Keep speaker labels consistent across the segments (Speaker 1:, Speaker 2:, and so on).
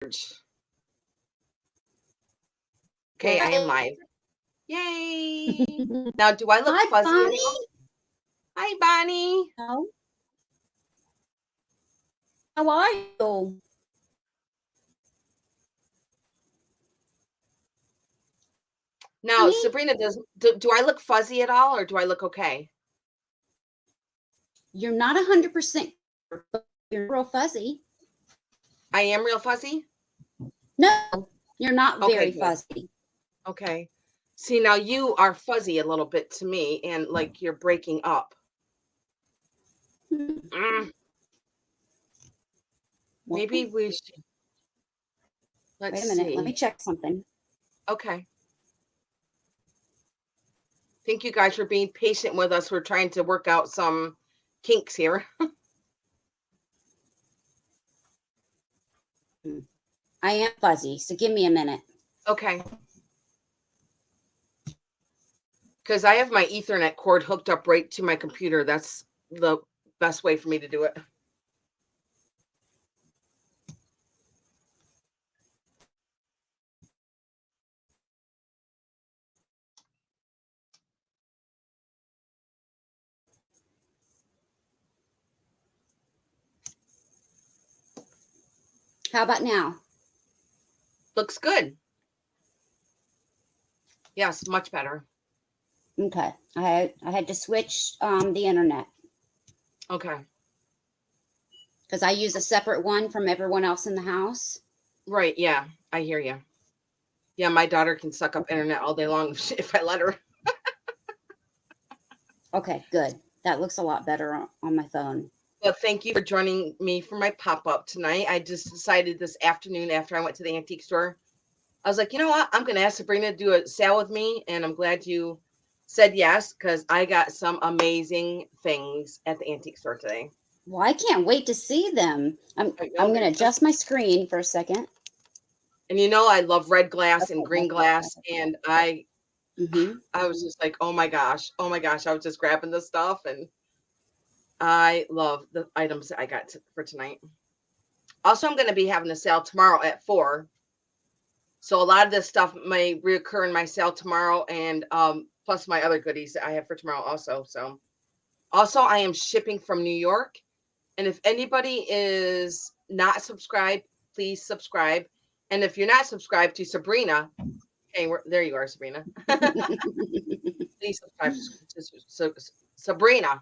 Speaker 1: Okay, I am live. Yay! Now, do I look
Speaker 2: Hi,
Speaker 1: fuzzy?
Speaker 2: Bonnie.
Speaker 1: Hi, Bonnie.
Speaker 2: No. How are you?
Speaker 1: Now,
Speaker 2: Bonnie,
Speaker 1: Sabrina, do I look fuzzy at all, or do I look okay?
Speaker 2: you're not 100%, but you're real fuzzy.
Speaker 1: I am real fuzzy?
Speaker 2: No, you're not
Speaker 1: Okay,
Speaker 2: very
Speaker 1: good.
Speaker 2: fuzzy.
Speaker 1: Okay. See, now you are fuzzy a little bit to me, and like you're breaking up. Mm, maybe we should. Let's
Speaker 2: Wait a minute. Let me
Speaker 1: see.
Speaker 2: check something.
Speaker 1: Okay. Thank you guys for being patient with us. We're trying to work out some kinks here.
Speaker 2: I am fuzzy, so give me a minute.
Speaker 1: Okay. Because I have my Ethernet cord hooked up right to my computer. That's the best way for me to do it.
Speaker 2: How about now?
Speaker 1: Looks good. Yes, much better.
Speaker 2: Okay. I had to switch the internet
Speaker 1: Okay.
Speaker 2: because I use a separate one from everyone else in the house.
Speaker 1: Right. Yeah, I hear you. Yeah, my daughter can suck up internet all day long if I let her.
Speaker 2: Okay, good. That looks a lot better on my phone.
Speaker 1: Well, thank you for joining me for my pop-up tonight. I just decided this afternoon after I went to the antique store, I was like, you know what? I'm going to ask Sabrina to do a sale with me. And I'm glad you said yes, because I got some amazing things at the antique store today.
Speaker 2: Well, I can't wait to see them. I'm going to adjust my screen for a second.
Speaker 1: And you know, I love red glass and
Speaker 2: Okay,
Speaker 1: green glass. And I was just like, oh my gosh. I was just grabbing this stuff. And I love the items that I got for tonight. Also, I'm going to be having a sale tomorrow at 4. So a lot of this stuff may reoccur in my sale tomorrow, and plus my other goodies that I have for tomorrow also. So also I am shipping from New York. And if anybody is not subscribed, please subscribe. And if you're not subscribed to Sabrina, hey, there you are, Sabrina. Please subscribe to Sabrina.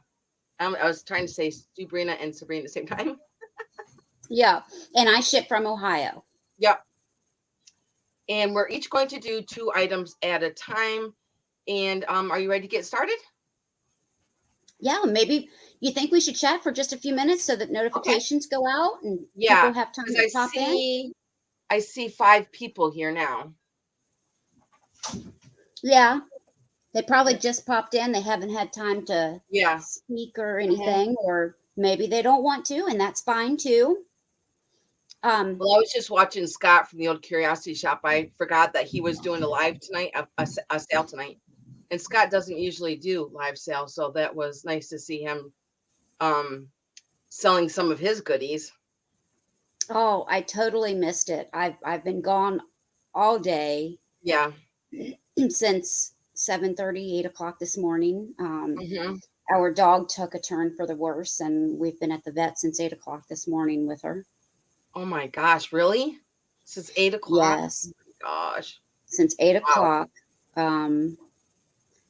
Speaker 1: I was trying to say Sabrina and Sabrina at the same time.
Speaker 2: Yeah, and I ship from Ohio.
Speaker 1: Yep. And we're each going to do 2 items at a time. And are you ready to get started?
Speaker 2: Yeah, maybe you think we should chat for just a few minutes so that notifications go out and people have time to pop in?
Speaker 1: I see 5 people here now.
Speaker 2: Yeah, they probably just popped in. They haven't had time to speak or anything, or maybe they don't want to, and that's fine too.
Speaker 1: Well, I was just watching Scott from the old Curiosity Shop. I forgot that he was doing a live tonight, a sale tonight. And Scott doesn't usually do live sales, so that was nice to see him selling some of his goodies.
Speaker 2: Oh, I totally missed it. I've been gone all day.
Speaker 1: Yeah.
Speaker 2: Since 7:30, 8 o'clock this morning. Our dog took a turn for the worse, and we've been at the vet since 8 o'clock this morning with her.
Speaker 1: Oh my gosh, really? Since 8 o'clock?
Speaker 2: Yes.
Speaker 1: Oh my gosh.
Speaker 2: Since 8 o'clock.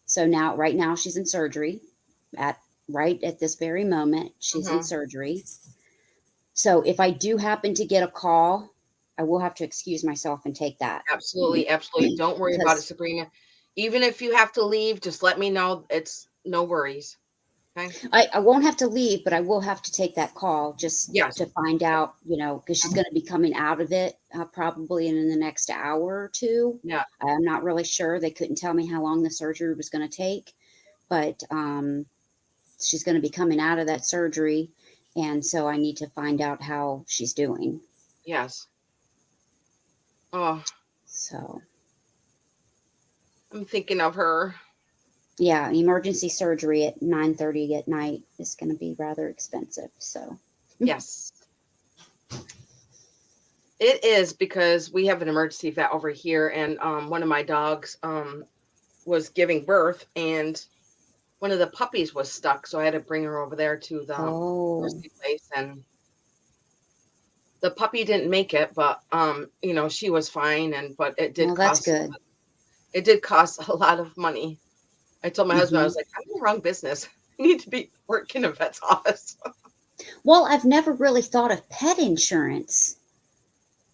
Speaker 2: So right now she's in surgery right at this very moment. She's in surgery. So if I do happen to get a call, I will have to excuse myself and take that.
Speaker 1: Absolutely. Absolutely. Don't worry about it, Sabrina. Even if you have to leave, just let me know. It's no worries. Okay.
Speaker 2: I won't have to leave, but I will have to take that call just to find out, because she's going to be coming out of it probably in the next hour or 2.
Speaker 1: Yeah.
Speaker 2: I'm not really sure. They couldn't tell me how long the surgery was going to take, but she's going to be coming out of that surgery. And so I need to find out how she's doing.
Speaker 1: Yes. Oh.
Speaker 2: So.
Speaker 1: I'm thinking of her.
Speaker 2: Yeah, emergency surgery at 9:30 at night is going to be rather expensive. So.
Speaker 1: Yes. It is because we have an emergency vet over here, and one of my dogs was giving birth, and one of the puppies was stuck, so I had to bring her over there to the
Speaker 2: Oh,
Speaker 1: rescue place, and the puppy didn't make it, but she was fine, and but
Speaker 2: well, that's good.
Speaker 1: it did cost a lot of money. I told my husband, I was
Speaker 2: Hmm.
Speaker 1: like, I'm in the wrong business. I need to be working in a vet's office.
Speaker 2: Well, I've never really thought of pet insurance,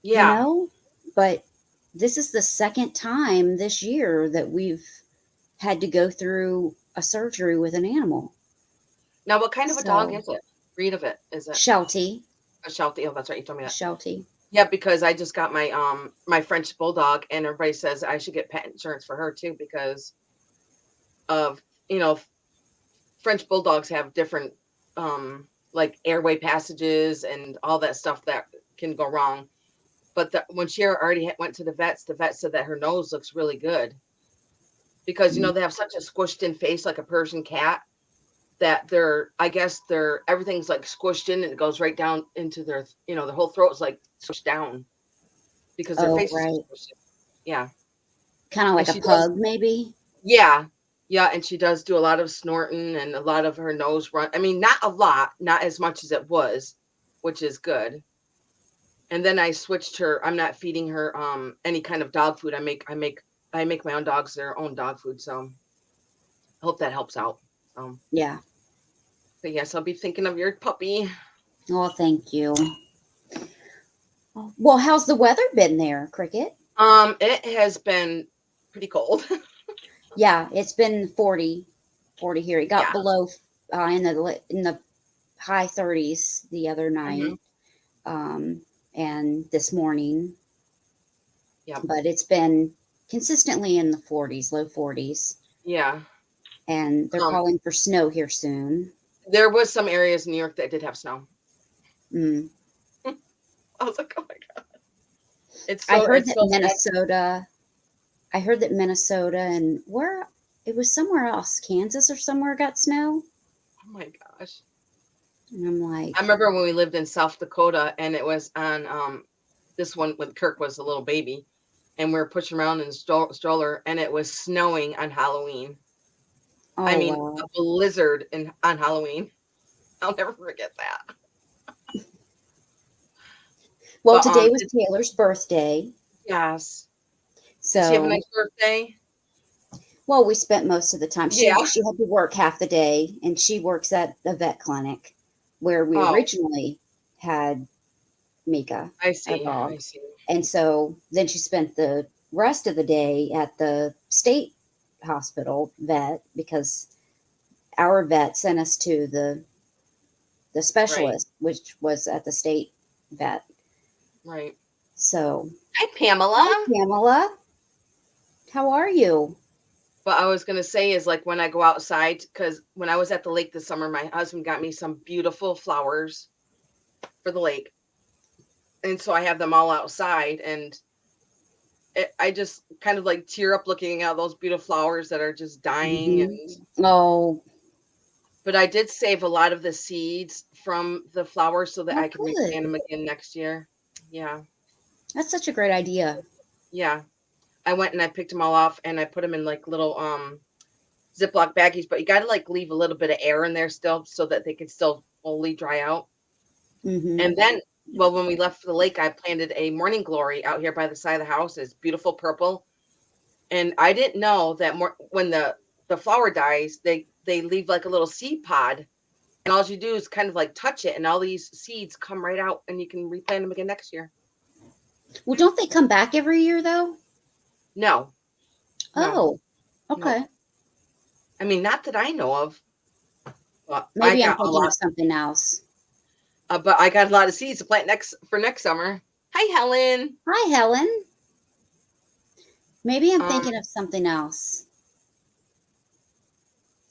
Speaker 2: you
Speaker 1: Yeah.
Speaker 2: know, but this is the second time this year that we've had to go through a surgery with an animal.
Speaker 1: Now, what kind of a dog
Speaker 2: So,
Speaker 1: is it? Breed of it? Is it
Speaker 2: Sheltie,
Speaker 1: a Sheltie? Oh, that's right. You told me that.
Speaker 2: Sheltie.
Speaker 1: Yeah, because I just got my French bulldog, and everybody says I should get pet insurance for her too because of you know French bulldogs have different like airway passages and all that stuff that can go wrong. But when she already went to the vet said that her nose looks really good because
Speaker 2: Mm.
Speaker 1: they have such a squished in face like a Persian cat that I guess everything's like squished in and it goes right down into their whole throat is like squished down because their
Speaker 2: Oh,
Speaker 1: face is so
Speaker 2: right.
Speaker 1: squished in. Yeah.
Speaker 2: Kind of
Speaker 1: And
Speaker 2: like a
Speaker 1: she does,
Speaker 2: pug, maybe.
Speaker 1: yeah. Yeah, and she does do a lot of snorting and a lot of her nose run. I mean, not a lot, not as much as it was, which is good. And then I switched her. I'm not feeding her any kind of dog food. I make my own dogs their own dog food, so I hope that helps out.
Speaker 2: Yeah.
Speaker 1: But yes, I'll be thinking of your puppy.
Speaker 2: Oh, thank you. Well, how's the weather been there, Cricket?
Speaker 1: It has been pretty cold.
Speaker 2: Yeah, it's been 40 here. It got
Speaker 1: Yeah.
Speaker 2: below in the high 30s the other
Speaker 1: Hmm.
Speaker 2: night, and this morning,
Speaker 1: Yep.
Speaker 2: but it's been consistently in the 40s, low 40s,
Speaker 1: Yeah.
Speaker 2: and they're
Speaker 1: Um,
Speaker 2: calling for snow here soon.
Speaker 1: there was some areas in New York that did have snow.
Speaker 2: Mm.
Speaker 1: I was like, oh my god,
Speaker 2: I heard
Speaker 1: it's
Speaker 2: that
Speaker 1: so sad.
Speaker 2: Minnesota. I heard that Minnesota and where it was somewhere else, Kansas or somewhere got snow,
Speaker 1: Oh my gosh.
Speaker 2: and I'm
Speaker 1: I
Speaker 2: like,
Speaker 1: remember when we lived in South Dakota, and it was on this one when Kirk was a little baby, and we were pushing around in the stroller, and it was snowing on Halloween. I
Speaker 2: oh
Speaker 1: mean,
Speaker 2: wow.
Speaker 1: a blizzard on Halloween. I'll never forget that.
Speaker 2: Well,
Speaker 1: But
Speaker 2: today was Taylor's birthday,
Speaker 1: yes. Did she have a
Speaker 2: so
Speaker 1: nice birthday?
Speaker 2: well, we spent most of the time.
Speaker 1: Yeah.
Speaker 2: She had to work half the day, and she works at the vet clinic where we
Speaker 1: Oh,
Speaker 2: originally had Mika,
Speaker 1: I
Speaker 2: our
Speaker 1: see. I
Speaker 2: dog.
Speaker 1: see.
Speaker 2: And so then she spent the rest of the day at the state hospital vet because our vet sent us to the
Speaker 1: Right.
Speaker 2: specialist, which was at the state vet.
Speaker 1: Right.
Speaker 2: So,
Speaker 1: Hi,
Speaker 2: hi,
Speaker 1: Pamela.
Speaker 2: Pamela. How are you?
Speaker 1: What I was gonna say is like when I go outside, because when I was at the lake this summer, my husband got me some beautiful flowers for the lake, and so I have them all outside, and I just kind of like tear up looking at those beautiful flowers that are just dying.
Speaker 2: Hmm.
Speaker 1: And
Speaker 2: Oh,
Speaker 1: but I did save a lot of the seeds from the flowers so that
Speaker 2: oh,
Speaker 1: I can replant
Speaker 2: good.
Speaker 1: them again next year. Yeah,
Speaker 2: That's such a great idea.
Speaker 1: yeah. I went and I picked them all off and I put them in like little Ziploc baggies, but you got to like leave a little bit of air in there still so that they can still fully dry out.
Speaker 2: Hmm.
Speaker 1: And then, well, when we left the lake, I planted a morning glory out here by the side of the house. It's beautiful purple, and I didn't know that when the flower dies, they leave like a little seed pod, and all you do is kind of like touch it, and all these seeds come right out, and you can replant them again next year.
Speaker 2: Well, don't they come back every year though?
Speaker 1: No, no,
Speaker 2: Oh,
Speaker 1: no.
Speaker 2: okay.
Speaker 1: I mean, not that I know of, but I
Speaker 2: Maybe I'm
Speaker 1: got a
Speaker 2: thinking of
Speaker 1: lot.
Speaker 2: something else.
Speaker 1: But I got a lot of seeds to plant next summer. Hi, Helen.
Speaker 2: Hi, Helen. Maybe I'm
Speaker 1: Um,
Speaker 2: thinking of something else.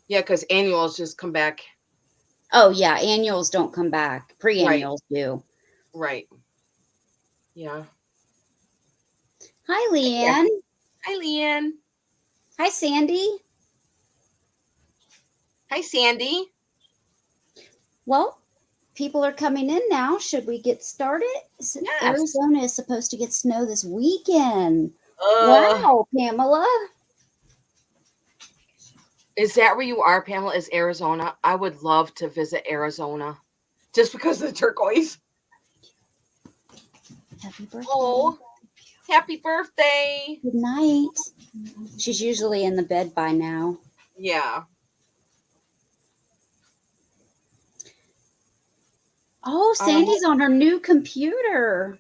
Speaker 1: yeah, because annuals just come back.
Speaker 2: Oh, yeah, annuals don't come back.
Speaker 1: Right,
Speaker 2: Pre-annuals do.
Speaker 1: right. Yeah.
Speaker 2: Hi,
Speaker 1: Yeah.
Speaker 2: Leanne.
Speaker 1: Hi, Leanne.
Speaker 2: Hi, Sandy.
Speaker 1: Hi, Sandy.
Speaker 2: Well, people are coming in now. Should we get started?
Speaker 1: Yes.
Speaker 2: Arizona is supposed to get snow this weekend.
Speaker 1: Uh,
Speaker 2: Wow, Pamela.
Speaker 1: is that where you are, Pamela? Is Arizona? I would love to visit Arizona just because of the turquoise.
Speaker 2: Happy birthday.
Speaker 1: Oh, happy birthday.
Speaker 2: Good night. She's usually in the bed by now.
Speaker 1: Yeah.
Speaker 2: Oh,
Speaker 1: Um,
Speaker 2: Sandy's on her new computer.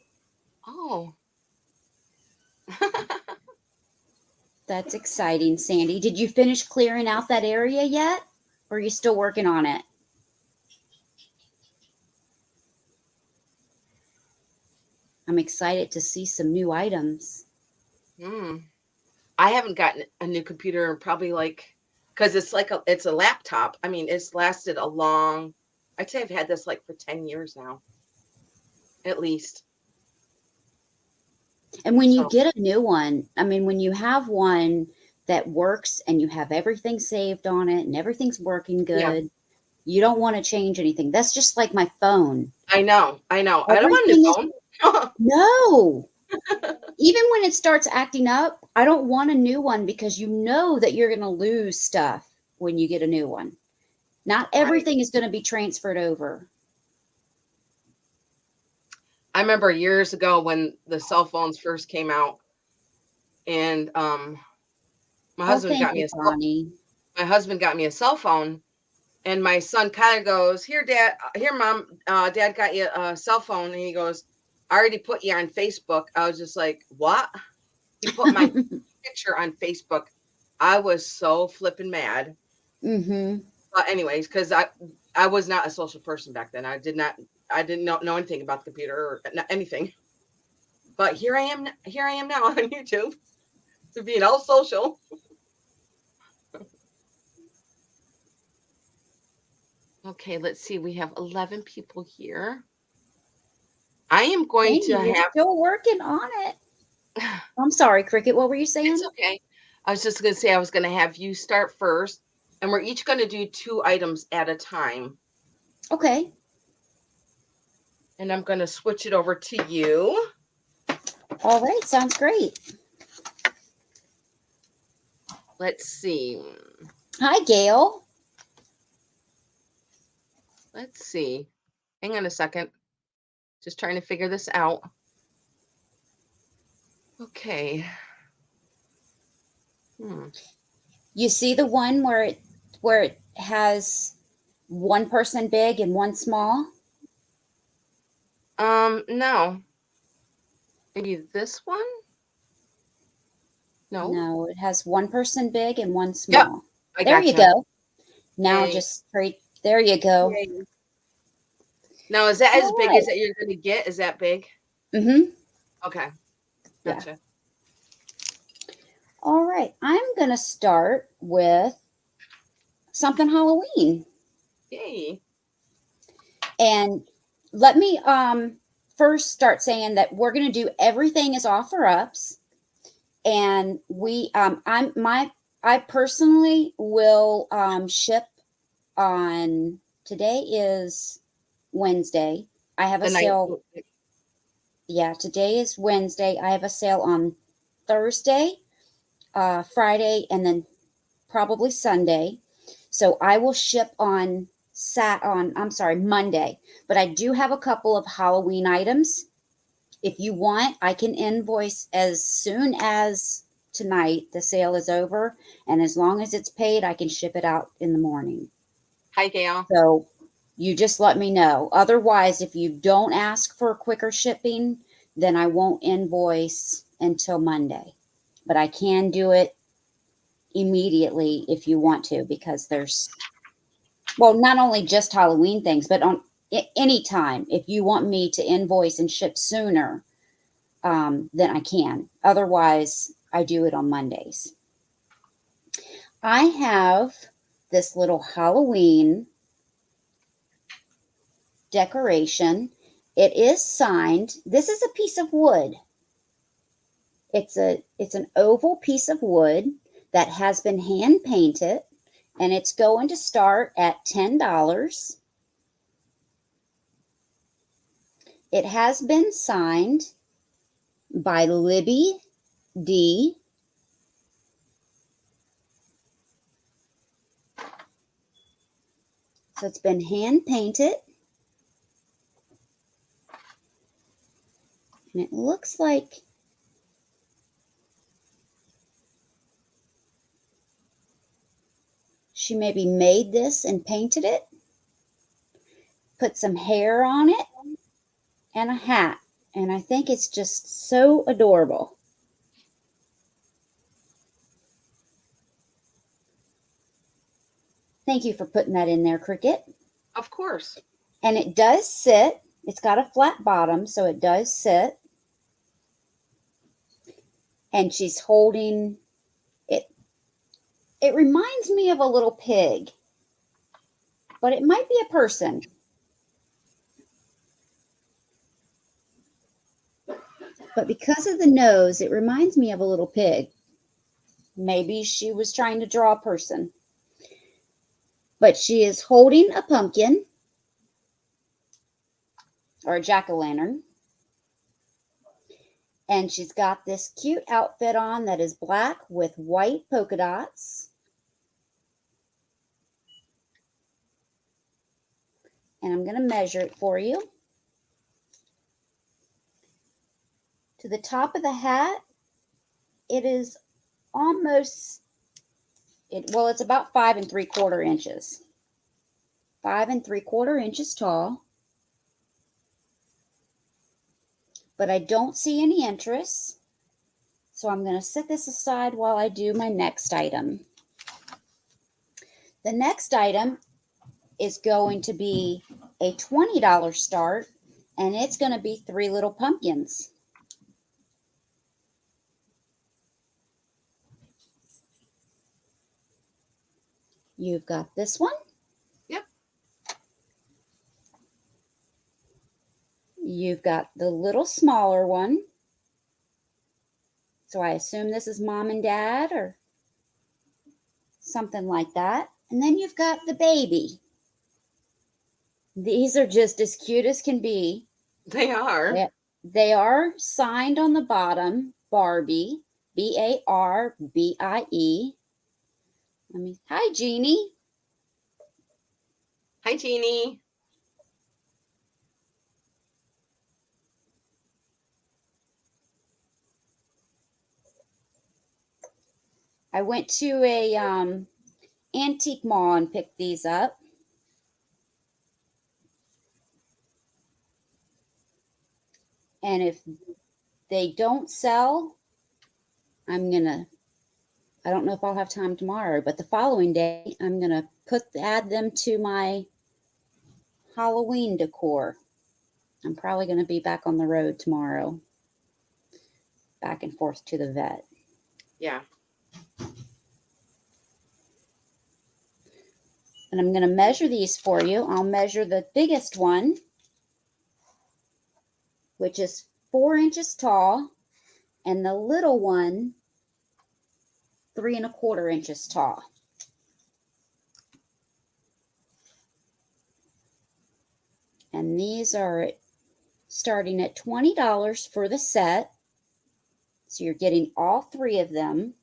Speaker 1: oh.
Speaker 2: That's exciting, Sandy. Did you finish clearing out that area yet? Or are you still working on it? I'm excited to see some new items.
Speaker 1: Hmm. I haven't gotten a new computer in probably like because it's a laptop. I mean, it's lasted a long. I'd say I've had this like for 10 years now, at least.
Speaker 2: And when you
Speaker 1: So
Speaker 2: get a new one, I mean, when you have one that works and you have everything saved on it and everything's working
Speaker 1: yeah,
Speaker 2: good, you don't want to change anything. That's just like my phone.
Speaker 1: I know. I know. I don't want a
Speaker 2: Everything is
Speaker 1: new phone.
Speaker 2: no. Even when it starts acting up, I don't want a new one because you know that you're going to lose stuff when you get a new one. Not
Speaker 1: Right.
Speaker 2: everything is going to be transferred over.
Speaker 1: I remember years ago when the cell phones first came out, and my
Speaker 2: Oh,
Speaker 1: husband
Speaker 2: thank
Speaker 1: got me
Speaker 2: you,
Speaker 1: a cell,
Speaker 2: Bonnie.
Speaker 1: my husband got me a cell phone, and my son kind of goes, "Here, Dad. Here, Mom. Dad got you a cell phone," and he goes, "I already put you on Facebook." I was just like, "What?" He put my picture on Facebook. I was so flipping mad.
Speaker 2: Mm-hmm.
Speaker 1: But anyways, because I was not a social person back then. I didn't know anything about the computer or anything. But here I am now on YouTube being all social. Okay, let's see. We have 11 people here. I am going
Speaker 2: Sandy,
Speaker 1: to
Speaker 2: you're
Speaker 1: have
Speaker 2: still working on it. I'm sorry, Cricket. What were you
Speaker 1: it's
Speaker 2: saying?
Speaker 1: okay. I was just going to say I was going to have you start first, and we're each going to do 2 items at a time.
Speaker 2: Okay.
Speaker 1: And I'm going to switch it over to you.
Speaker 2: All right. Sounds great.
Speaker 1: Let's see.
Speaker 2: Hi, Gail.
Speaker 1: Let's see. Hang on a second. Just trying to figure this out. Okay. Hmm.
Speaker 2: You see the one where it has one person big and one small?
Speaker 1: No. Maybe this one? No.
Speaker 2: No, it has one person big and one
Speaker 1: Yep.
Speaker 2: small.
Speaker 1: I
Speaker 2: There you
Speaker 1: gotcha.
Speaker 2: go. Now
Speaker 1: Yay.
Speaker 2: just straight. There you go.
Speaker 1: Yay. Now, is that as
Speaker 2: All
Speaker 1: big
Speaker 2: right.
Speaker 1: as that you're gonna get? Is that big?
Speaker 2: Mm-hmm.
Speaker 1: Okay.
Speaker 2: Yeah.
Speaker 1: Gotcha.
Speaker 2: All right. I'm gonna start with something Halloween.
Speaker 1: Yay.
Speaker 2: And let me first start saying that we're gonna do everything as offer ups. And we I personally will ship on today is Wednesday. I have a
Speaker 1: The
Speaker 2: sale.
Speaker 1: 19th.
Speaker 2: Yeah, today is Wednesday. I have a sale on Thursday, Friday, and then probably Sunday. So I will ship on I'm sorry, Monday. But I do have a couple of Halloween items. If you want, I can invoice as soon as tonight the sale is over, and as long as it's paid, I can ship it out in the morning.
Speaker 1: Hi, Gail.
Speaker 2: So you just let me know. Otherwise, if you don't ask for quicker shipping, then I won't invoice until Monday. But I can do it immediately if you want to, because there's, well, not only just Halloween things, but on any time. If you want me to invoice and ship sooner, then I can. Otherwise, I do it on Mondays. I have this little Halloween decoration. It is signed. This is a piece of wood. It's an oval piece of wood that has been hand painted, and it's going to start at $10. It has been signed by Libby D. So it's been hand painted. And it looks like she maybe made this and painted it, put some hair on it, and a hat. And I think it's just so adorable. Thank you for putting that in there, Cricket.
Speaker 1: Of course.
Speaker 2: And it does sit. It's got a flat bottom, so it does sit. And she's holding it. It reminds me of a little pig, but it might be a person. But because of the nose, it reminds me of a little pig. Maybe she was trying to draw a person. But she is holding a pumpkin or a jack-o'-lantern. And she's got this cute outfit on that is black with white polka dots. And I'm going to measure it for you. To the top of the hat, it is almost, it's about 5 3/4 inches. 5 3/4 inches tall. But I don't see any interest. So I'm going to set this aside while I do my next item. The next item is going to be a $20 start, and it's going to be 3 little pumpkins. You've got this one.
Speaker 1: Yep.
Speaker 2: You've got the little smaller one. So I assume this is mom and dad or something like that. And then you've got the baby. These are just as cute as can be.
Speaker 1: They are.
Speaker 2: They are signed on the bottom, Barbie, Barbie. Hi, Jeannie.
Speaker 1: Hi, Jeannie.
Speaker 2: I went to a antique mall and picked these up. And if they don't sell, I don't know if I'll have time tomorrow, but the following day, I'm going to add them to my Halloween decor. I'm probably going to be back on the road tomorrow, back and forth to the vet.
Speaker 1: Yeah.
Speaker 2: And I'm going to measure these for you. I'll measure the biggest one, which is 4 inches tall, and the little one, 3 1/4 inches tall. And these are starting at $20 for the set. So you're getting all 3 of them.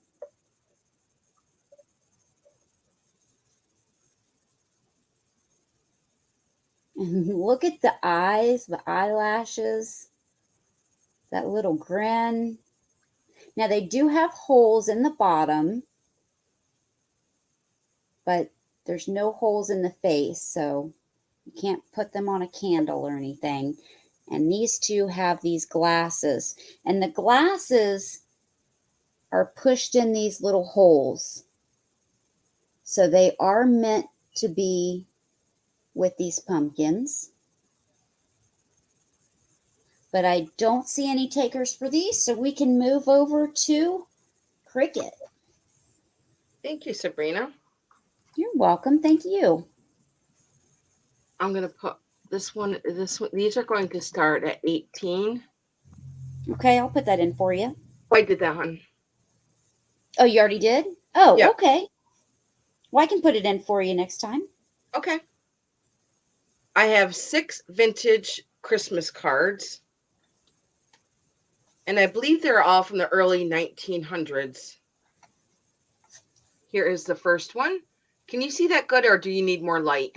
Speaker 2: And look at the eyes, the eyelashes, that little grin. Now they do have holes in the bottom, but there's no holes in the face, so you can't put them on a candle or anything. And these two have these glasses, and the glasses are pushed in these little holes. So they are meant to be with these pumpkins. But I don't see any takers for these, so we can move over to Cricket.
Speaker 1: Thank you, Sabrina.
Speaker 2: You're welcome. Thank you.
Speaker 1: I'm going to put this one, these are going to start at 18.
Speaker 2: Okay, I'll put that in for you.
Speaker 1: Oh, I did that one.
Speaker 2: Oh, you already did? Oh,
Speaker 1: Yeah.
Speaker 2: okay. Well, I can put it in for you next time.
Speaker 1: Okay. I have 6 vintage Christmas cards. And I believe they're all from the early 1900s. Here is the first one. Can you see that good, or do you need more light?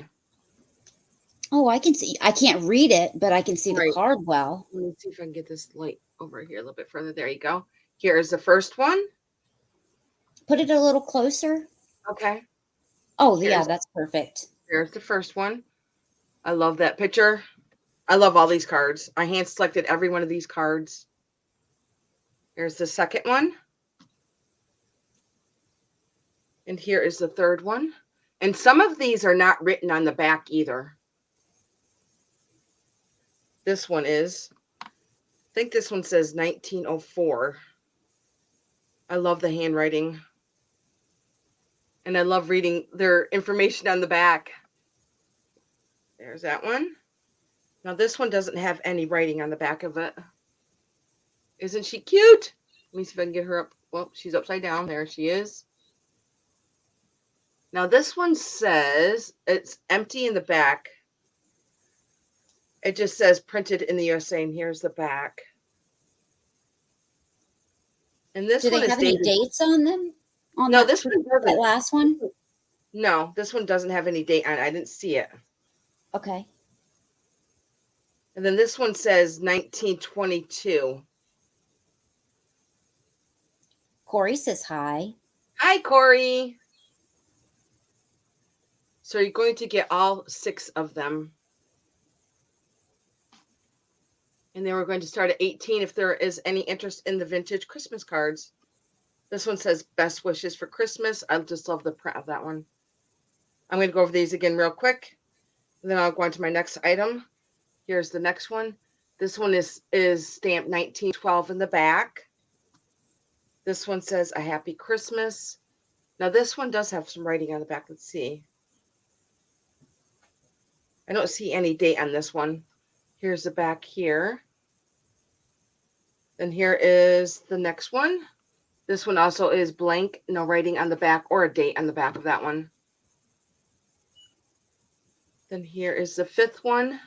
Speaker 2: Oh, I can see. I can't read it, but I can see the
Speaker 1: Right.
Speaker 2: card well.
Speaker 1: Let me see if I can get this light over here a little bit further. There you go. Here is the first one.
Speaker 2: Put it a little closer.
Speaker 1: Okay.
Speaker 2: Oh, yeah,
Speaker 1: Here's
Speaker 2: that's perfect.
Speaker 1: here's the first one. I love that picture. I love all these cards. I hand selected every one of these cards. Here's the second one. And here is the third one. And some of these are not written on the back either. This one is. I think this one says 1904. I love the handwriting. And I love reading their information on the back. There's that one. Now this one doesn't have any writing on the back of it. Isn't she cute? Let me see if I can get her up. Well, she's upside down. There she is. Now this one says it's empty in the back. It just says printed in the USA, and here's the back. And this
Speaker 2: Do
Speaker 1: one
Speaker 2: they
Speaker 1: is
Speaker 2: have any
Speaker 1: dated.
Speaker 2: dates on them? On
Speaker 1: No,
Speaker 2: that
Speaker 1: this one
Speaker 2: that
Speaker 1: doesn't.
Speaker 2: last one?
Speaker 1: No, this one doesn't have any date on it. I didn't see it.
Speaker 2: Okay.
Speaker 1: And then this one says 1922.
Speaker 2: Corey says hi.
Speaker 1: Hi, Corey. So you're going to get all 6 of them. And then we're going to start at 18 if there is any interest in the vintage Christmas cards. This one says best wishes for Christmas. I just love the print of that one. I'm going to go over these again real quick. And then I'll go on to my next item. Here's the next one. This one is stamped 1912 in the back. This one says a happy Christmas. Now this one does have some writing on the back. Let's see. I don't see any date on this one. Here's the back here. Then here is the next one. This one also is blank, no writing on the back or a date on the back of that one. Then here is the 5th one.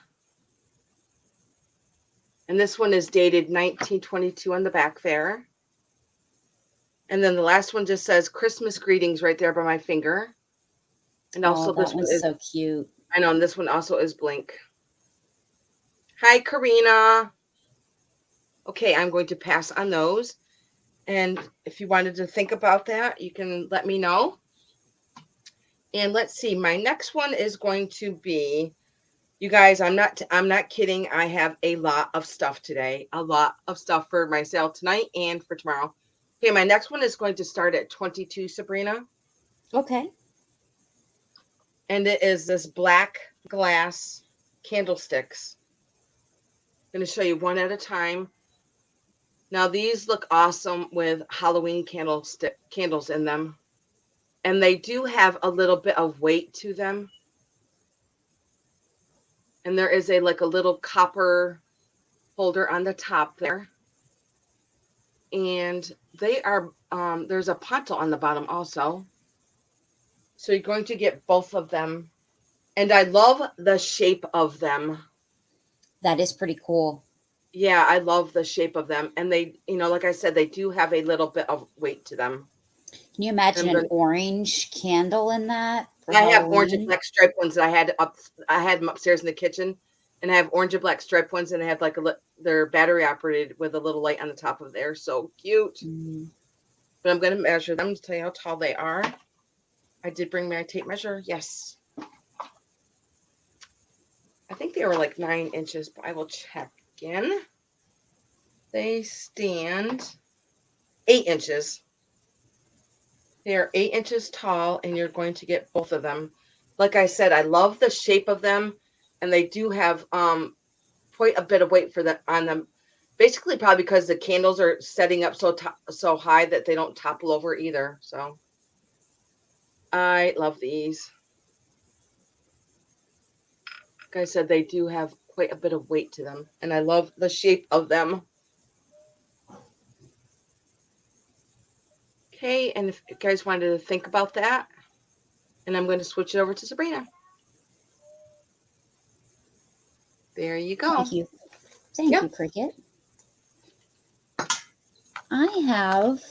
Speaker 1: And this one is dated 1922 on the back there. And then the last one just says Christmas greetings right there by my finger. And
Speaker 2: Oh,
Speaker 1: also
Speaker 2: that
Speaker 1: this one
Speaker 2: one's
Speaker 1: is,
Speaker 2: so cute.
Speaker 1: I know, and this one also is blank. Hi, Karina. Okay, I'm going to pass on those. And if you wanted to think about that, you can let me know. And let's see, my next one is going to be, you guys, I'm not kidding. I have a lot of stuff today, a lot of stuff for my sale tonight and for tomorrow. Okay, my next one is going to start at 22, Sabrina.
Speaker 2: Okay.
Speaker 1: And it is this black glass candlesticks. I'm going to show you one at a time. Now these look awesome with Halloween candles in them. And they do have a little bit of weight to them. And there is a little copper holder on the top there. And they are there's a ponto on the bottom also. So you're going to get both of them. And I love the shape of them.
Speaker 2: That is pretty cool.
Speaker 1: Yeah, I love the shape of them. And they, like I said, they do have a little bit of weight to them.
Speaker 2: Can you imagine
Speaker 1: And
Speaker 2: an orange candle in that for
Speaker 1: I have orange and
Speaker 2: Halloween?
Speaker 1: black striped ones that I had them upstairs in the kitchen. And I have orange and black striped ones, and they have they're battery operated with a little light on the top of there. So cute.
Speaker 2: Mm.
Speaker 1: But I'm going to measure them to tell you how tall they are. I did bring my tape measure. Yes. I think they were like 9 inches, but I will check again. They stand 8 inches. They are 8 inches tall, and you're going to get both of them. Like I said, I love the shape of them, and they do have quite a bit of weight on them. Basically, probably because the candles are setting up so high that they don't topple over either. So I love these. Like I said, they do have quite a bit of weight to them, and I love the shape of them. Okay, and if you guys wanted to think about that, and I'm going to switch it over to Sabrina. There you
Speaker 2: Thank
Speaker 1: go.
Speaker 2: you. Thank
Speaker 1: Yep.
Speaker 2: you, Cricket. I have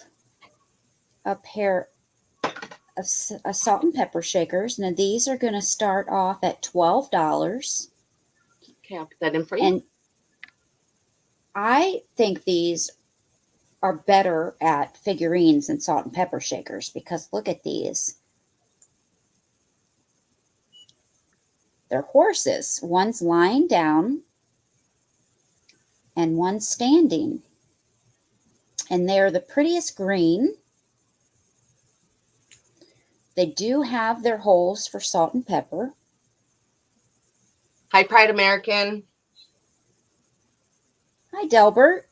Speaker 2: a pair of salt and pepper shakers. Now, these are going to start off at $12.
Speaker 1: Okay, I'll put that in for you.
Speaker 2: And I think these are better at figurines than salt and pepper shakers because look at these. They're horses. One's lying down and one's standing. And they're the prettiest green. They do have their holes for salt and pepper.
Speaker 1: Hi, Pride American.
Speaker 2: Hi, Delbert.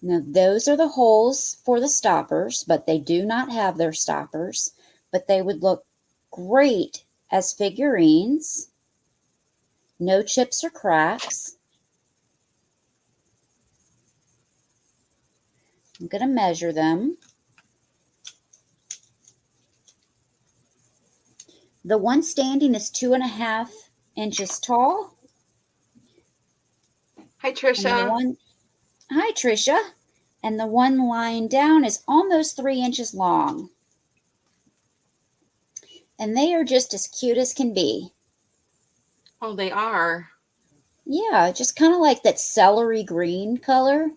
Speaker 2: Now, those are the holes for the stoppers, but they do not have their stoppers. But they would look great as figurines. No chips or cracks. I'm going to measure them. The one standing is 2.5 inches tall.
Speaker 1: Hi,
Speaker 2: And the
Speaker 1: Trisha.
Speaker 2: one, hi, Trisha. And the one lying down is almost 3 inches long. And they are just as cute as can be.
Speaker 1: Oh, they are.
Speaker 2: Yeah, just kind of like that celery green color.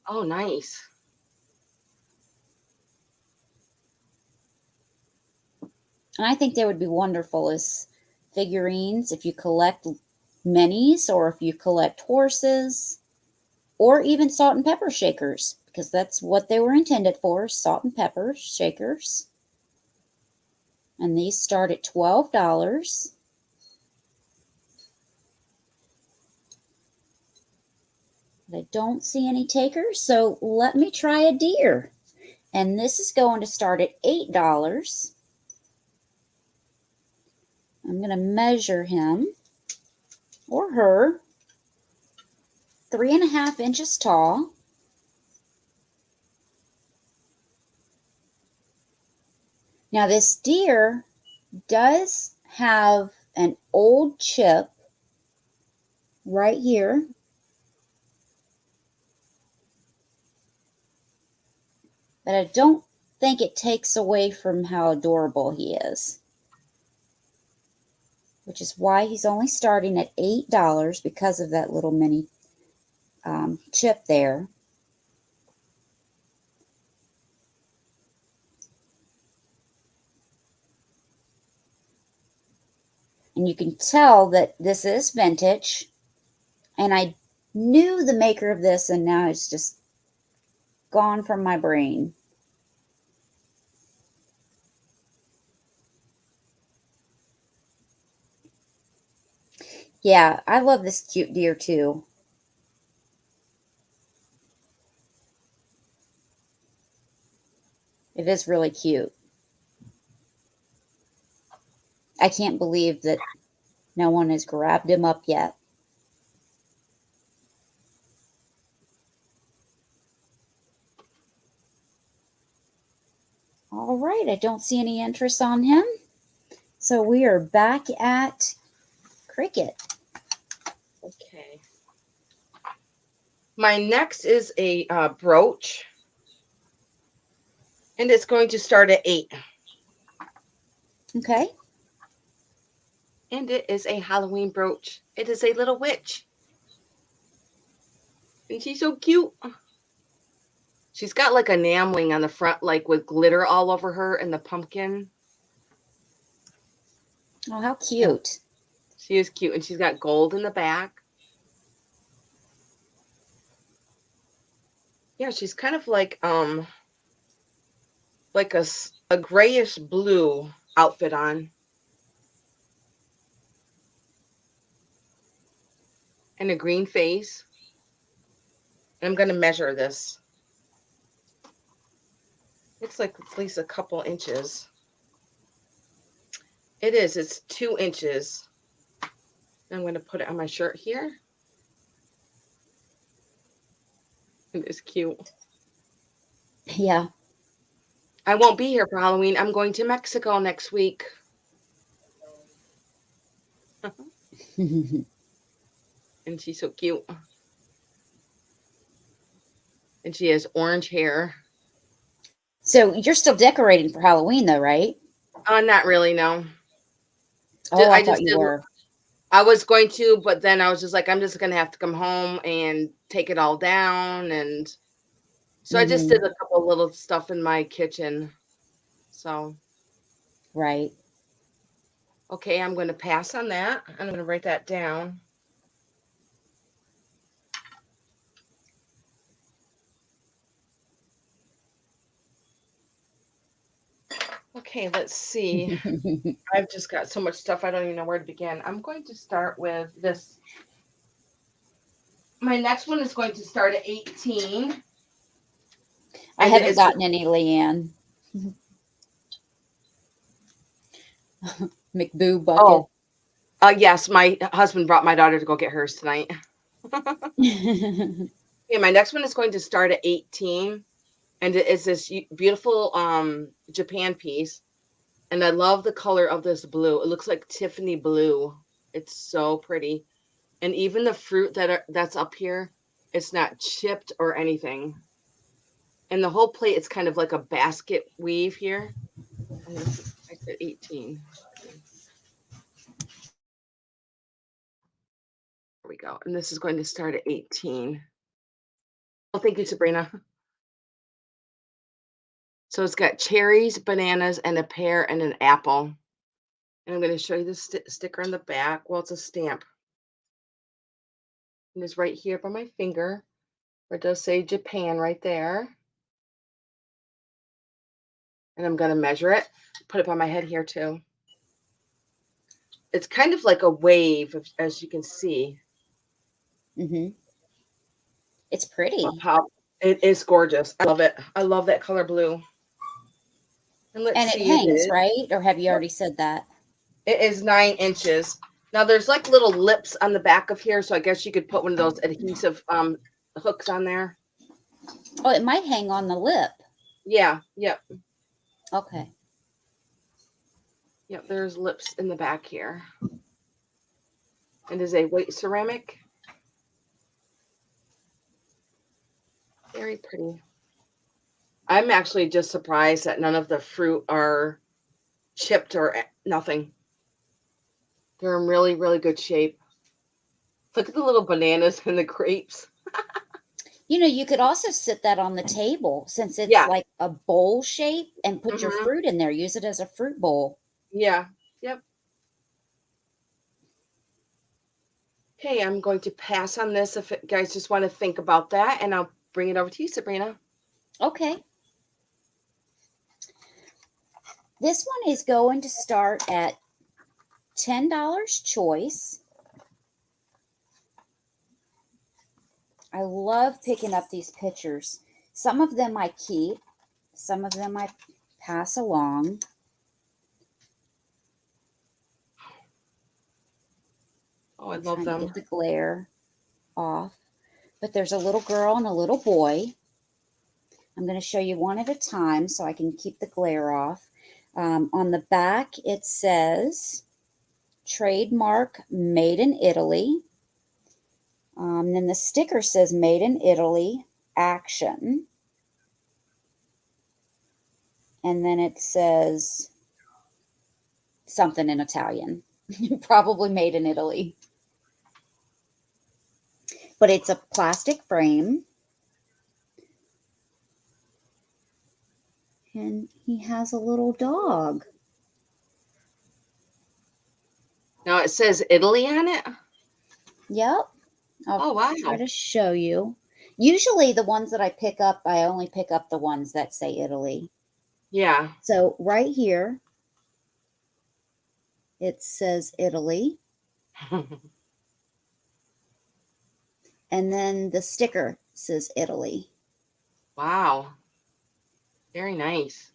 Speaker 1: Oh, nice.
Speaker 2: And I think they would be wonderful as figurines if you collect minis or if you collect horses or even salt and pepper shakers because that's what they were intended for, salt and pepper shakers. And these start at $12. But I don't see any takers, so let me try a deer. And this is going to start at $8. I'm going to measure him or her, 3.5 inches tall. Now, this deer does have an old chip right here. But I don't think it takes away from how adorable he is. Which is why he's only starting at $8 because of that little mini chip there. And you can tell that this is vintage. And I knew the maker of this, and now it's just gone from my brain. Yeah, I love this cute deer too. It is really cute. I can't believe that no one has grabbed him up yet. All right, I don't see any interest on him. So we are back at Cricket.
Speaker 1: Okay. My next is a brooch, and it's going to start at 8.
Speaker 2: Okay.
Speaker 1: And it is a Halloween brooch. It is a little witch. And she's so cute. She's got like enameling on the front, like with glitter all over her and the pumpkin.
Speaker 2: Oh, how
Speaker 1: And
Speaker 2: cute.
Speaker 1: she is cute. And she's got gold in the back. Yeah, she's kind of like a grayish blue outfit on. And a green face. And I'm gonna measure this. Looks like it's at least a couple inches. It is, it's 2 inches. I'm going to put it on my shirt here. It is cute.
Speaker 2: Yeah.
Speaker 1: I won't be here for Halloween. I'm going to Mexico next week. and she's so cute. And she has orange hair.
Speaker 2: So you're still decorating for Halloween though, right?
Speaker 1: Not really, no.
Speaker 2: Oh, I
Speaker 1: I
Speaker 2: thought
Speaker 1: just
Speaker 2: you
Speaker 1: did.
Speaker 2: were.
Speaker 1: I was going to, but then I was just like, I'm just gonna have to come home and take it all down, and so I just did
Speaker 2: Mhm.
Speaker 1: a couple little stuff in my kitchen. So
Speaker 2: Right.
Speaker 1: okay, I'm going to pass on that. I'm going to write that down. Okay, let's see. I've just got so much stuff I don't even know where to begin. I'm going to start with this. My next one is going to start at 18,
Speaker 2: I
Speaker 1: and
Speaker 2: haven't
Speaker 1: it's
Speaker 2: gotten any Leanne McBoo bucket.
Speaker 1: oh, yes, my husband brought my daughter to go get hers tonight. Okay, my next one is going to start at 18, and it is this beautiful Japan piece, and I love the color of this blue. It looks like Tiffany blue. It's so pretty. And even the fruit that's up here, it's not chipped or anything. And the whole plate, it's kind of like a basket weave here. I'm gonna put, I said 18. There we go. And this is going to start at 18. Oh, thank you, Sabrina. So it's got cherries, bananas, and a pear and an apple. And I'm going to show you the sticker on the back. Well, it's a stamp. And it's right here by my finger, where it does say Japan right there. And I'm going to measure it, put it by my head here too. It's kind of like a wave, as you can see.
Speaker 2: Mhm. It's
Speaker 1: Of
Speaker 2: pretty.
Speaker 1: how it is gorgeous. I love it. I love that color blue. And let's
Speaker 2: And it
Speaker 1: see, it
Speaker 2: hangs,
Speaker 1: is.
Speaker 2: right? Or have you
Speaker 1: Yep.
Speaker 2: already said that?
Speaker 1: It is 9 inches. Now there's like little lips on the back of here, so I guess you could put one of those adhesive hooks on there.
Speaker 2: Oh, it might hang on the lip.
Speaker 1: Yeah, yep,
Speaker 2: Okay.
Speaker 1: yep. There's lips in the back here. And is a white ceramic. Very pretty. I'm actually just surprised that none of the fruit are chipped or nothing. They're in really, really good shape. Look at the little bananas and the grapes.
Speaker 2: You know, you could also sit that on the table since it's
Speaker 1: Yeah.
Speaker 2: like a bowl shape and put your
Speaker 1: Hmm.
Speaker 2: fruit in there. Use it as a fruit bowl.
Speaker 1: Yeah. Yep. Okay, I'm going to pass on this if guys just want to think about that, and I'll bring it over to you, Sabrina.
Speaker 2: Okay. This one is going to start at $10 choice. I love picking up these pictures. Some of them I keep, some of them I pass along.
Speaker 1: Oh, I
Speaker 2: I'm
Speaker 1: love
Speaker 2: trying to
Speaker 1: them.
Speaker 2: get the glare off. But there's a little girl and a little boy. I'm going to show you one at a time so I can keep the glare off. On the back, it says trademark made in Italy. Then the sticker says made in Italy action. And then it says something in Italian, probably made in Italy. But it's a plastic frame. And he has a little dog.
Speaker 1: Now it says Italy on it.
Speaker 2: Yep. I'll
Speaker 1: Oh,
Speaker 2: try
Speaker 1: wow.
Speaker 2: to show you. Usually, the ones that I pick up, I only pick up the ones that say Italy.
Speaker 1: Yeah.
Speaker 2: So, right here, it says Italy. And then the sticker says Italy.
Speaker 1: Wow. Very nice.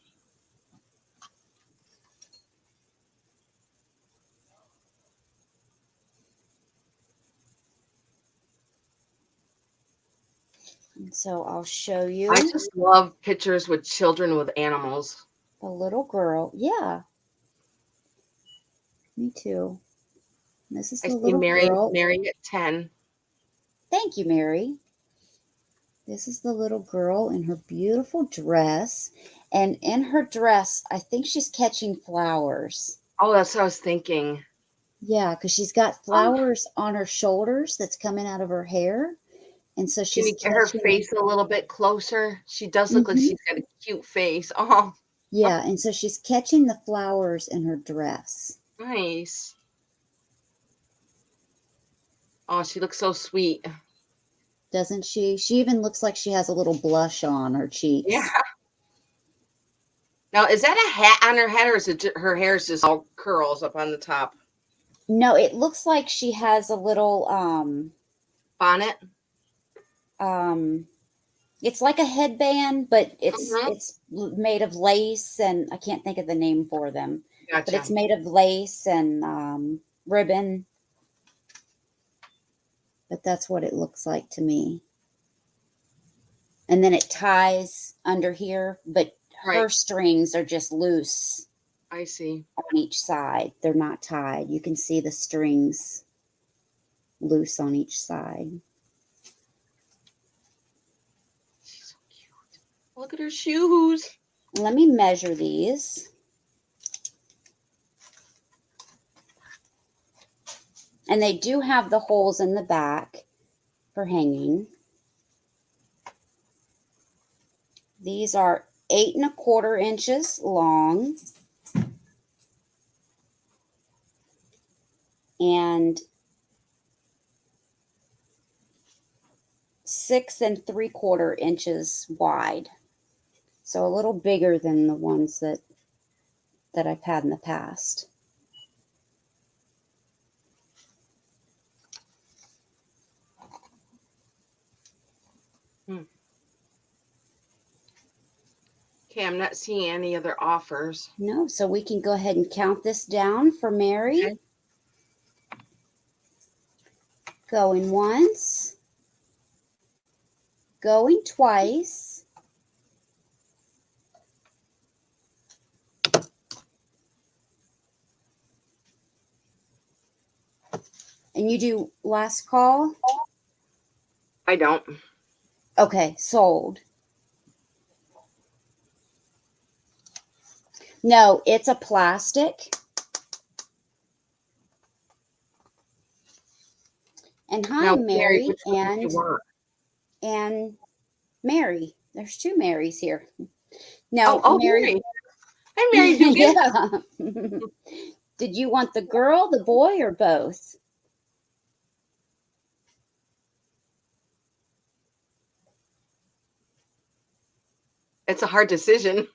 Speaker 2: And so, I'll show
Speaker 1: I
Speaker 2: you
Speaker 1: just love pictures with children with animals.
Speaker 2: the little girl. Yeah, me too. This is
Speaker 1: I
Speaker 2: the
Speaker 1: see
Speaker 2: little
Speaker 1: Mary
Speaker 2: girl.
Speaker 1: Mary at 10.
Speaker 2: Thank you, Mary. This is the little girl in her beautiful dress. And in her dress, I think she's catching flowers.
Speaker 1: Oh, that's what I was thinking.
Speaker 2: Yeah, because she's got
Speaker 1: Oh,
Speaker 2: flowers on her shoulders that's coming out of her hair. And so
Speaker 1: can
Speaker 2: she's
Speaker 1: you get her
Speaker 2: catching them.
Speaker 1: face a little bit closer? She does look like
Speaker 2: Hmm.
Speaker 1: she's got a cute face. Oh,
Speaker 2: Yeah, and so she's catching the flowers in her dress.
Speaker 1: nice. Oh, she looks so sweet.
Speaker 2: Doesn't she? She even looks like she has a little blush on her
Speaker 1: Yeah.
Speaker 2: cheeks.
Speaker 1: Now, is that a hat on her head, or is it her hair's just all curls up on the top?
Speaker 2: No, it looks like she has a little
Speaker 1: Bonnet?
Speaker 2: um it's like a headband, but
Speaker 1: Mm-hmm.
Speaker 2: it's made of lace, and I can't think of the name for them. But it's
Speaker 1: Gotcha.
Speaker 2: made of lace and ribbon, but that's what it looks like to me. And then it ties under here, but her
Speaker 1: Right.
Speaker 2: strings are just loose
Speaker 1: I see.
Speaker 2: on each side. They're not tied. You can see the strings loose on each side.
Speaker 1: She's so cute. Look at her shoes.
Speaker 2: Let me measure these. And they do have the holes in the back for hanging. These are 8¼ inches long and 6¾ inches wide. So a little bigger than the ones that I've had in the past.
Speaker 1: Hmm. Okay, I'm not seeing any other offers.
Speaker 2: No, so we can go ahead and count this down for Mary.
Speaker 1: Okay.
Speaker 2: Going once, going twice, and you do last call.
Speaker 1: I don't.
Speaker 2: Okay, sold. No, it's a plastic. And hi,
Speaker 1: Now, Mary,
Speaker 2: Mary
Speaker 1: which one do you want?
Speaker 2: and Mary. There's two Marys here.
Speaker 1: Oh,
Speaker 2: Now,
Speaker 1: oh,
Speaker 2: Mary,
Speaker 1: Mary. Hi, Mary Dugan.
Speaker 2: yeah. Did you want the girl, the boy, or both?
Speaker 1: It's a hard decision.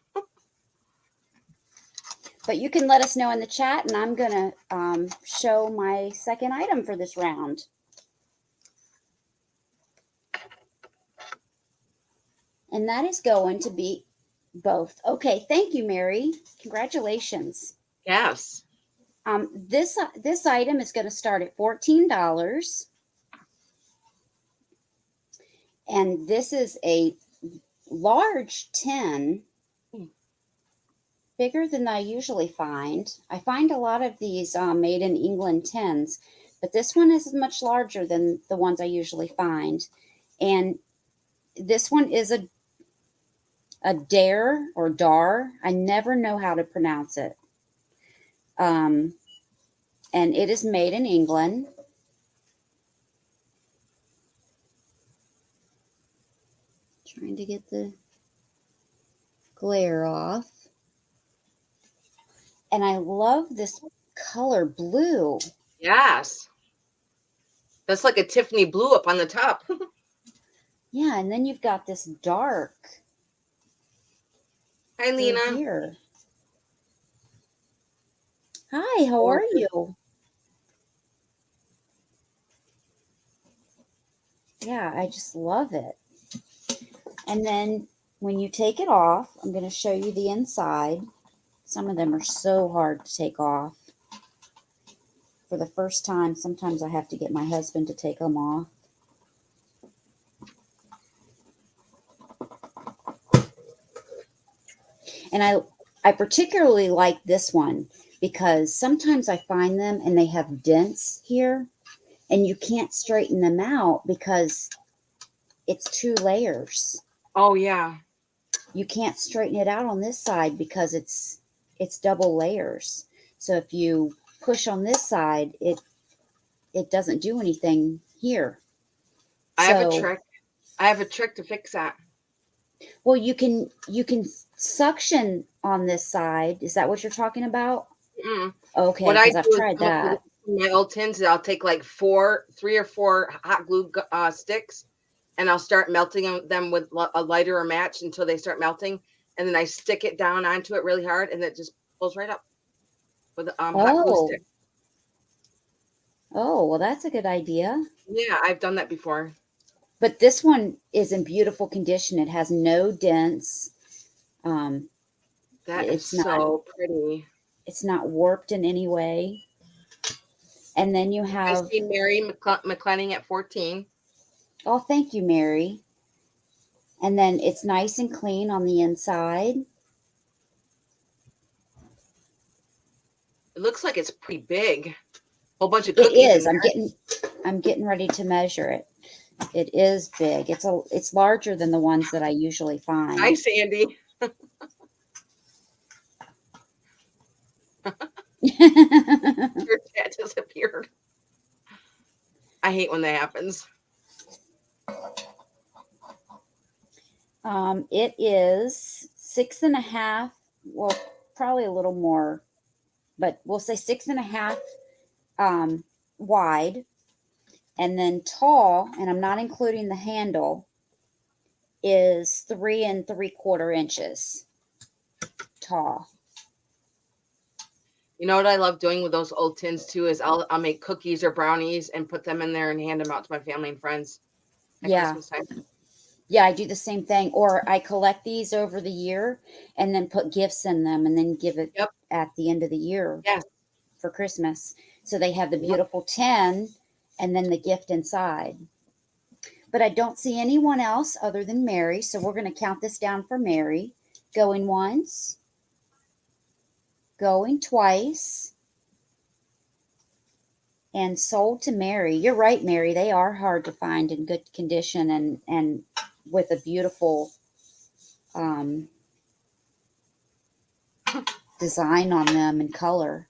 Speaker 2: But you can let us know in the chat, and I'm going to show my second item for this round. And that is going to be both. Okay, thank you, Mary. Congratulations.
Speaker 1: Yes.
Speaker 2: This item is going to start at $14, and this is a large tin, bigger than I usually find. I find a lot of these made in England tins, but this one is much larger than the ones I usually find. And this one is a dare or dar. I never know how to pronounce it. Um, and it is made in England. Trying to get the glare off. And I love this color blue.
Speaker 1: Yes. That's like a Tiffany blue up on the top.
Speaker 2: Yeah, and then you've got this dark
Speaker 1: Hi,
Speaker 2: through
Speaker 1: Lena.
Speaker 2: here. Hi, how are
Speaker 1: Gorgeous.
Speaker 2: you? Yeah, I just love it. And then when you take it off, I'm going to show you the inside. Some of them are so hard to take off. For the first time, sometimes I have to get my husband to take them off. And I particularly like this one because sometimes I find them and they have dents here and you can't straighten them out because it's 2 layers.
Speaker 1: Oh yeah.
Speaker 2: You can't straighten it out on this side because it's double layers. So if you push on this side, it doesn't do anything here.
Speaker 1: I have a
Speaker 2: So,
Speaker 1: trick. I have a trick to fix that.
Speaker 2: well, you can suction on this side. Is that what you're talking about?
Speaker 1: Mm.
Speaker 2: Okay,
Speaker 1: What I
Speaker 2: because I've
Speaker 1: do is
Speaker 2: tried that.
Speaker 1: my old tins is I'll take like 3 or 4 hot glue sticks, and I'll start melting them with a lighter or match until they start melting, and then I stick it down onto it really hard, and it just pulls right up with a hot glue
Speaker 2: Oh,
Speaker 1: stick.
Speaker 2: oh, well, that's a good idea.
Speaker 1: Yeah, I've done that before.
Speaker 2: But this one is in beautiful condition. It has no dents. Um,
Speaker 1: That is
Speaker 2: it's not
Speaker 1: so pretty.
Speaker 2: it's not warped in any way. And then you
Speaker 1: I
Speaker 2: have,
Speaker 1: see Mary McClenning at 14.
Speaker 2: oh, thank you, Mary. And then it's nice and clean on the inside.
Speaker 1: It looks like it's pretty big. Whole bunch of
Speaker 2: It
Speaker 1: cookies in
Speaker 2: is.
Speaker 1: there.
Speaker 2: I'm getting ready to measure it. It is big. It's larger than the ones that I usually
Speaker 1: Hi,
Speaker 2: find.
Speaker 1: Sandy. Your cat disappeared. I hate when that happens.
Speaker 2: It is 6.5. Well, probably a little more, but we'll say 6.5 um, wide, and then tall. And I'm not including the handle. Is 3 3/4 inches tall.
Speaker 1: You know what I love doing with those old tins too is I'll make cookies or brownies and put them in there and hand them out to my family and friends at
Speaker 2: Yeah,
Speaker 1: Christmas time.
Speaker 2: yeah, I do the same thing. Or I collect these over the year and then put gifts in them and then give it
Speaker 1: Yep.
Speaker 2: at the end of the year
Speaker 1: Yes.
Speaker 2: for Christmas. So they have the
Speaker 1: Yep.
Speaker 2: beautiful tin and then the gift inside. But I don't see anyone else other than Mary. So we're going to count this down for Mary. Going once, going twice, and sold to Mary. You're right, Mary. They are hard to find in good condition and with a beautiful um, design on them and color.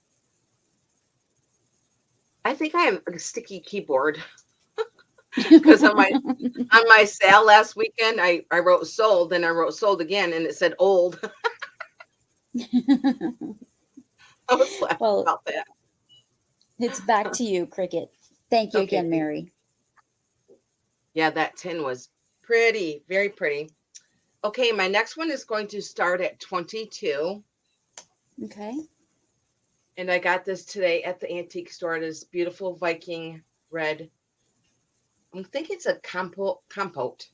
Speaker 1: I think I have a sticky keyboard because on my sale last weekend I wrote sold and I wrote sold again and it said old. I was laughing
Speaker 2: Well,
Speaker 1: about that.
Speaker 2: it's back to you, Cricket. Thank you
Speaker 1: Okay,
Speaker 2: again,
Speaker 1: thank
Speaker 2: Mary.
Speaker 1: Yeah, that tin was pretty, very pretty. Okay, my next one is going to start at 22.
Speaker 2: Okay.
Speaker 1: And I got this today at the antique store. This beautiful Viking red. I think it's a compote.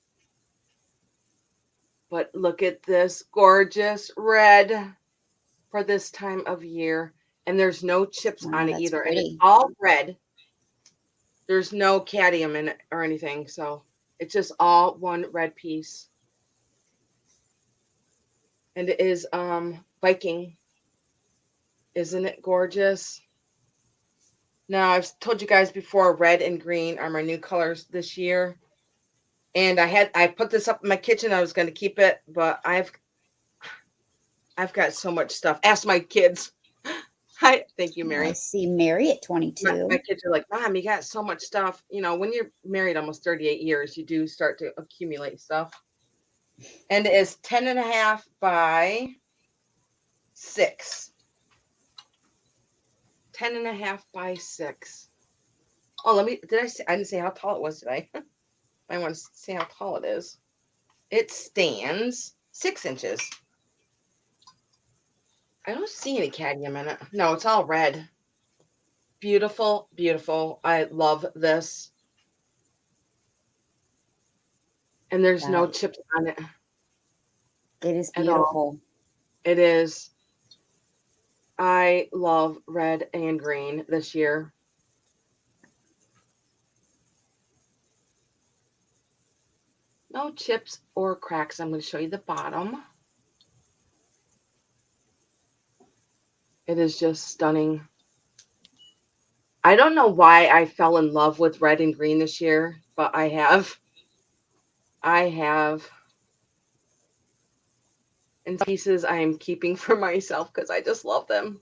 Speaker 1: But look at this gorgeous red for this time of year. And there's no chips
Speaker 2: Wow,
Speaker 1: on it
Speaker 2: that's
Speaker 1: either. And it's
Speaker 2: pretty.
Speaker 1: all red. There's no cadmium in it or anything. So it's just all one red piece. And it is Viking. Isn't it gorgeous? Now I've told you guys before, red and green are my new colors this year. And I put this up in my kitchen. I was going to keep it, but I've got so much stuff. Ask my kids. Hi, thank you,
Speaker 2: I
Speaker 1: Mary.
Speaker 2: see Mary at
Speaker 1: My
Speaker 2: 22.
Speaker 1: kids are like, Mom, you got so much stuff. You know, when you're married almost 38 years, you do start to accumulate stuff. And it is 10.5 by 6. 10.5 by 6. Oh, I didn't say how tall it was today. I want to see how tall it is. It stands 6 inches. I don't see any cadmium in it. No, it's all red. Beautiful, beautiful. I love this. And there's no
Speaker 2: That
Speaker 1: chips on it
Speaker 2: it is
Speaker 1: at all.
Speaker 2: beautiful.
Speaker 1: It is. I love red and green this year. No chips or cracks. I'm going to show you the bottom. It is just stunning. I don't know why I fell in love with red and green this year, but I have. I have. And pieces I am keeping for myself because I just love them.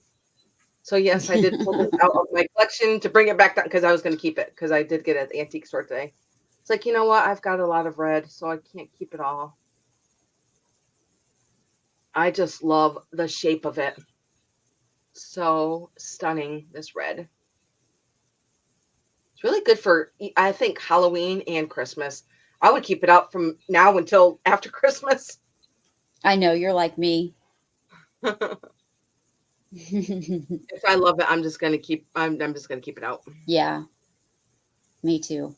Speaker 1: So yes, I did pull this out of my collection to bring it back down because I was going to keep it because I did get it at the antique store today. It's like, you know what? I've got a lot of red, so I can't keep it all. I just love the shape of it. So stunning, this red. It's really good for, I think, Halloween and Christmas. I would keep it out from now until after Christmas.
Speaker 2: I know you're like me.
Speaker 1: If I love it, I'm just gonna keep it out.
Speaker 2: Yeah, me too.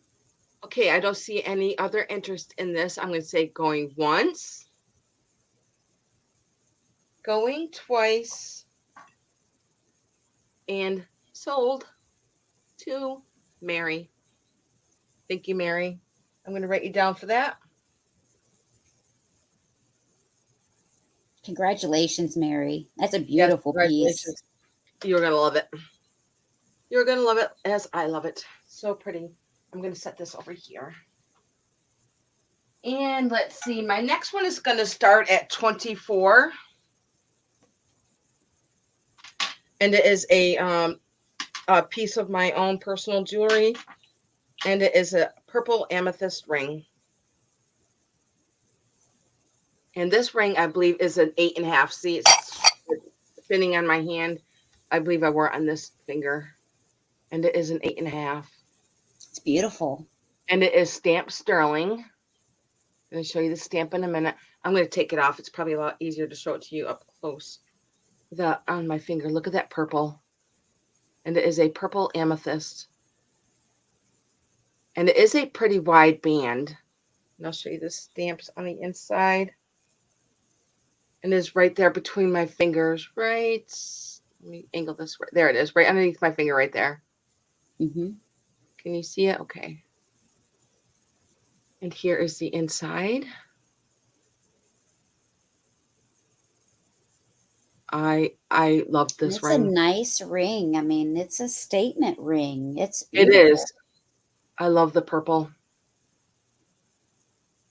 Speaker 1: Okay, I don't see any other interest in this. I'm gonna say going once, going twice, and sold to Mary. Thank you, Mary. I'm gonna write you down for that.
Speaker 2: Congratulations, Mary. That's a
Speaker 1: Yes,
Speaker 2: beautiful piece.
Speaker 1: congratulations. You're gonna love it. You're gonna love it as I love it. So pretty. I'm gonna set this over here. And let's see, my next one is gonna start at 24. And it is a piece of my own personal jewelry. And it is a purple amethyst ring. And this ring, I believe, is an 8.5. See, it's fitting on my hand. I believe I wore it on this finger. And it is an 8.5.
Speaker 2: It's beautiful.
Speaker 1: And it is stamped sterling. I'm going to show you the stamp in a minute. I'm going to take it off. It's probably a lot easier to show it to you up close. On my finger, look at that purple. And it is a purple amethyst. And it is a pretty wide band. And I'll show you the stamps on the inside. And it's right there between my fingers, right? Let me angle this. There it is, right underneath my finger right there.
Speaker 2: Mm-hmm.
Speaker 1: Can you see it? Okay. And here is the inside. I love
Speaker 2: And
Speaker 1: this
Speaker 2: it's a
Speaker 1: ring.
Speaker 2: nice ring. I mean, it's a statement ring. It's
Speaker 1: It
Speaker 2: beautiful.
Speaker 1: is. I love the purple.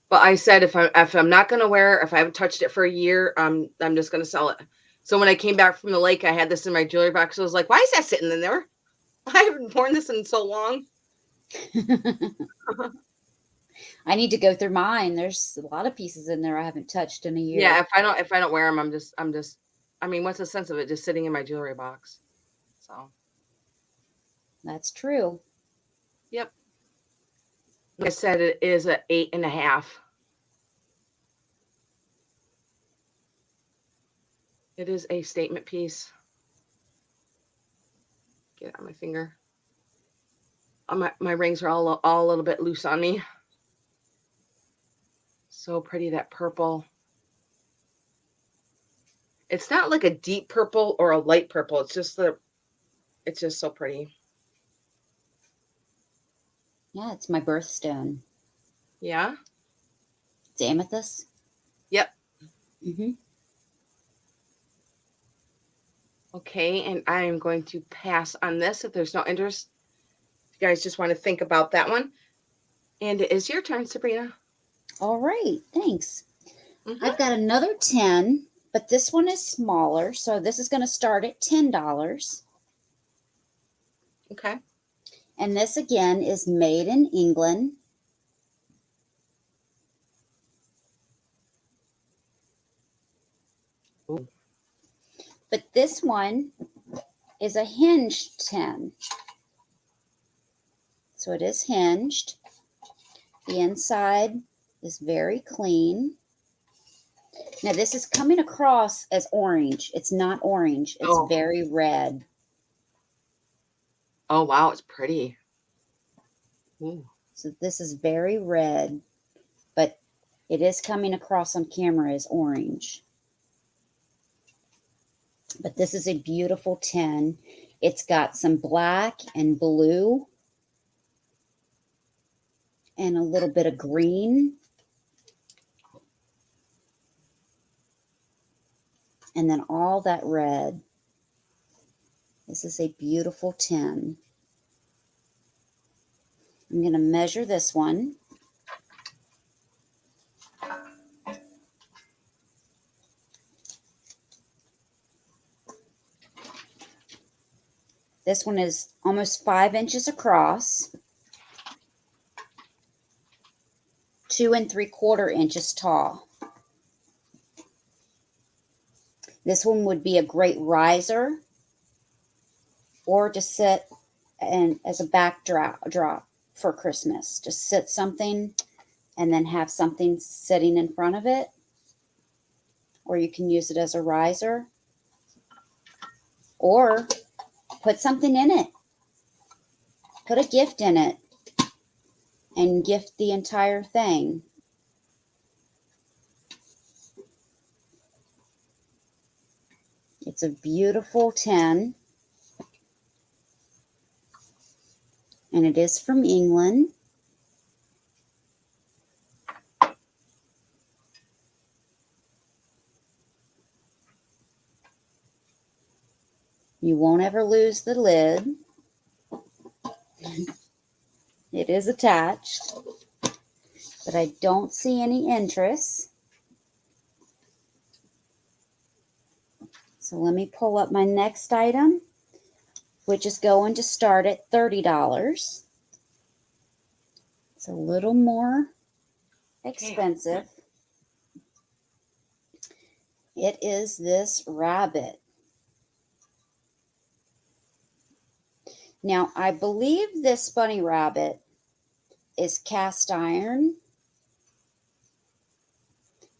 Speaker 1: But I said if I'm not gonna wear it, if I haven't touched it for a year, I'm just gonna sell it. So when I came back from the lake, I had this in my jewelry box. I was like, why is that sitting in there? I haven't worn this in so long.
Speaker 2: I need to go through mine. There's a lot of pieces in there I haven't touched in a
Speaker 1: Yeah,
Speaker 2: year.
Speaker 1: if I don't wear them, I'm just I mean, what's the sense of it just sitting in my jewelry box? So,
Speaker 2: That's true.
Speaker 1: yep. Like I said, it is a 8.5. It is a statement piece. Get it on my finger. My rings are all a little bit loose on me. So pretty, that purple. It's not like a deep purple or a light purple. It's just so pretty.
Speaker 2: Yeah, it's my birthstone.
Speaker 1: Yeah.
Speaker 2: It's amethyst.
Speaker 1: Yep.
Speaker 2: Mm-hmm.
Speaker 1: Okay, and I am going to pass on this if there's no interest. You guys just want to think about that one. And it is your turn, Sabrina.
Speaker 2: All right, thanks. I've
Speaker 1: Mm-hmm.
Speaker 2: got another 10, but this one is smaller. So this is going to start at $10.
Speaker 1: Okay.
Speaker 2: And this again is made in England.
Speaker 1: Ooh.
Speaker 2: But this one is a hinged 10. So it is hinged. The inside is very clean. Now this is coming across as orange. It's not orange. It's
Speaker 1: Oh.
Speaker 2: very red.
Speaker 1: Oh wow, it's pretty. Ooh.
Speaker 2: So this is very red, but it is coming across on camera as orange. But this is a beautiful 10. It's got some black and blue and a little bit of green. And then all that red. This is a beautiful tin. I'm going to measure this one. This one is almost 5 inches across, 2 3/4 inches tall. This one would be a great riser or to sit and as a backdrop for Christmas. Just sit something and then have something sitting in front of it, or you can use it as a riser or put something in it. Put a gift in it and gift the entire thing. It's a beautiful tin, and it is from England. You won't ever lose the lid. It is attached, but I don't see any interest. So let me pull up my next item, which is going to start at $30. It's a little more expensive. It is this rabbit. Now, I believe this bunny rabbit is cast iron.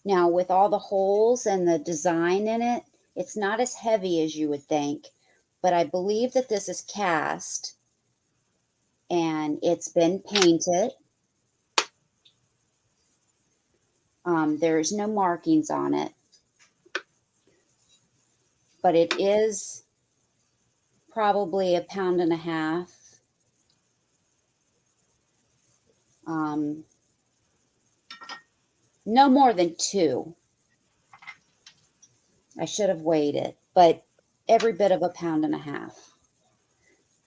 Speaker 2: Now, with all the holes and the design in it, it's not as heavy as you would think, but I believe that this is cast and it's been painted. There's no markings on it, but it is probably 1.5 pounds. No more than 2. I should have weighed it, but every bit of 1.5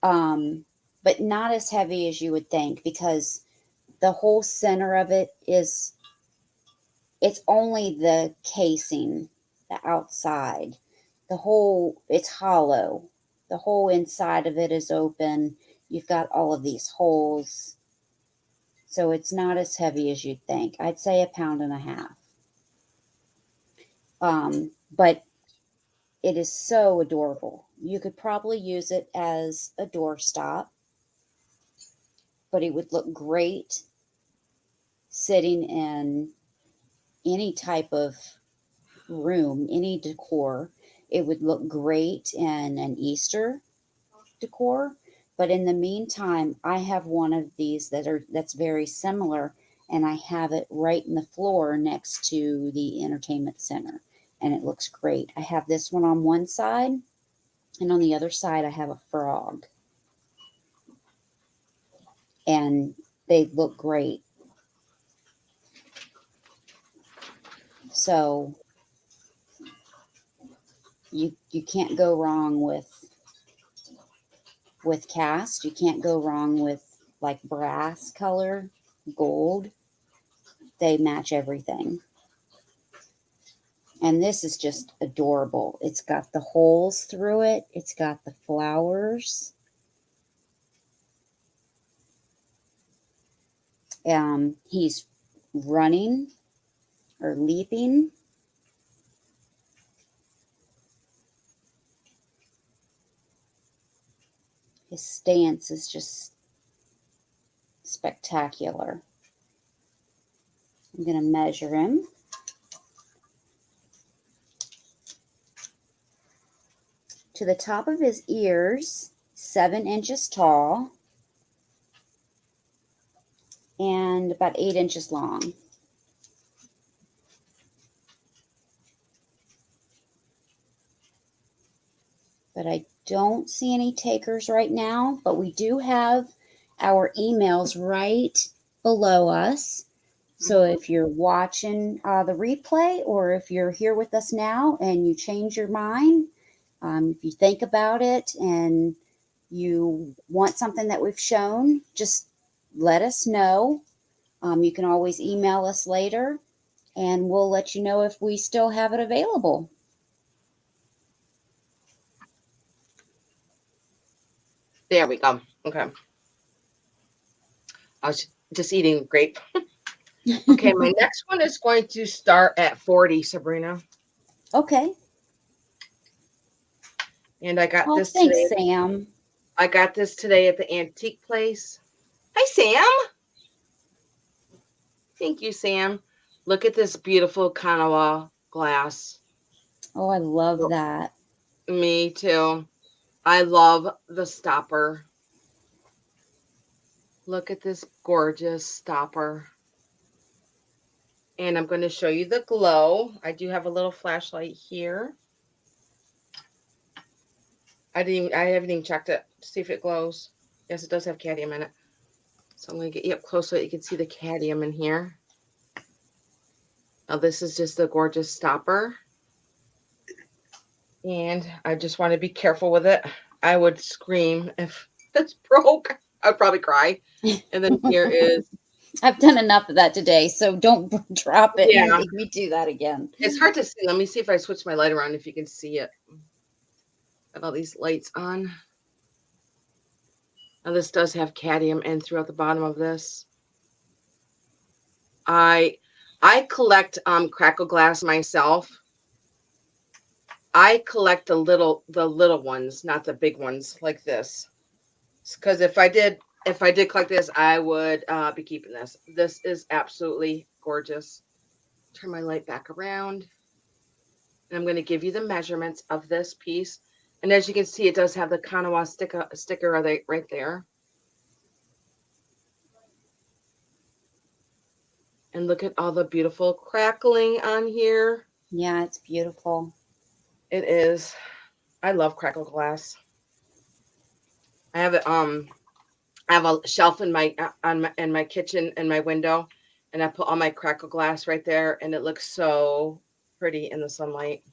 Speaker 2: pounds. But not as heavy as you would think, because the whole center of it is, it's only the casing, the outside. It's hollow. The whole inside of it is open. You've got all of these holes. So it's not as heavy as you'd think. I'd say 1.5 pounds. But it is so adorable. You could probably use it as a doorstop, but it would look great sitting in any type of room, any decor. It would look great in an Easter decor. But in the meantime, I have one of these that's very similar, and I have it right in the floor next to the entertainment center, and it looks great. I have this one on one side, and on the other side I have a frog, and they look great. So you can't go wrong with cast. You can't go wrong with like brass color, gold. They match everything. And this is just adorable. It's got the holes through it. It's got the flowers. He's running or leaping. His stance is just spectacular. I'm going to measure him. To the top of his ears, 7 inches tall and about 8 inches long. But I don't see any takers right now, but we do have our emails right below us. So if you're watching the replay, or if you're here with us now and you change your mind, If you think about it and you want something that we've shown, just let us know. You can always email us later and we'll let you know if we still have it available.
Speaker 1: There we go. Okay. I was just eating grape. Okay, my next one is going to start at 40, Sabrina.
Speaker 2: Okay.
Speaker 1: And I got
Speaker 2: Oh,
Speaker 1: this
Speaker 2: thanks,
Speaker 1: today.
Speaker 2: Sam.
Speaker 1: I got this today at the antique place. Hi, Sam. Thank you, Sam. Look at this beautiful Kanawa glass.
Speaker 2: Oh, I love
Speaker 1: Oh,
Speaker 2: that.
Speaker 1: me too. I love the stopper. Look at this gorgeous stopper. And I'm going to show you the glow. I do have a little flashlight here. I haven't even checked it to see if it glows. Yes, it does have cadmium in it. So I'm going to get you up close so that you can see the cadmium in here. Now this is just a gorgeous stopper. And I just want to be careful with it. I would scream if this broke. I'd probably cry. And then here is,
Speaker 2: I've done enough of that today, so don't drop it and
Speaker 1: yeah,
Speaker 2: make me do that again.
Speaker 1: it's hard to see. Let me see if I switch my light around if you can see it. Got all these lights on. Now this does have cadmium in throughout the bottom of this. I I collect crackle glass myself. I collect the little ones, not the big ones like this. Because if I did collect this, I would be keeping this. This is absolutely gorgeous. Turn my light back around. And I'm going to give you the measurements of this piece. And as you can see, it does have the Kanawa sticker right there. And look at all the beautiful crackling on here.
Speaker 2: Yeah, it's beautiful.
Speaker 1: It is. I love crackle glass. I have it. I have a shelf in my kitchen in my window, and I put all my crackle glass right there, and it looks so pretty in the sunlight.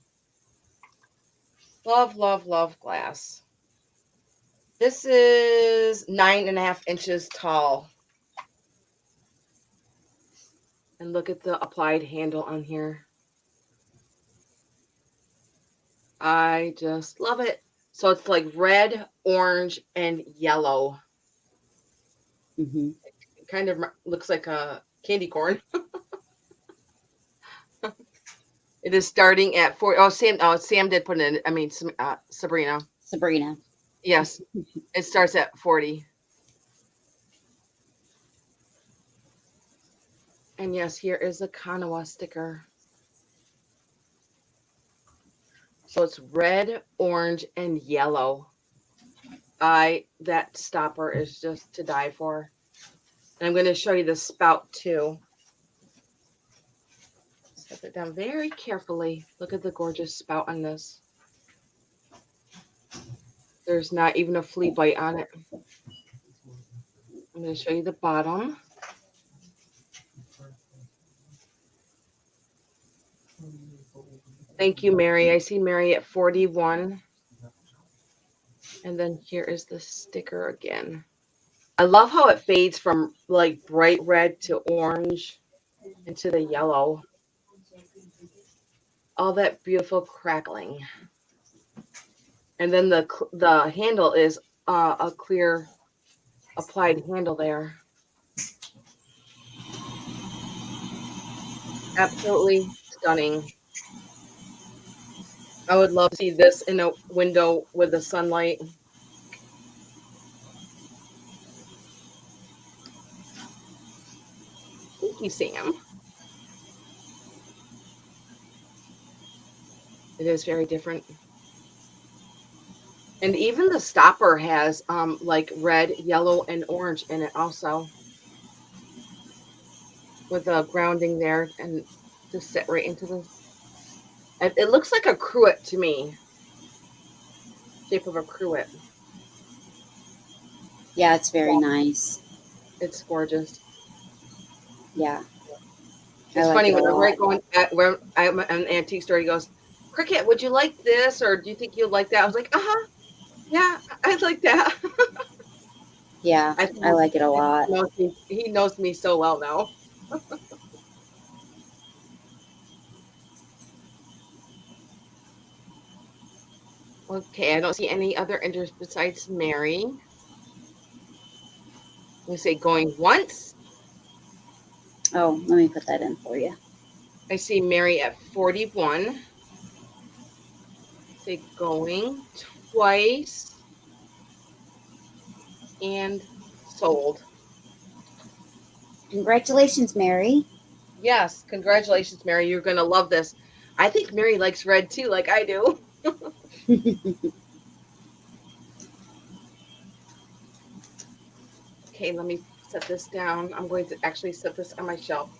Speaker 1: Love, love, love glass. This is 9.5 inches tall. And look at the applied handle on here. I just love it. So it's like red, orange, and yellow.
Speaker 2: Hmm.
Speaker 1: It kind of looks like a candy corn. It is starting at 4. Oh, Sam. Oh, Sam did put it in. I mean, Sabrina.
Speaker 2: Sabrina.
Speaker 1: Yes, it starts at 40. And yes, here is the Kanawa sticker. So it's red, orange, and yellow. That stopper is just to die for. And I'm going to show you the spout too. Set it down very carefully. Look at the gorgeous spout on this. There's not even a flea bite on it. I'm going to show you the bottom. Thank you, Mary. I see Mary at 41. And then here is the sticker again. I love how it fades from like bright red to orange into the yellow. All that beautiful crackling. And then the handle is a clear applied handle there. Absolutely stunning. I would love to see this in a window with the sunlight. Thank you, Sam. It is very different. And even the stopper has like red, yellow, and orange in it also, with a grounding there and just set right into the. It looks like a cruet to me, shape of a cruet.
Speaker 2: Yeah, it's very nice.
Speaker 1: It's gorgeous.
Speaker 2: Yeah, I
Speaker 1: It's
Speaker 2: like
Speaker 1: funny
Speaker 2: it a
Speaker 1: whenever I
Speaker 2: lot.
Speaker 1: go in, where I'm an antique store, he goes, Cricket, would you like this? Or do you think you'd like that? I was like, uh-huh. Yeah, I'd like that.
Speaker 2: Yeah,
Speaker 1: I
Speaker 2: I
Speaker 1: think
Speaker 2: like it a lot.
Speaker 1: he knows me so well now. Okay, I don't see any other interest besides Mary. We say going once.
Speaker 2: Oh, let me put that in for you.
Speaker 1: I see Mary at 41. Say going twice and sold.
Speaker 2: Congratulations, Mary.
Speaker 1: Yes, congratulations, Mary. You're going to love this. I think Mary likes red too, like I do. Okay, let me set this down. I'm going to actually set this on my shelf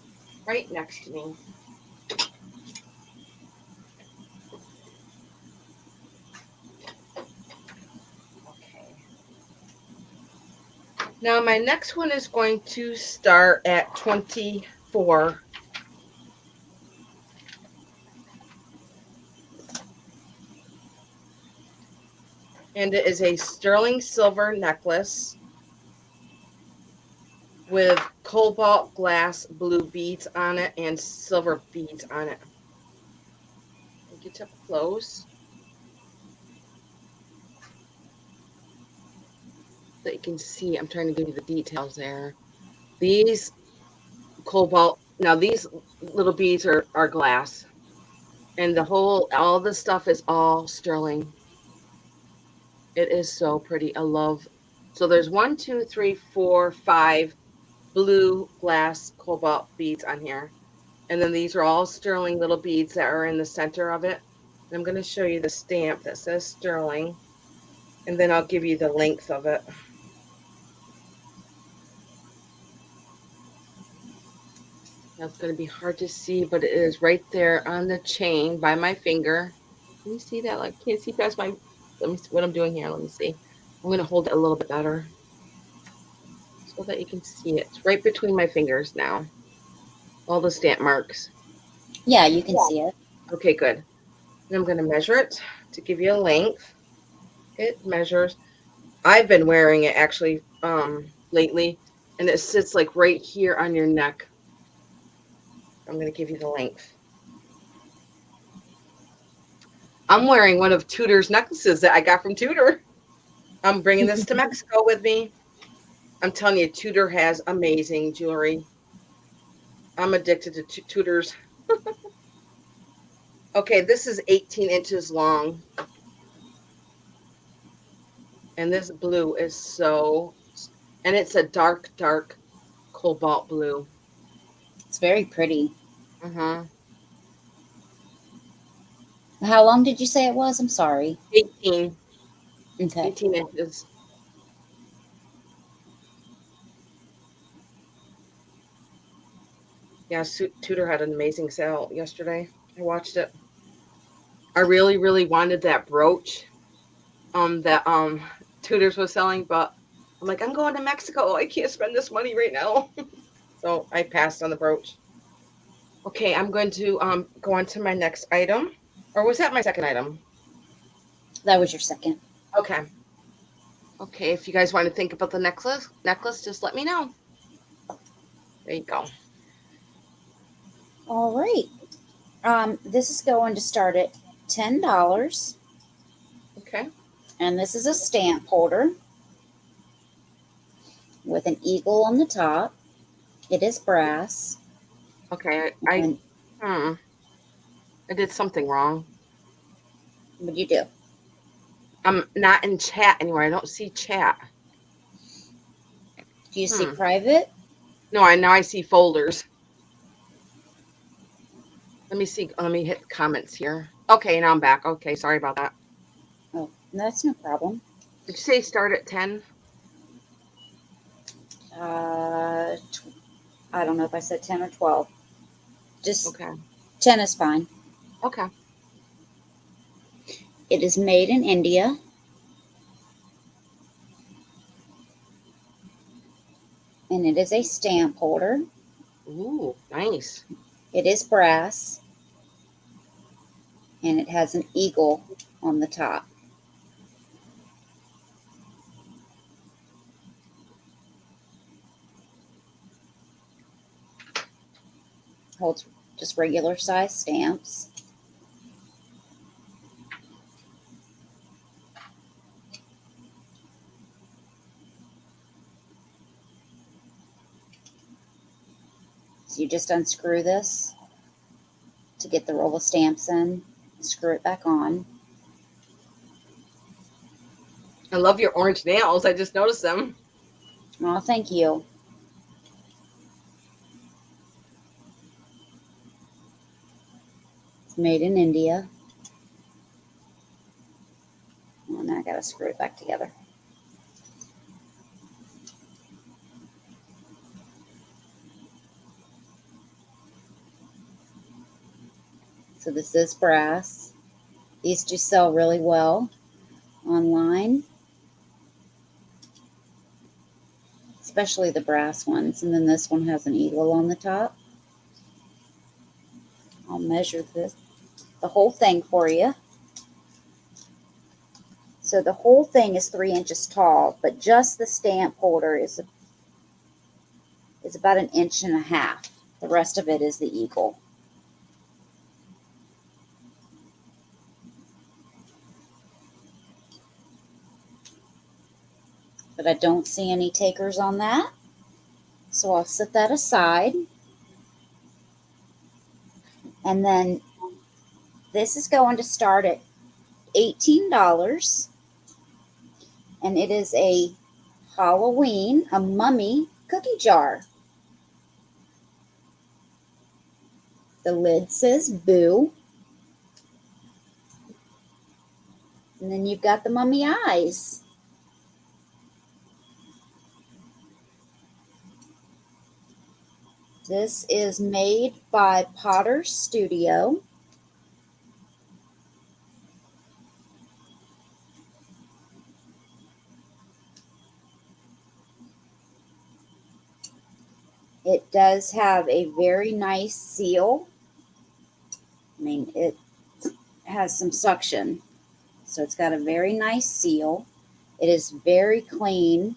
Speaker 1: right next to me. Okay. Now, my next one is going to start at 24. And it is a sterling silver necklace with cobalt glass blue beads on it and silver beads on it. I'll get up close so you can see. I'm trying to give you the details there. These cobalt, now these little beads are glass, and all the stuff is all sterling. It is so pretty. I love. So there's 1, 2, 3, 4, 5 blue glass cobalt beads on here. And then these are all sterling little beads that are in the center of it. And I'm going to show you the stamp that says sterling. And then I'll give you the length of it. That's going to be hard to see, but it is right there on the chain by my finger. Can you see that? Like, can't see past my. Let me see what I'm doing here. Let me see. I'm going to hold it a little bit better so that you can see it. It's right between my fingers now. All the stamp marks.
Speaker 2: Yeah, you can see it.
Speaker 1: Okay, good. And I'm going to measure it to give you a length. It measures. I've been wearing it actually lately, and it sits like right here on your neck. I'm going to give you the length. I'm wearing one of Tudor's necklaces that I got from Tudor. I'm bringing this to Mexico with me. I'm telling you, Tudor has amazing jewelry. I'm addicted to Tudor's. Okay, this is 18 inches long, and this blue is and it's a dark, dark cobalt blue.
Speaker 2: It's very pretty.
Speaker 1: Uh-huh.
Speaker 2: How long did you say it was? I'm sorry.
Speaker 1: 18,
Speaker 2: Okay.
Speaker 1: 18 inches. Yeah, Tudor had an amazing sale yesterday. I watched it. I really, really wanted that brooch that Tudor's was selling, but I'm like, I'm going to Mexico. I can't spend this money right now. So I passed on the brooch. Okay, I'm going to go on to my next item. Or was that my second item?
Speaker 2: That was your second.
Speaker 1: Okay. Okay, if you guys want to think about the necklace, just let me know. There you go.
Speaker 2: All right. This is going to start at $10,
Speaker 1: Okay.
Speaker 2: and this is a stamp holder with an eagle on the top. It is brass,
Speaker 1: Okay.
Speaker 2: and
Speaker 1: Hmm. I did something wrong.
Speaker 2: what do you do?
Speaker 1: I'm not in chat anymore. I don't see chat.
Speaker 2: Do you see
Speaker 1: Hmm.
Speaker 2: private?
Speaker 1: No, I see folders. Let me see. Let me hit comments here. Okay, now I'm back. Okay, sorry about that.
Speaker 2: Oh, that's no problem.
Speaker 1: Did you say start at 10?
Speaker 2: Uh, I don't know if I said 10 or 12. Just
Speaker 1: Okay.
Speaker 2: 10 is fine.
Speaker 1: Okay.
Speaker 2: It is made in India. And it is a stamp holder.
Speaker 1: Ooh, nice.
Speaker 2: It is brass. and it has an eagle on the top. Holds just regular size stamps. So you just unscrew this to get the roll of stamps in, screw it back on.
Speaker 1: I love your orange nails. I just noticed them.
Speaker 2: Oh, thank you. It's made in India. Oh, now I gotta screw it back together. So this is brass. These do sell really well online, especially the brass ones. And then this one has an eagle on the top. I'll measure the whole thing for you. So the whole thing is 3 inches tall, but just the stamp holder is about 1.5 inches. The rest of it is the eagle. But I don't see any takers on that, so I'll set that aside. And then this is going to start at $18, and it is a Halloween, a mummy cookie jar. The lid says boo. And then you've got the mummy eyes. This is made by Potter Studio. It does have a very nice seal. I mean, it has some suction, so it's got a very nice seal. It is very clean.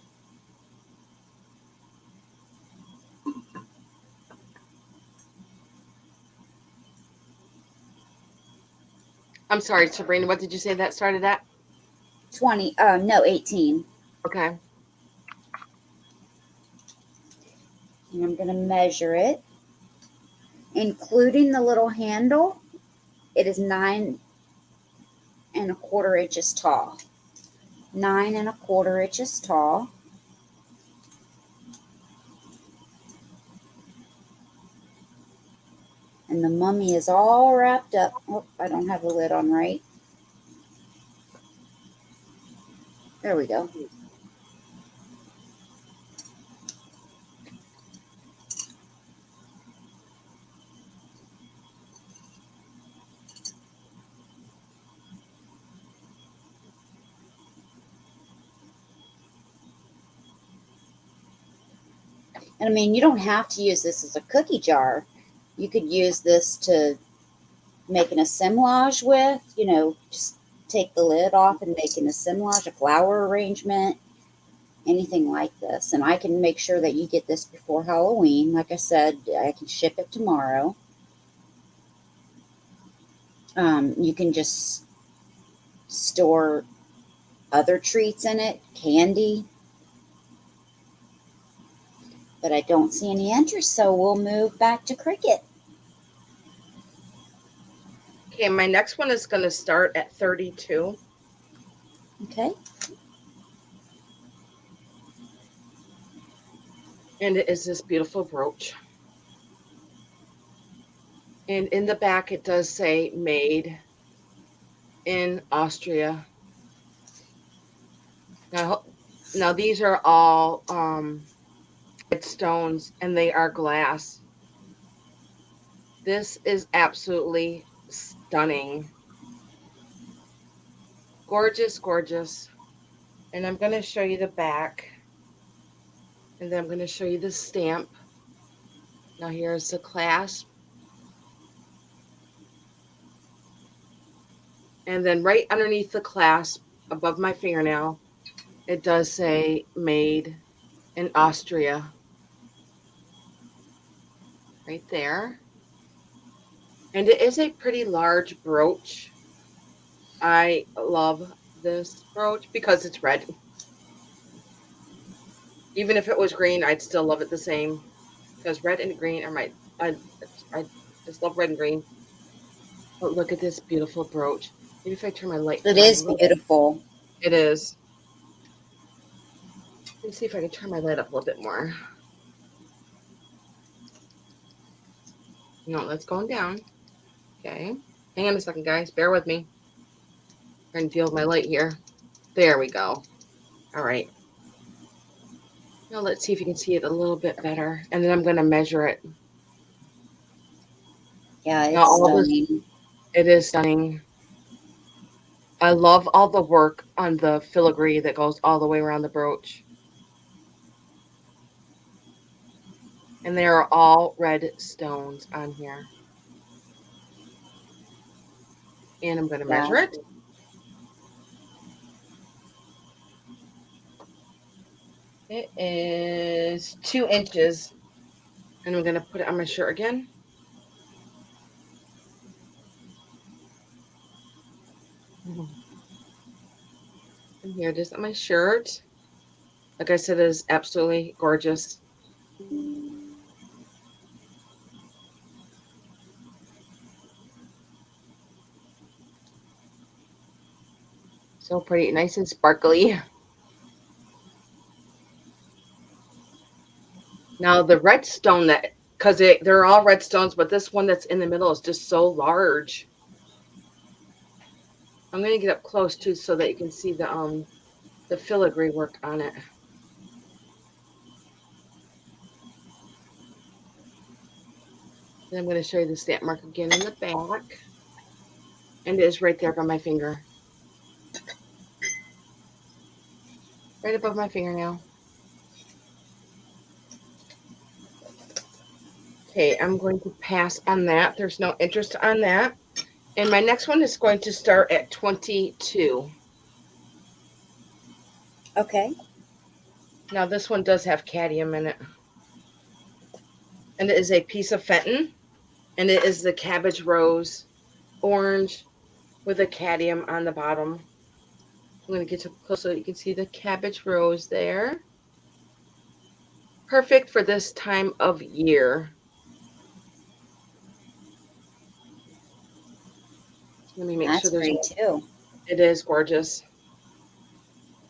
Speaker 1: I'm sorry, Sabrina. What did you say that started at?
Speaker 2: 18.
Speaker 1: Okay.
Speaker 2: And I'm going to measure it. Including the little handle, it is 9.25 inches tall. 9.25 inches tall. And the mummy is all wrapped up. Oh, I don't have the lid on right. There we go. And I mean, you don't have to use this as a cookie jar. You could use this to make an assemblage with, just take the lid off and make an assemblage, a flower arrangement, anything like this. And I can make sure that you get this before Halloween. Like I said, I can ship it tomorrow. You can just store other treats in it, candy. But I don't see any interest, so we'll move back to Cricket.
Speaker 1: Okay, my next one is going to start at 32.
Speaker 2: Okay.
Speaker 1: And it is this beautiful brooch. And in the back, it does say made in Austria. Now these are all red stones, and they are glass. This is absolutely stunning. Gorgeous, gorgeous. And I'm going to show you the back. And then I'm going to show you the stamp. Now here's the clasp. And then right underneath the clasp above my fingernail, it does say made in Austria right there. And it is a pretty large brooch. I love this brooch because it's red. Even if it was green, I'd still love it the same because red and green are I just love red and green. But look at this beautiful brooch. Maybe if I turn my light
Speaker 2: It
Speaker 1: down a
Speaker 2: is
Speaker 1: little.
Speaker 2: beautiful.
Speaker 1: It is. Let me see if I can turn my light up a little bit more. No, that's going down. Okay. Hang on a second, guys. Bear with me. I'm trying to deal with my light here. There we go. All right. Now let's see if you can see it a little bit better. And then I'm going to measure it.
Speaker 2: Yeah,
Speaker 1: Now,
Speaker 2: it's
Speaker 1: all this,
Speaker 2: stunning.
Speaker 1: it is stunning. I love all the work on the filigree that goes all the way around the brooch. And they are all red stones on here. And I'm going to
Speaker 2: Yeah.
Speaker 1: measure it. It is 2 inches. And I'm going to put it on my shirt again. And here it is on my shirt. Like I said, it is absolutely gorgeous. So pretty, nice and sparkly. Now the red stone because they're all red stones, but this one that's in the middle is just so large. I'm gonna get up close too so that you can see the filigree work on it. Then I'm gonna show you the stamp mark again in the back. And it is right there by my finger. Right above my fingernail. Okay, I'm going to pass on that. There's no interest on that. And my next one is going to start at 22.
Speaker 2: Okay.
Speaker 1: Now this one does have cadmium in it. And it is a piece of Fenton. And it is the cabbage rose orange with a cadmium on the bottom. I'm going to get up close so you can see the cabbage rose there. Perfect for this time of year. Let me make sure
Speaker 2: That's
Speaker 1: there's
Speaker 2: pretty too.
Speaker 1: it is gorgeous.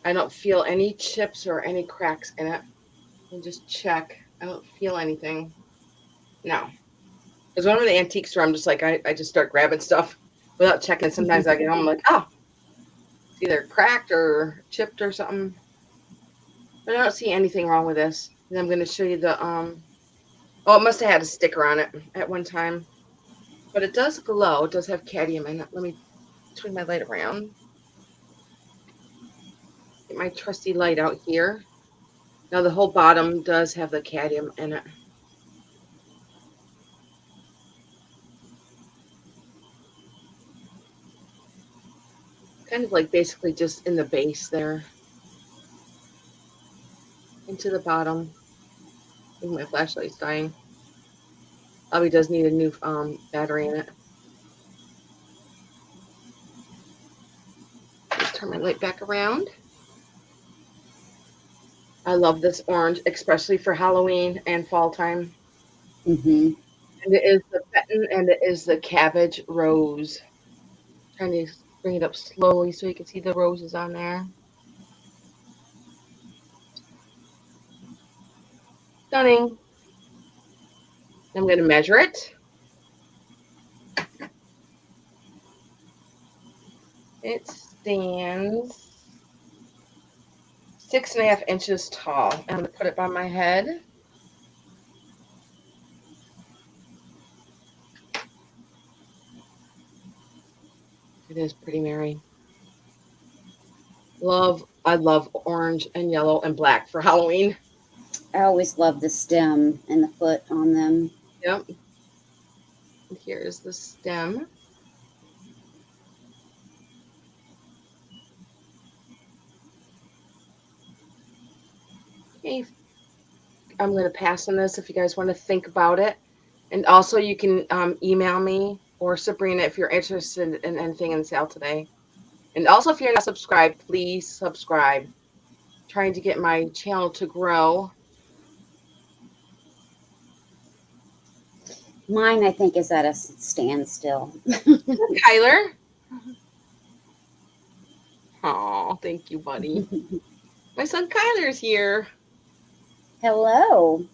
Speaker 1: I don't feel any chips or any cracks in it. And just check. I don't feel anything. No. Because when I'm in the antique store, I'm just like, I just start grabbing stuff without checking. Sometimes I get home, I'm like, oh, it's either cracked or chipped or something. But I don't see anything wrong with this. And I'm going to show you oh, it must have had a sticker on it at one time. But it does glow. It does have cadmium in it. Let me turn my light around. Get my trusty light out here. Now the whole bottom does have the cadmium in it. Kind of like basically just in the base there. Into the bottom. I think my flashlight's dying. Probably does need a new battery in it. Just turn my light back around. I love this orange, especially for Halloween and fall time.
Speaker 2: Mm-hmm.
Speaker 1: And it is the Fenton and it is the cabbage rose. Trying to bring it up slowly so you can see the roses on there. Stunning. I'm going to measure it. It stands 6.5 inches tall. I'm going to put it by my head. It is pretty merry. I love orange and yellow and black for Halloween.
Speaker 2: I always love the stem and the foot on them.
Speaker 1: Yep. And here is the stem. Hey, I'm going to pass on this if you guys want to think about it. And also, you can email me or Sabrina if you're interested in anything in sale today. And also, if you're not subscribed, please subscribe. Trying to get my channel to grow.
Speaker 2: Mine, I think, is at a standstill.
Speaker 1: Kyler. Oh, thank you, buddy. My son Kyler's here.
Speaker 2: Hello.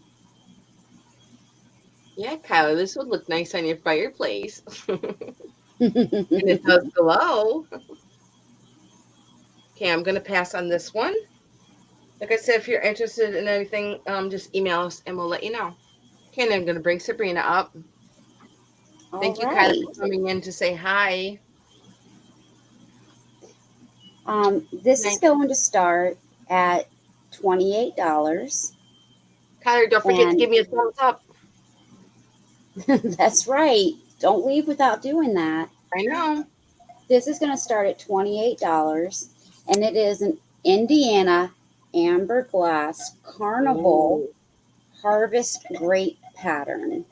Speaker 1: Yeah, Kyler, this would look nice on your fireplace. And it does glow. Okay, I'm going to pass on this one. Like I said, if you're interested in anything, just email us and we'll let you know. Okay, and I'm going to bring Sabrina up.
Speaker 2: All
Speaker 1: Thank you, Kyler,
Speaker 2: right.
Speaker 1: for coming in to say hi.
Speaker 2: This is
Speaker 1: Nice.
Speaker 2: going to start at $28.
Speaker 1: Kyler, don't forget to
Speaker 2: And
Speaker 1: give me a thumbs up.
Speaker 2: that's right. Don't leave without doing that.
Speaker 1: I know.
Speaker 2: This is going to start at $28. And it is an Indiana amber glass carnival
Speaker 1: Ooh,
Speaker 2: harvest grape pattern.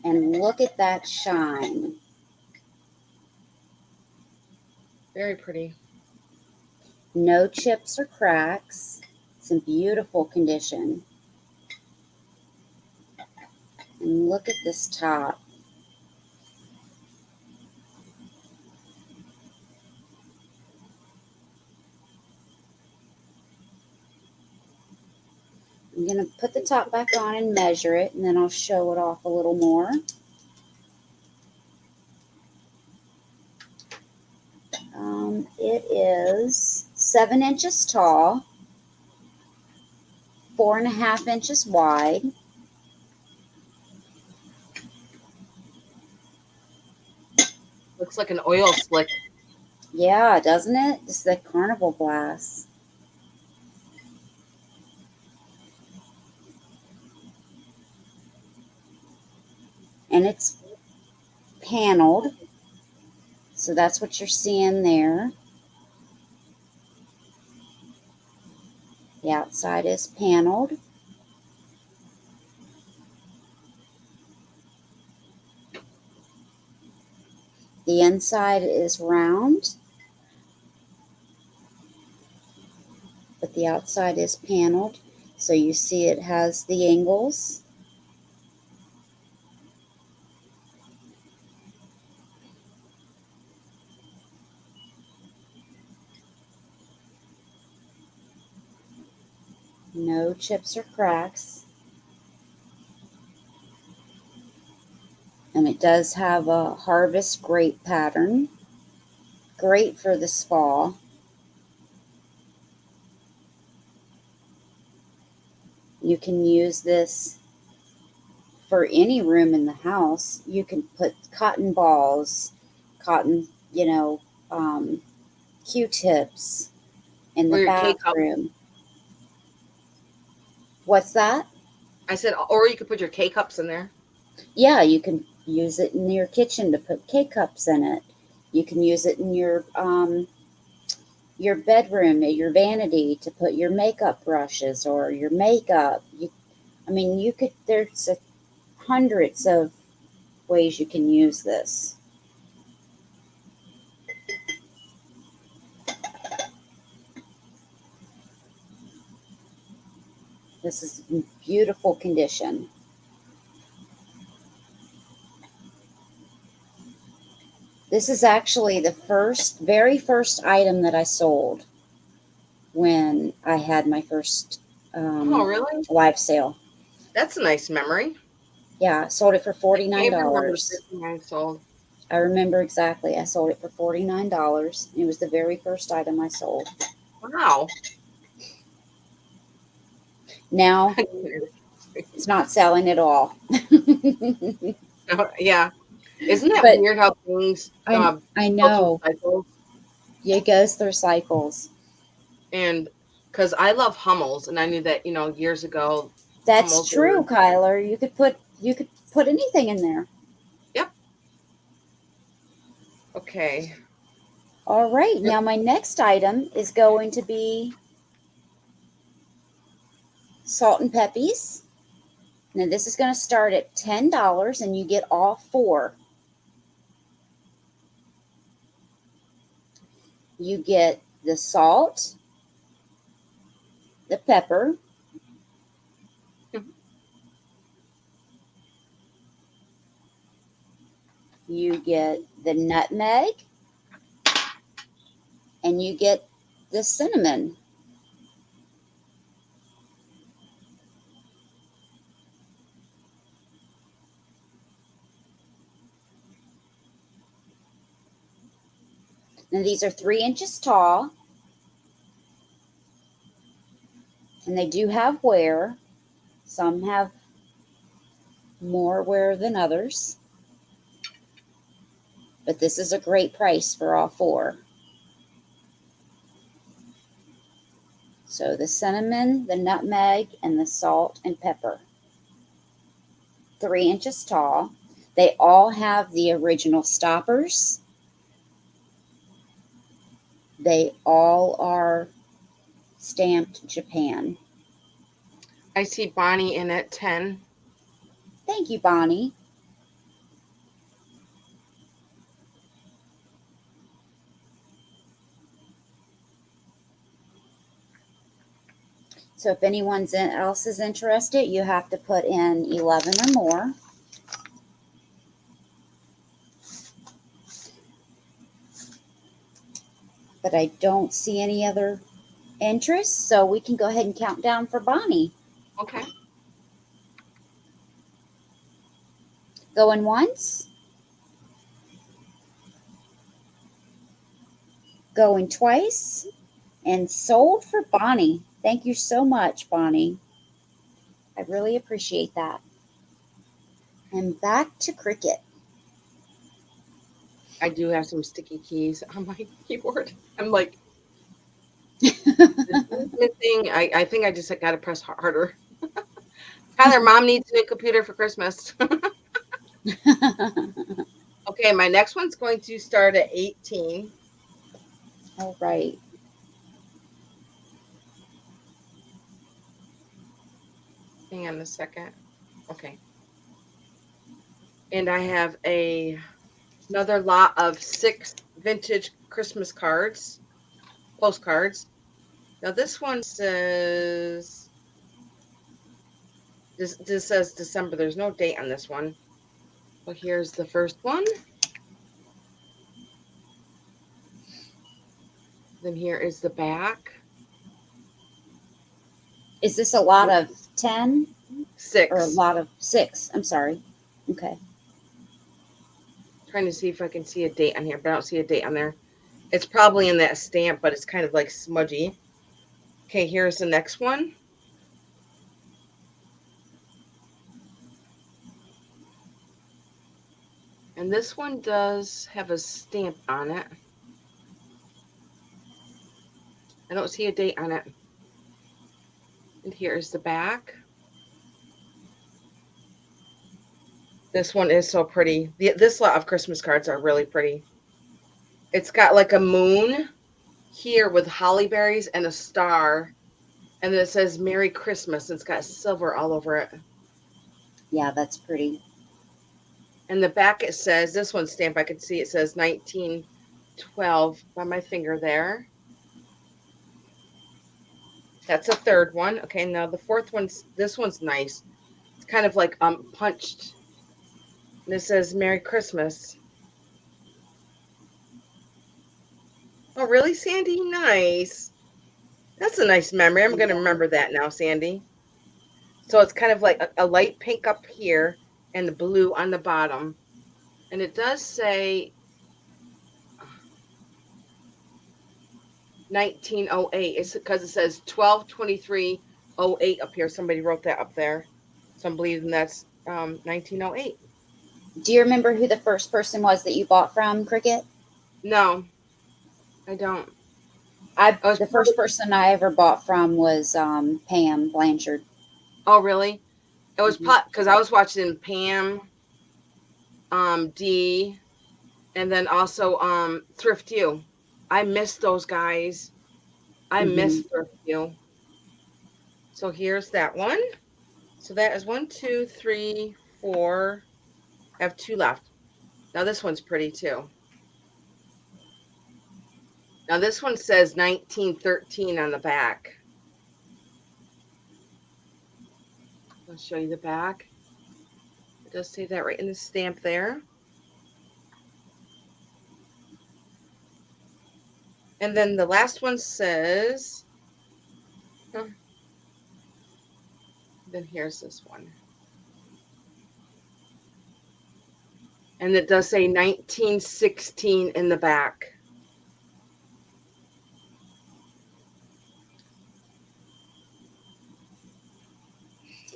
Speaker 2: And look at that shine.
Speaker 1: very pretty.
Speaker 2: No chips or cracks. It's in beautiful condition. And look at this top. I'm going to put the top back on and measure it, and then I'll show it off a little more. It is 7 inches tall, 4.5 inches wide.
Speaker 1: Looks like an oil slick.
Speaker 2: Yeah, doesn't it? This is the carnival glass. And it's paneled. So that's what you're seeing there. The outside is paneled. The inside is round, but the outside is paneled. So you see it has the angles. No chips or cracks. And it does have a harvest grape pattern. Great for this fall. You can use this for any room in the house. You can put cotton balls, cotton, Q-tips in the
Speaker 1: Or your K cup.
Speaker 2: bathroom. What's that?
Speaker 1: I said, or you could put your K cups in there.
Speaker 2: Yeah, you can use it in your kitchen to put K-cups in it. You can use it in your bedroom, your vanity, to put your makeup brushes or your makeup. There's hundreds of ways you can use this. This is in beautiful condition. This is actually the very first item that I sold when I had my first
Speaker 1: Oh, really?
Speaker 2: live sale.
Speaker 1: That's a nice memory.
Speaker 2: Yeah, I sold it for
Speaker 1: I can't even remember the
Speaker 2: $49.
Speaker 1: first thing I sold.
Speaker 2: I remember exactly. I sold it for $49. It was the very first item I sold.
Speaker 1: Wow.
Speaker 2: Now it's not selling at all.
Speaker 1: Yeah. Isn't that
Speaker 2: But
Speaker 1: weird how things
Speaker 2: I
Speaker 1: go through
Speaker 2: know
Speaker 1: cycles?
Speaker 2: it goes through cycles.
Speaker 1: And because I love Hummels, and I knew that, years ago,
Speaker 2: That's
Speaker 1: Hummels were,
Speaker 2: true, Kyler. You could put anything in there.
Speaker 1: yep. Okay.
Speaker 2: All right. Now my next item is going to be Salt and peppies. Now this is going to start at $10 and you get all four. You get the salt, the pepper, you get the nutmeg, and you get the cinnamon. Now these are 3 inches tall, and they do have wear. Some have more wear than others, but this is a great price for all four. So the cinnamon, the nutmeg, and the salt and pepper. 3 inches tall. They all have the original stoppers. They all are stamped Japan.
Speaker 1: I see Bonnie in at 10.
Speaker 2: Thank you, Bonnie. So if anyone else is interested, you have to put in 11 or more. But I don't see any other interest, so we can go ahead and count down for Bonnie.
Speaker 1: Okay.
Speaker 2: Going once. Going twice. And sold for Bonnie. Thank you so much, Bonnie. I really appreciate that. And back to Cricket.
Speaker 1: I do have some sticky keys on my keyboard. I'm like, missing. I think I just got to press harder. Tyler, mom needs a new computer for Christmas. Okay, my next one's going to start at 18.
Speaker 2: All right.
Speaker 1: Hang on a second. Okay. And I have another lot of 6 vintage Christmas cards, postcards. Now this one says this says December. There's no date on this one. Well, here's the first one. Then here is the back.
Speaker 2: Is this a lot of 10?
Speaker 1: 6.
Speaker 2: Or a lot of 6? I'm sorry. Okay.
Speaker 1: Trying to see if I can see a date on here, but I don't see a date on there. It's probably in that stamp, but it's kind of like smudgy. Okay, here's the next one. And this one does have a stamp on it. I don't see a date on it. And here's the back. This one is so pretty. This lot of Christmas cards are really pretty. It's got like a moon here with holly berries and a star. And then it says Merry Christmas. And it's got silver all over it.
Speaker 2: Yeah, that's pretty.
Speaker 1: And the back it says, this one's stamped, I can see it says 1912 by my finger there. That's a third one. Okay, now the fourth one's, this one's nice. It's kind of like punched. And it says Merry Christmas. Oh, really, Sandy? Nice. That's a nice memory. I'm going to remember that now, Sandy. So it's kind of like a light pink up here and the blue on the bottom. And it does say 1908. It's because it says 12/23/08 up here. Somebody wrote that up there. So I'm believing that's 1908.
Speaker 2: Do you remember who the first person was that you bought from, Cricket?
Speaker 1: No, I don't.
Speaker 2: The first person I ever bought from was Pam Blanchard.
Speaker 1: Oh, really? It was because I was watching Pam, D, and then also Thrift You. I miss those guys. I miss Thrift You. So here's that one. So that is 1, 2, 3, 4. I have 2 left. Now this one's pretty too. Now this one says 1913 on the back. I'll show you the back. It does say that right in the stamp there. And then the last one says, then here's this one. And it does say 1916 in the back.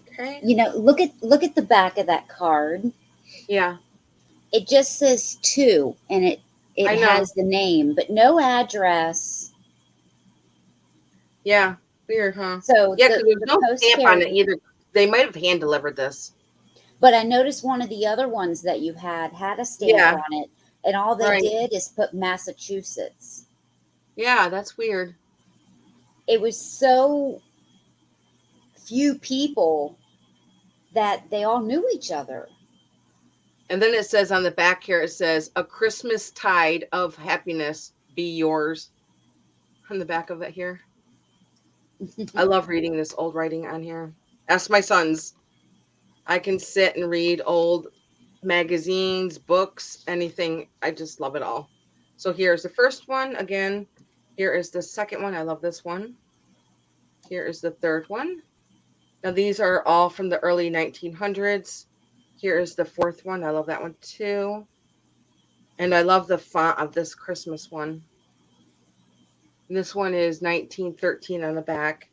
Speaker 1: Okay.
Speaker 2: You know, look at the back of that card.
Speaker 1: Yeah,
Speaker 2: It just says 2, and it
Speaker 1: I know.
Speaker 2: has the name, but no address.
Speaker 1: Yeah, weird, huh?
Speaker 2: So
Speaker 1: Yeah, because there's
Speaker 2: the
Speaker 1: no
Speaker 2: post
Speaker 1: stamp on it
Speaker 2: carrier.
Speaker 1: either. They might have hand delivered this.
Speaker 2: But I noticed one of the other ones that you had a stamp
Speaker 1: Yeah,
Speaker 2: on it, and all they
Speaker 1: right.
Speaker 2: did is put Massachusetts.
Speaker 1: Yeah, that's weird.
Speaker 2: It was so few people that they all knew each other.
Speaker 1: And then it says on the back here, it says, "A Christmas tide of happiness be yours." On the back of it here. I love reading this old writing on here. Ask my sons. I can sit and read old magazines, books, anything. I just love it all. So here's the first one. Again, here is the second one. I love this one. Here is the third one. Now these are all from the early 1900s. Here is the fourth one. I love that one too. And I love the font of this Christmas one. And this one is 1913 on the back.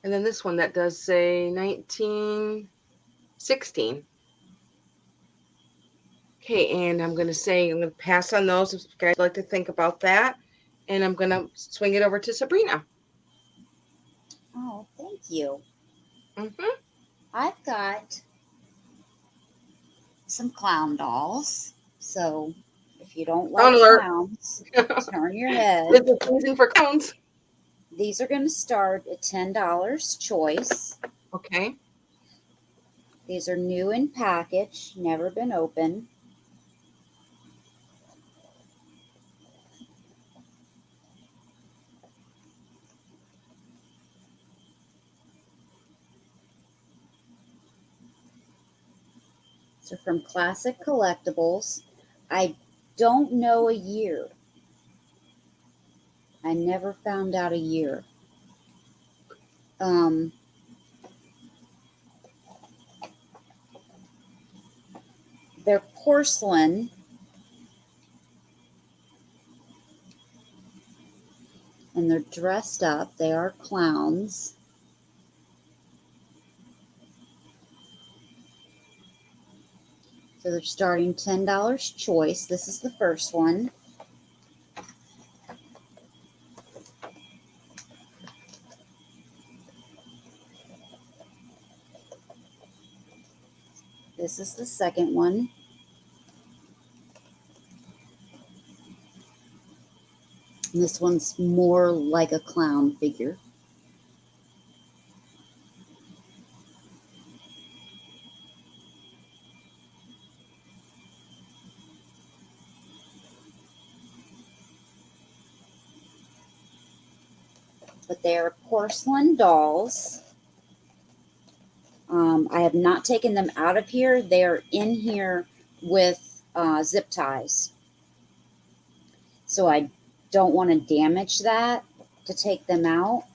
Speaker 1: And then this one that does say 1916. Okay, and I'm going to pass on those if you guys like to think about that. And I'm going to swing it over to Sabrina.
Speaker 2: Oh, thank you.
Speaker 1: Mm-hmm.
Speaker 2: I've got some clown dolls. So if you don't
Speaker 1: Clown
Speaker 2: like
Speaker 1: alert.
Speaker 2: clowns, turn your head.
Speaker 1: It's a season for clowns.
Speaker 2: These are going to start at $10 choice.
Speaker 1: Okay.
Speaker 2: These are new in package, never been opened. So from Classic Collectibles, I don't know a year. I never found out a year. Um, they're porcelain. And they're dressed up. They are clowns. So they're starting $10 choice. This is the first one. This is the second one. And this one's more like a clown figure. But they are porcelain dolls. I have not taken them out of here. They are in here with zip ties. So I don't want to damage that to take them out.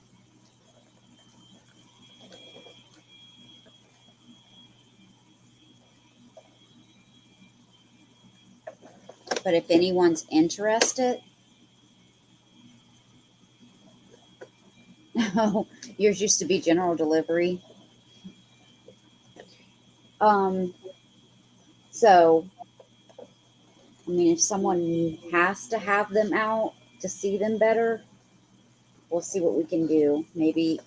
Speaker 2: But if anyone's interested, oh, yours used to be general delivery. Um, so, I mean, if someone has to have them out to see them better, we'll see what we can do. Maybe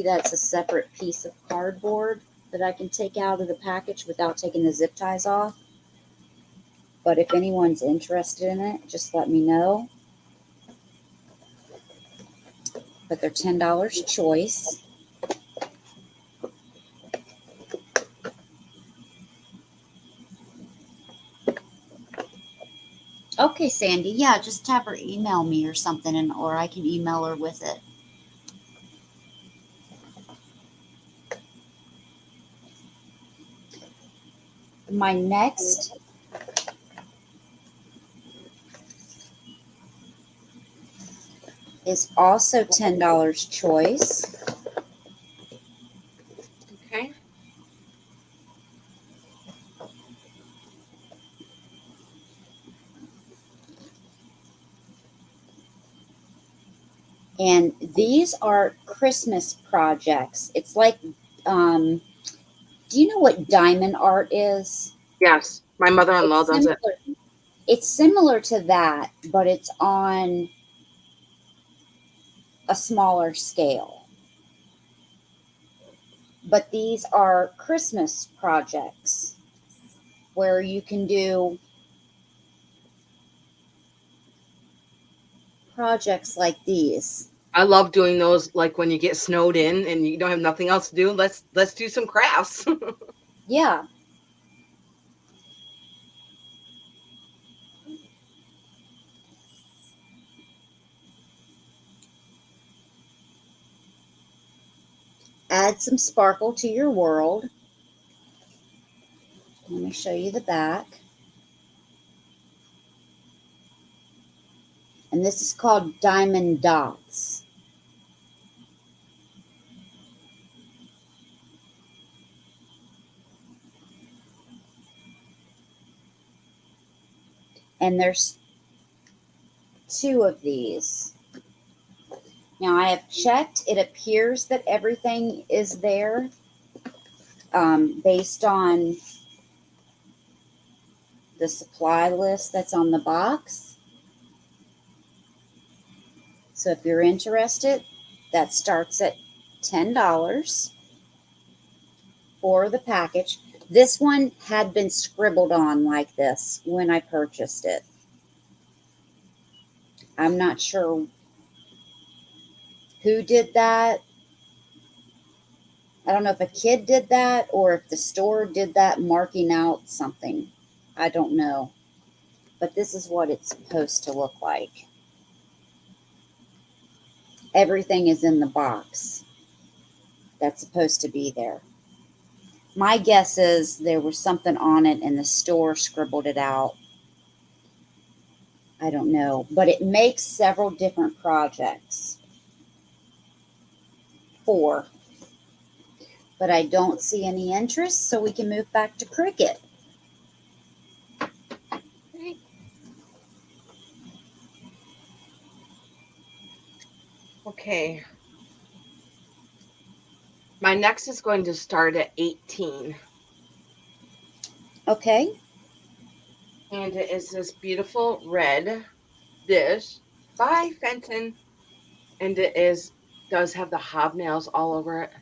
Speaker 2: that's a separate piece of cardboard that I can take out of the package without taking the zip ties off. But if anyone's interested in it, just let me know. but they're $10 choice. Okay, Sandy. Yeah, just have her email me or something, and or I can email her with it. My next is also $10 choice.
Speaker 1: Okay.
Speaker 2: And these are Christmas projects. It's like, um, do you know what diamond art is?
Speaker 1: Yes, my mother-in-law
Speaker 2: It's
Speaker 1: does it.
Speaker 2: similar. It's similar to that, but it's on a smaller scale. But these are Christmas projects where you can do projects like these.
Speaker 1: I love doing those, like when you get snowed in and you don't have nothing else to do. Let's do some crafts.
Speaker 2: Yeah, add some sparkle to your world. Let me show you the back. And this is called diamond dots. And there's two of these. Now I have checked. It appears that everything is there based on the supply list that's on the box. So if you're interested, that starts at $10 for the package. This one had been scribbled on like this when I purchased it. I'm not sure who did that. I don't know if a kid did that or if the store did that, marking out something. I don't know. But this is what it's supposed to look like. Everything is in the box that's supposed to be there. My guess is there was something on it and the store scribbled it out. I don't know. But it makes several different projects. 4. But I don't see any interest, so we can move back to Cricut.
Speaker 1: Okay. My next is going to start at 18.
Speaker 2: Okay.
Speaker 1: And it is this beautiful red dish by Fenton. And it does have the hobnails all over it.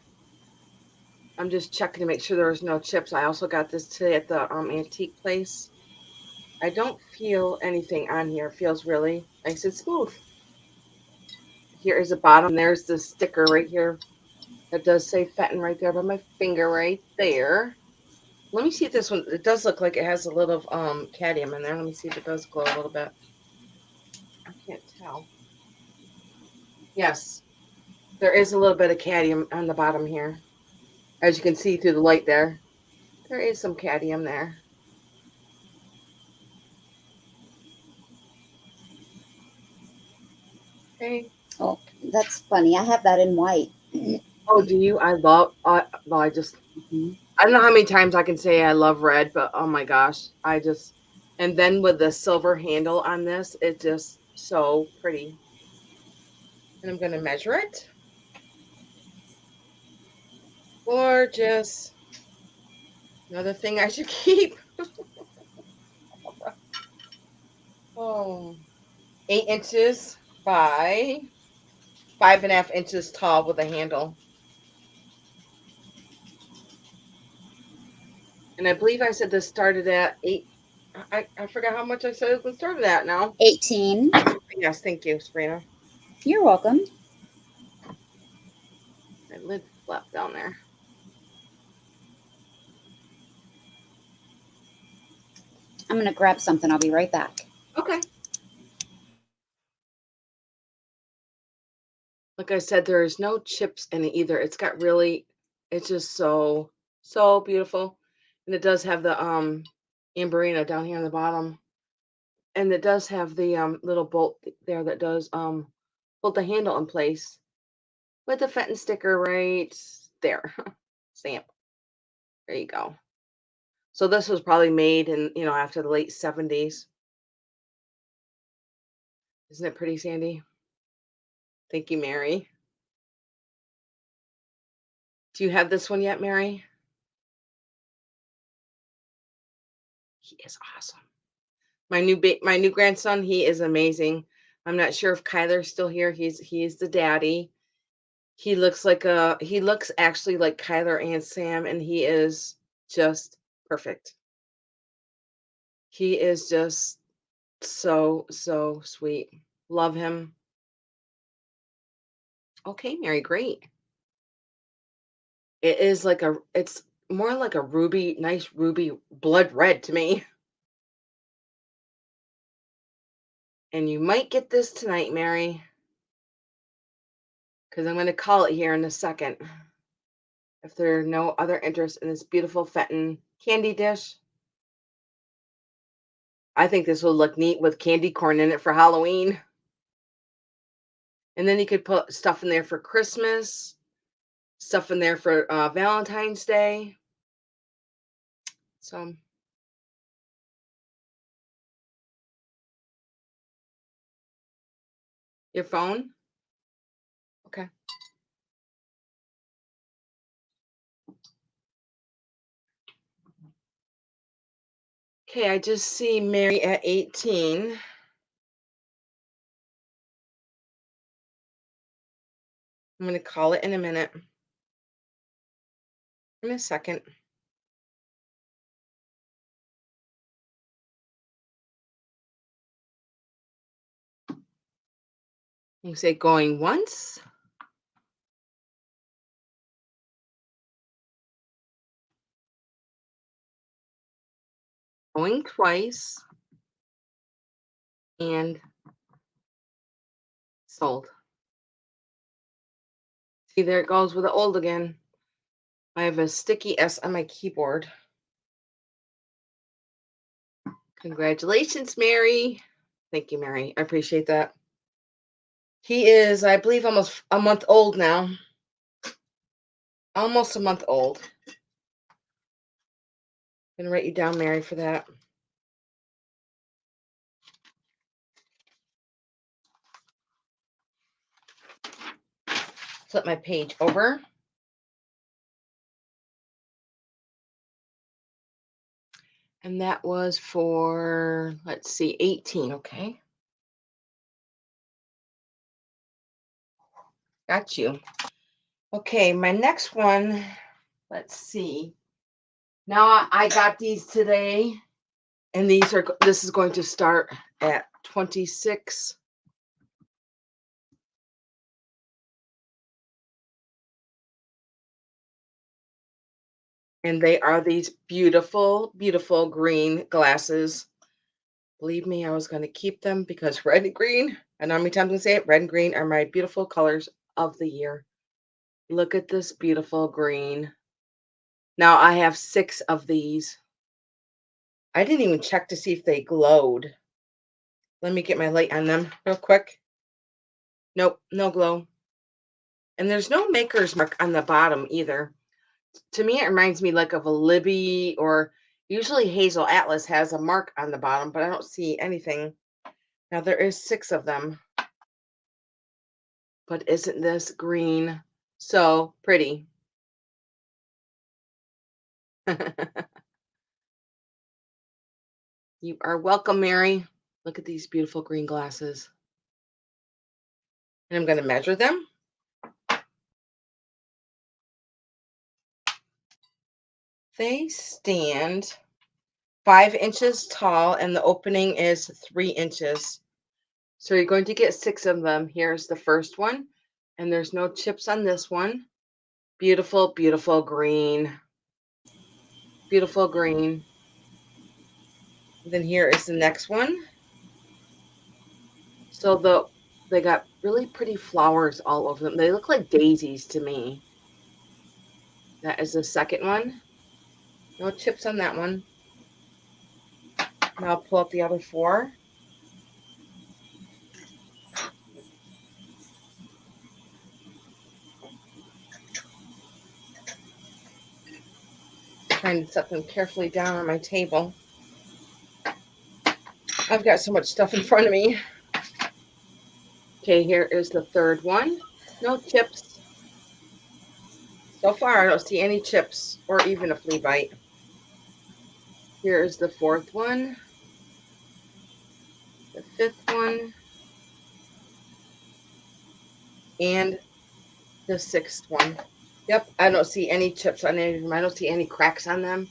Speaker 1: I'm just checking to make sure there's no chips. I also got this today at the antique place. I don't feel anything on here. It feels really nice and smooth. Here is the bottom. There's the sticker right here. That does say Fenton right there by my finger right there. Let me see if this one, it does look like it has a little cadmium in there. Let me see if it does glow a little bit. I can't tell. Yes, there is a little bit of cadmium on the bottom here. As you can see through the light there. There is some cadmium there. Okay.
Speaker 2: Oh, that's funny. I have that in white.
Speaker 1: Oh, do you? I love, well,
Speaker 2: Mhm.
Speaker 1: I don't know how many times I can say I love red, but oh my gosh, and then with the silver handle on this, it's just so pretty. And I'm going to measure it. Gorgeous. Another thing I should keep. Oh, 8 inches by 5.5 inches tall with a handle. And I believe I said this started at 8. I forgot how much I said it started at now.
Speaker 2: 18.
Speaker 1: Yes, thank you, Sabrina.
Speaker 2: You're welcome.
Speaker 1: lid flap down there.
Speaker 2: I'm going to grab something. I'll be right back.
Speaker 1: Okay. Like I said, there's no chips in it either. It's just so beautiful. And it does have the amberina down here on the bottom. And it does have the little bolt there that does hold the handle in place with the Fenton sticker right there. Stamp. There you go. So this was probably made in, after the late 70s. Isn't it pretty, Sandy? Thank you, Mary. Do you have this one yet, Mary? He is awesome. My new grandson, he is amazing. I'm not sure if Kyler's still here. He's the daddy. He looks actually like Kyler and Sam, and he is just perfect. He is just so sweet. Love him. Okay, Mary, great. It's more like a ruby, nice ruby blood red to me. And you might get this tonight, Mary, because I'm going to call it here in a second. If there are no other interest in this beautiful Fenton candy dish, I think this will look neat with candy corn in it for Halloween. And then you could put stuff in there for Christmas, stuff in there for Valentine's Day. So, your phone? Okay. Okay, I just see Mary at 18. I'm going to call it in a minute. In a second. You say going once. Going twice. And sold. See, there it goes with the old again. I have a sticky S on my keyboard. Congratulations, Mary. Thank you, Mary. I appreciate that. He is, I believe, almost a month old now. Almost a month old. I'm going to write you down, Mary, for that. Flip my page over. And that was for, let's see, 18, okay? Got you. Okay, my next one, let's see. Now I got these today, and this is going to start at 26. And they are these beautiful, beautiful green glasses. Believe me, I was going to keep them because red and green, I know how many times I'm going to say it, red and green are my beautiful colors of the year. Look at this beautiful green. Now I have 6 of these. I didn't even check to see if they glowed. Let me get my light on them real quick. Nope, no glow. And there's no maker's mark on the bottom either. To me, it reminds me like of a Libby, or usually Hazel Atlas has a mark on the bottom, but I don't see anything. Now there is 6 of them. But isn't this green so pretty? You are welcome, Mary. Look at these beautiful green glasses. And I'm going to measure them. They stand 5 inches tall, and the opening is 3 inches. So you're going to get 6 of them. Here's the first one, and there's no chips on this one. Beautiful, beautiful green. Beautiful green. Then here is the next one. So they got really pretty flowers all over them. They look like daisies to me. That is the second one. No chips on that one. Now I'll pull up the other four. Trying to set them carefully down on my table. I've got so much stuff in front of me. Okay, here is the third one. No chips. So far, I don't see any chips or even a flea bite. Here is the fourth one. The fifth one. And the sixth one. Yep, I don't see any chips on any of them. I don't see any cracks on them.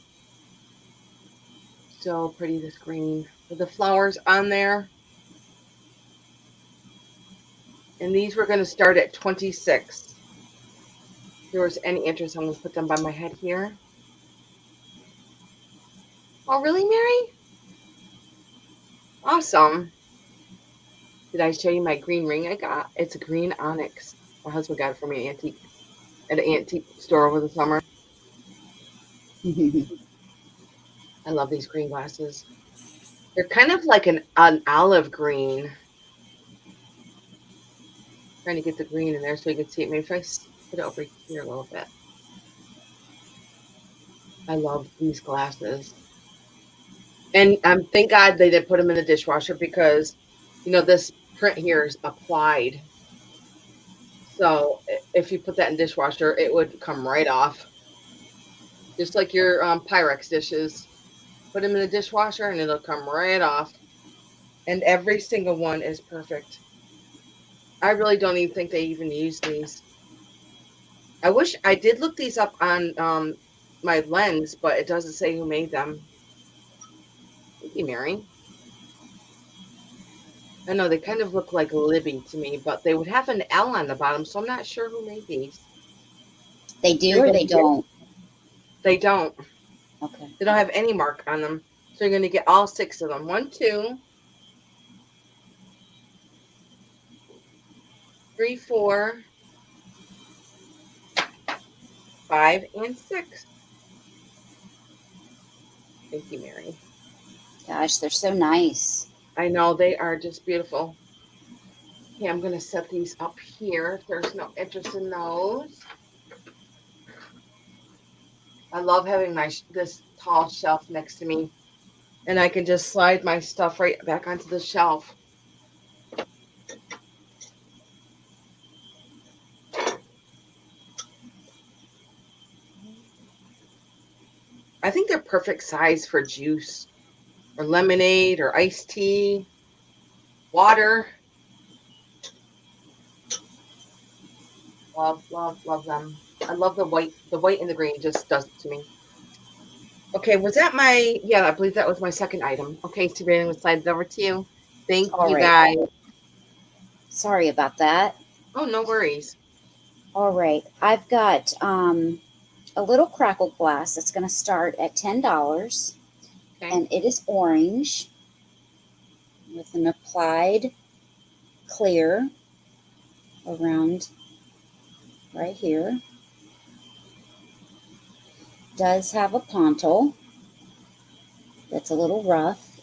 Speaker 1: So pretty, this green with the flowers on there. And these we're going to start at 26. If there was any interest, I'm going to put them by my head here. Oh, really, Mary? Awesome. Did I show you my green ring I got? It's a green onyx. My husband got it for me at an antique store over the summer. I love these green glasses. They're kind of like an olive green. Trying to get the green in there so you can see it. Maybe if I put it over here a little bit. I love these glasses. And thank God they did put them in the dishwasher because, this print here is applied. So if you put that in dishwasher, it would come right off. Just like your Pyrex dishes. Put them in the dishwasher and it'll come right off. And every single one is perfect. I really don't even think they even use these. I wish I did look these up on my lens, but it doesn't say who made them. Thank you, Mary. I know they kind of look like Libby to me, but they would have an L on the bottom, so I'm not sure who made these.
Speaker 2: They do or they don't?
Speaker 1: They don't.
Speaker 2: Okay.
Speaker 1: They don't have any mark on them. So you're going to get all 6 of them. 1, 2, 3, 4, 5, and 6. Thank you, Mary.
Speaker 2: Gosh, they're so nice.
Speaker 1: I know, they are just beautiful. Okay, I'm going to set these up here if there's no interest in those. I love having this tall shelf next to me, and I can just slide my stuff right back onto the shelf. I think they're perfect size for juice or lemonade or iced tea, water. Love, love, love them. I love the white. The white and the green just does it to me. Okay, was that yeah, I believe that was my second item. Okay, Sabrina, we'll slide it over to you. Thank
Speaker 2: All
Speaker 1: you,
Speaker 2: right.
Speaker 1: guys.
Speaker 2: Sorry about that.
Speaker 1: Oh, no worries.
Speaker 2: All right. I've got a little crackle glass that's going to start at $10.
Speaker 1: Okay.
Speaker 2: And it is orange with an applied clear around right here. Does have a pontil that's a little rough.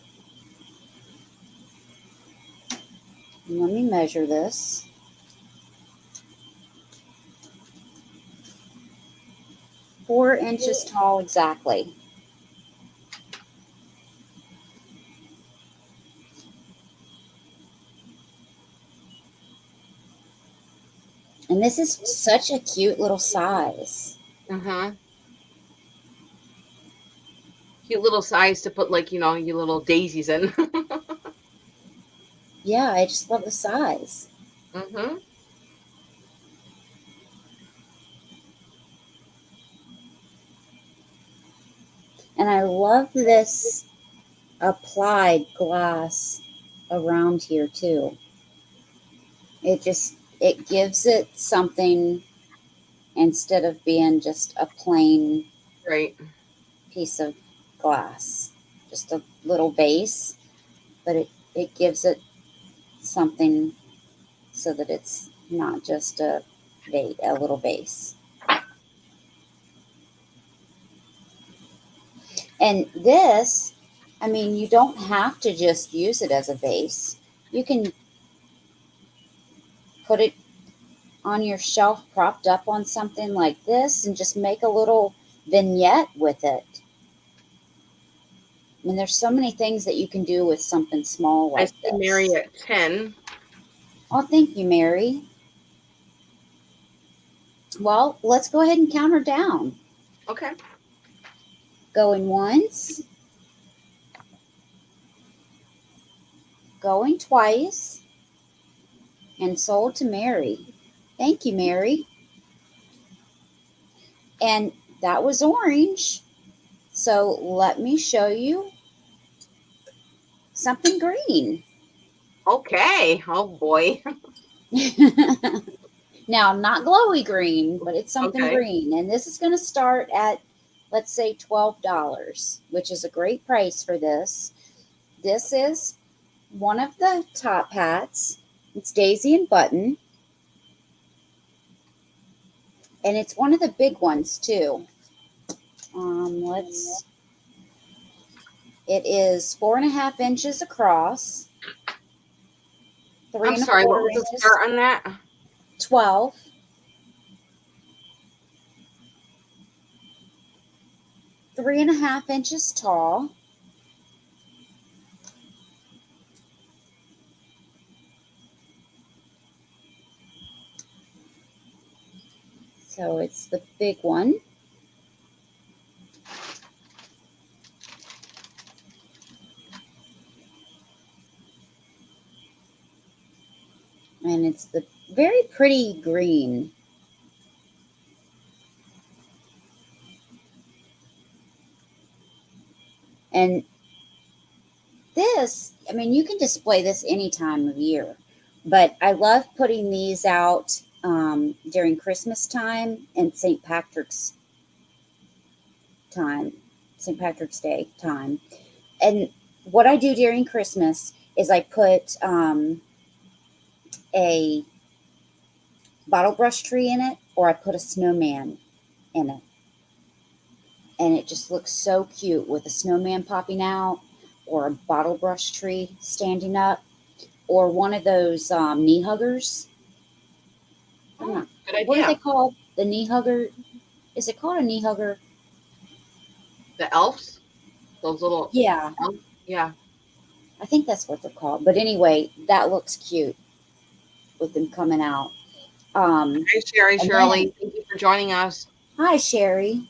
Speaker 2: And let me measure this. 4 inches tall exactly. And this is such a cute little size.
Speaker 1: Uh-huh. Cute little size to put, like, your little daisies in.
Speaker 2: Yeah, I just love the size.
Speaker 1: Mm-hmm.
Speaker 2: And I love this applied glass around here too. It gives it something instead of being just a plain
Speaker 1: Right.
Speaker 2: piece of glass, just a little vase, but it gives it something so that it's not just a little vase. And this, I mean, you don't have to just use it as a vase. You can put it on your shelf propped up on something like this and just make a little vignette with it. I mean, there's so many things that you can do with something small
Speaker 1: I
Speaker 2: like
Speaker 1: see Mary
Speaker 2: this.
Speaker 1: at 10.
Speaker 2: Oh, thank you, Mary. Well, let's go ahead and count her down.
Speaker 1: Okay.
Speaker 2: Going once, going twice, and sold to Mary. Thank you, Mary. And that was orange. So let me show you something green.
Speaker 1: Okay. Oh boy.
Speaker 2: Now, not glowy green, but it's something
Speaker 1: Okay.
Speaker 2: green. And this is going to start at, let's say, $12, which is a great price for this. This is one of the top hats. It's Daisy and Button. And it's one of the big ones, too. Let's. It is 4.5 inches across, three
Speaker 1: I'm
Speaker 2: and a
Speaker 1: sorry. What
Speaker 2: quarter
Speaker 1: was the
Speaker 2: inches,
Speaker 1: start on that?
Speaker 2: 12, 3.5 inches tall. So it's the big one. And it's the very pretty green. And this, I mean, you can display this any time of year, but I love putting these out during Christmas time and time, St. Patrick's Day time. And what I do during Christmas is I put a bottle brush tree in it, or I put a snowman in it. And it just looks so cute with a snowman popping out, or a bottle brush tree standing up, or one of those knee huggers. I don't
Speaker 1: Oh,
Speaker 2: know.
Speaker 1: good
Speaker 2: What are they
Speaker 1: idea.
Speaker 2: called? The knee hugger? Is it called a knee hugger?
Speaker 1: The elves, those little
Speaker 2: Yeah,
Speaker 1: elves. Yeah.
Speaker 2: I think that's what they're called. But anyway, that looks cute with them coming out. Um,
Speaker 1: Hi, Sherry,
Speaker 2: and then,
Speaker 1: Shirley. Thank you for joining us.
Speaker 2: hi, Sherry.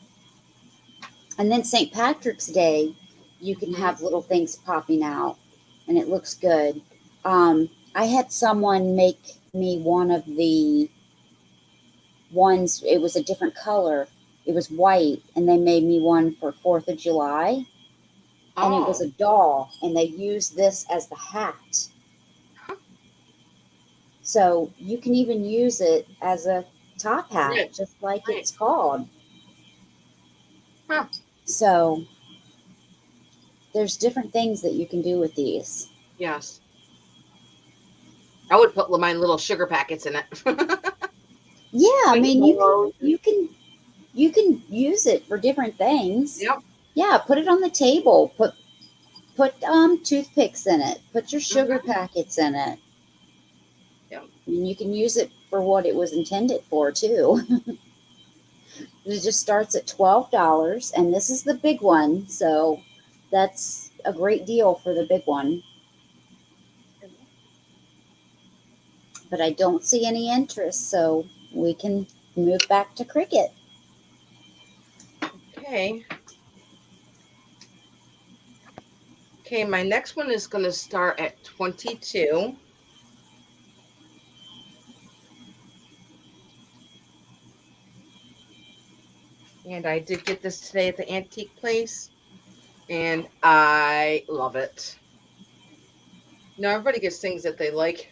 Speaker 2: And then St. Patrick's Day, you can
Speaker 1: Hmm.
Speaker 2: have little things popping out, and it looks good. I had someone make me one of the ones, it was a different color. It was white, and they made me one for 4th of July, and it was
Speaker 1: Oh,
Speaker 2: a doll, and they used this as the hat.
Speaker 1: huh,
Speaker 2: So you can even use it as a top hat,
Speaker 1: right,
Speaker 2: just like
Speaker 1: right.
Speaker 2: it's called.
Speaker 1: Huh.
Speaker 2: So there's different things that you can do with these.
Speaker 1: Yes. I would put my little sugar packets in it.
Speaker 2: Yeah, I
Speaker 1: Sweet
Speaker 2: mean
Speaker 1: rolls.
Speaker 2: you can use it for different things.
Speaker 1: Yep.
Speaker 2: Yeah, put it on the table. Put toothpicks in it. Put your sugar
Speaker 1: Hmm.
Speaker 2: packets in it.
Speaker 1: Yep.
Speaker 2: I mean, you can use it for what it was intended for too. It just starts at $12, and this is the big one, so that's a great deal for the big one. But I don't see any interest, so we can move back to cricket.
Speaker 1: Okay. Okay, my next one is going to start at 22. And I did get this today at the antique place, and I love it. Now everybody gets things that they like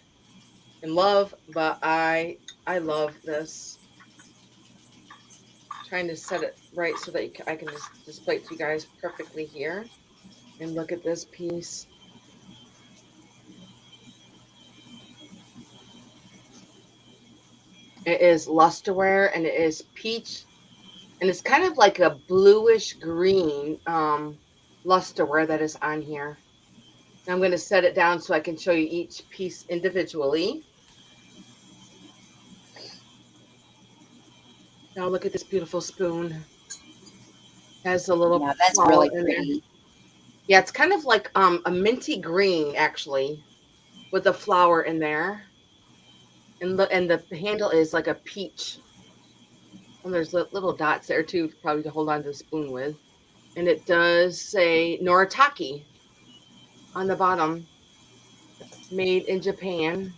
Speaker 1: and love, but I love this. trying to set it right so that I can just display it to you guys perfectly here. And look at this piece. It is lusterware and it is peach, and it's kind of like a bluish green lusterware that is on here. I'm going to set it down so I can show you each piece individually. Now look at this beautiful spoon. Has a little
Speaker 2: Yeah, that's
Speaker 1: flower
Speaker 2: really
Speaker 1: in there.
Speaker 2: pretty.
Speaker 1: Yeah, it's kind of like a minty green actually, with a flower in there. And the handle is like a peach. And there's little dots there too, probably to hold on to the spoon with. And it does say Noritake on the bottom, made in Japan.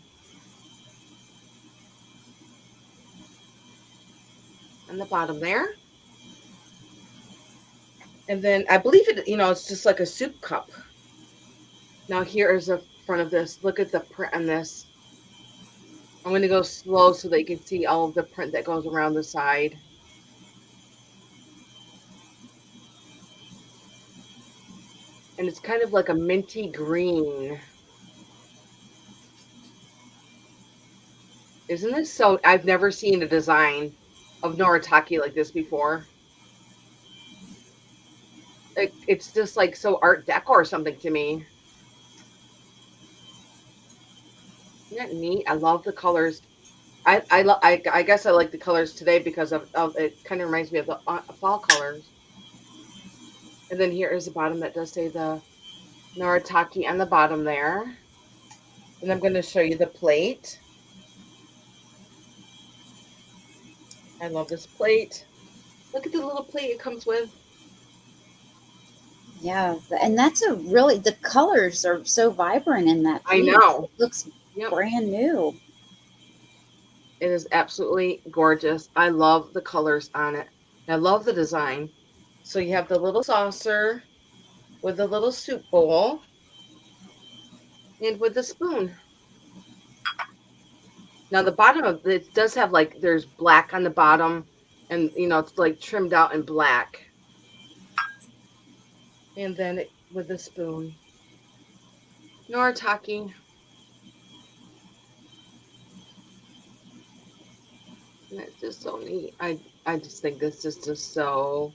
Speaker 1: On the bottom there. And then I believe it, it's just like a soup cup. Now here is the front of this. Look at the print on this. I'm going to go slow so that you can see all of the print that goes around the side. And it's kind of like a minty green. Isn't this so? I've never seen a design of Noritake like this before. It's just like so art deco or something to me. Isn't that neat? I love the colors. I guess I like the colors today because of it kind of reminds me of the fall colors. And then here is the bottom that does say the Noritake on the bottom there. And I'm going to show you the plate. I love this plate. Look at the little plate it comes with.
Speaker 2: Yeah, and that's the colors are so vibrant in that
Speaker 1: I
Speaker 2: piece.
Speaker 1: know.
Speaker 2: It looks
Speaker 1: Yep.
Speaker 2: brand new.
Speaker 1: It is absolutely gorgeous. I love the colors on it. I love the design. So you have the little saucer with the little soup bowl and with the spoon. Now the bottom of it does have like there's black on the bottom, and it's like trimmed out in black. And then with the spoon. Noritake. And it's just so neat. I just think this is just so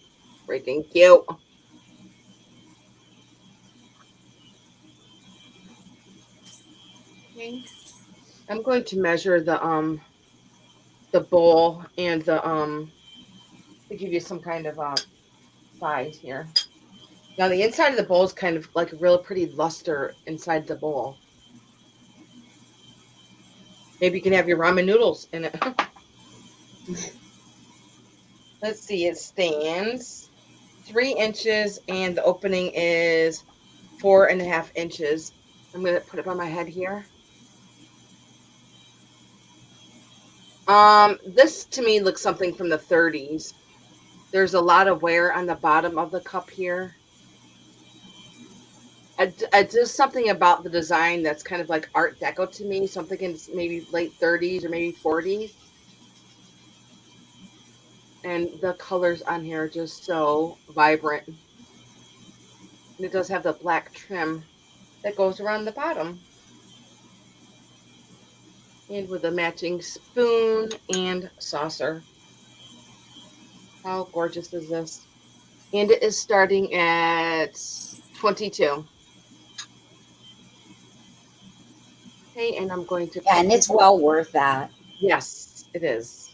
Speaker 1: freaking cute. Okay. I'm going to measure the bowl and the to give you some kind of size here. Now the inside of the bowl is kind of like a real pretty luster inside the bowl. Maybe you can have your ramen noodles in it. Let's see, it stands 3 inches and the opening is 4.5 inches. I'm gonna put it by my head here. This to me looks something from the 30s. There's a lot of wear on the bottom of the cup here. Just something about the design that's kind of like Art Deco to me. So I'm thinking it's maybe late 30s or maybe 40s. And the colors on here are just so vibrant. And it does have the black trim that goes around the bottom. And with a matching spoon and saucer. How gorgeous is this? And it is starting at 22. Okay, and I'm going to
Speaker 2: Yeah,
Speaker 1: put
Speaker 2: and
Speaker 1: this.
Speaker 2: it's well worth that.
Speaker 1: Yes, it is.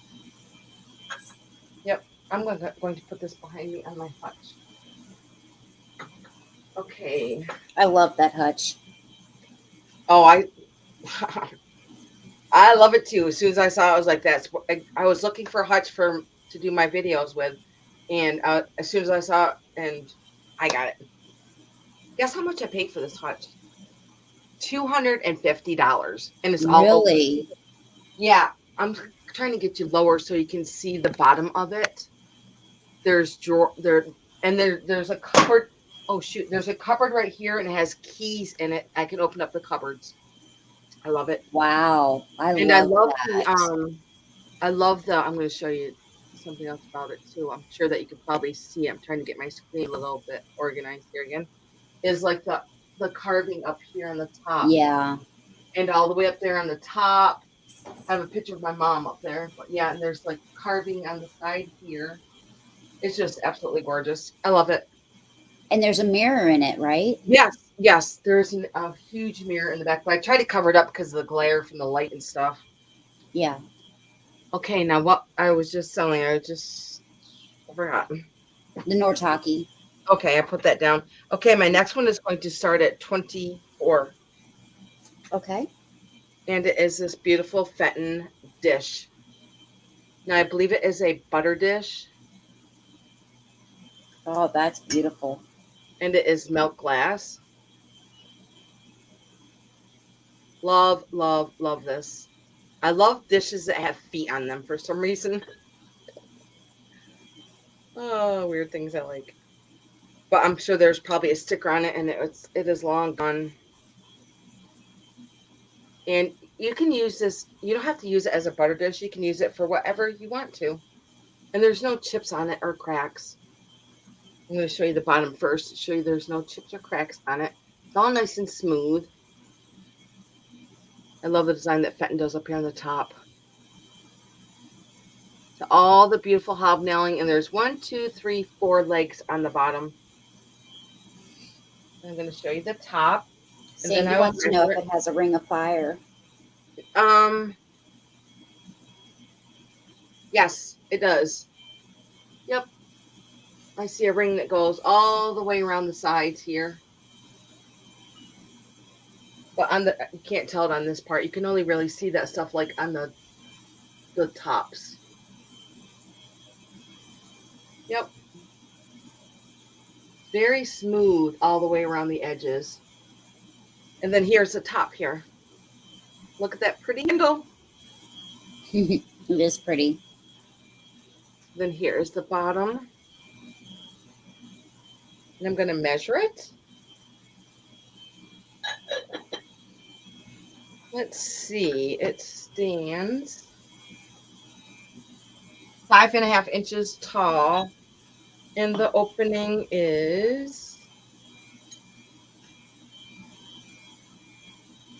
Speaker 1: Yep, I'm going to put this behind me on my hutch. Okay.
Speaker 2: I love that hutch.
Speaker 1: Oh, I love it too. As soon as I saw it, I was like, "That's." I was looking for a hutch to do my videos with, and as soon as I saw it, and I got it. Guess how much I paid for this hutch? $250, and it's all oak.
Speaker 2: Really?
Speaker 1: Yeah, I'm trying to get you lower so you can see the bottom of it. There's drawer there, and there's a cupboard. Oh shoot, there's a cupboard right here, and it has keys in it. I can open up the cupboards. I love it,
Speaker 2: Wow. I
Speaker 1: and I
Speaker 2: love
Speaker 1: love the
Speaker 2: that.
Speaker 1: I love the. I'm going to show you. something else about it too. I'm sure that you could probably see. I'm trying to get my screen a little bit organized here again. Is like the carving up here on the top
Speaker 2: Yeah.
Speaker 1: and all the way up there on the top. I have a picture of my mom up there, but yeah, and there's like carving on the side here. It's just absolutely gorgeous. I love it.
Speaker 2: And there's a mirror in it, right?
Speaker 1: Yes, yes. There's a huge mirror in the back, but I tried to cover it up because of the glare from the light and stuff.
Speaker 2: Yeah.
Speaker 1: Okay, now what I was just selling, I forgot.
Speaker 2: The Nortaki.
Speaker 1: Okay, I put that down. Okay, my next one is going to start at 24,
Speaker 2: Okay.
Speaker 1: and it is this beautiful Fenton dish. Now, I believe it is a butter dish,
Speaker 2: Oh, that's beautiful.
Speaker 1: and it is milk glass. Love, love, love this. I love dishes that have feet on them for some reason. Oh, weird things I like. But I'm sure there's probably a sticker on it, and it is long gone. And you can use this. You don't have to use it as a butter dish. You can use it for whatever you want to. And there's no chips on it or cracks. I'm going to show you the bottom first. Show you there's no chips or cracks on it. It's all nice and smooth. I love the design that Fenton does up here on the top. So all the beautiful hobnailing, and there's 1, 2, 3, 4 legs on the bottom. I'm going to show you the top, and then
Speaker 2: Sandy
Speaker 1: I will
Speaker 2: wants to know
Speaker 1: measure
Speaker 2: if
Speaker 1: it.
Speaker 2: it has a ring of fire.
Speaker 1: Yes, it does. Yep, I see a ring that goes all the way around the sides here. But on the you can't tell it on this part. You can only really see that stuff like on the tops. Yep, very smooth all the way around the edges. And then here's the top here. Look at that pretty handle.
Speaker 2: It is pretty.
Speaker 1: Then here's the bottom. And I'm going to measure it. Let's see. It stands 5.5 inches tall. And the opening is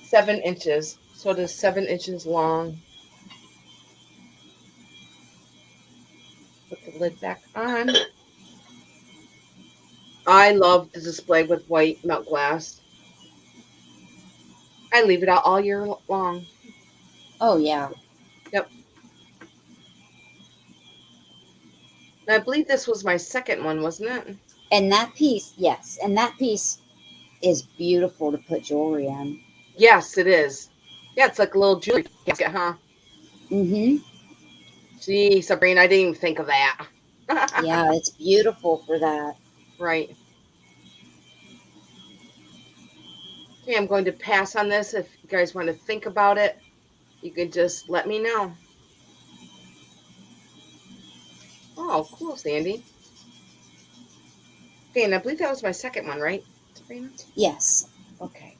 Speaker 1: 7 inches. So it is 7 inches long. Put the lid back on. I love the display with white milk glass. I leave it out all year long.
Speaker 2: Oh, yeah.
Speaker 1: Yep. And I believe this was my second one, wasn't it?
Speaker 2: And that piece, yes. And that piece is beautiful to put jewelry in.
Speaker 1: Yes, it is. Yeah, it's like a little jewelry casket, huh?
Speaker 2: Mm-hmm.
Speaker 1: Gee, Sabrina, I didn't even think of that.
Speaker 2: Yeah, it's beautiful for that.
Speaker 1: Right. Okay, I'm going to pass on this. If you guys want to think about it, you can just let me know. Oh, cool, Sandy. Okay, and I believe that was my second one, right, Sabrina?
Speaker 2: Yes.
Speaker 1: Okay.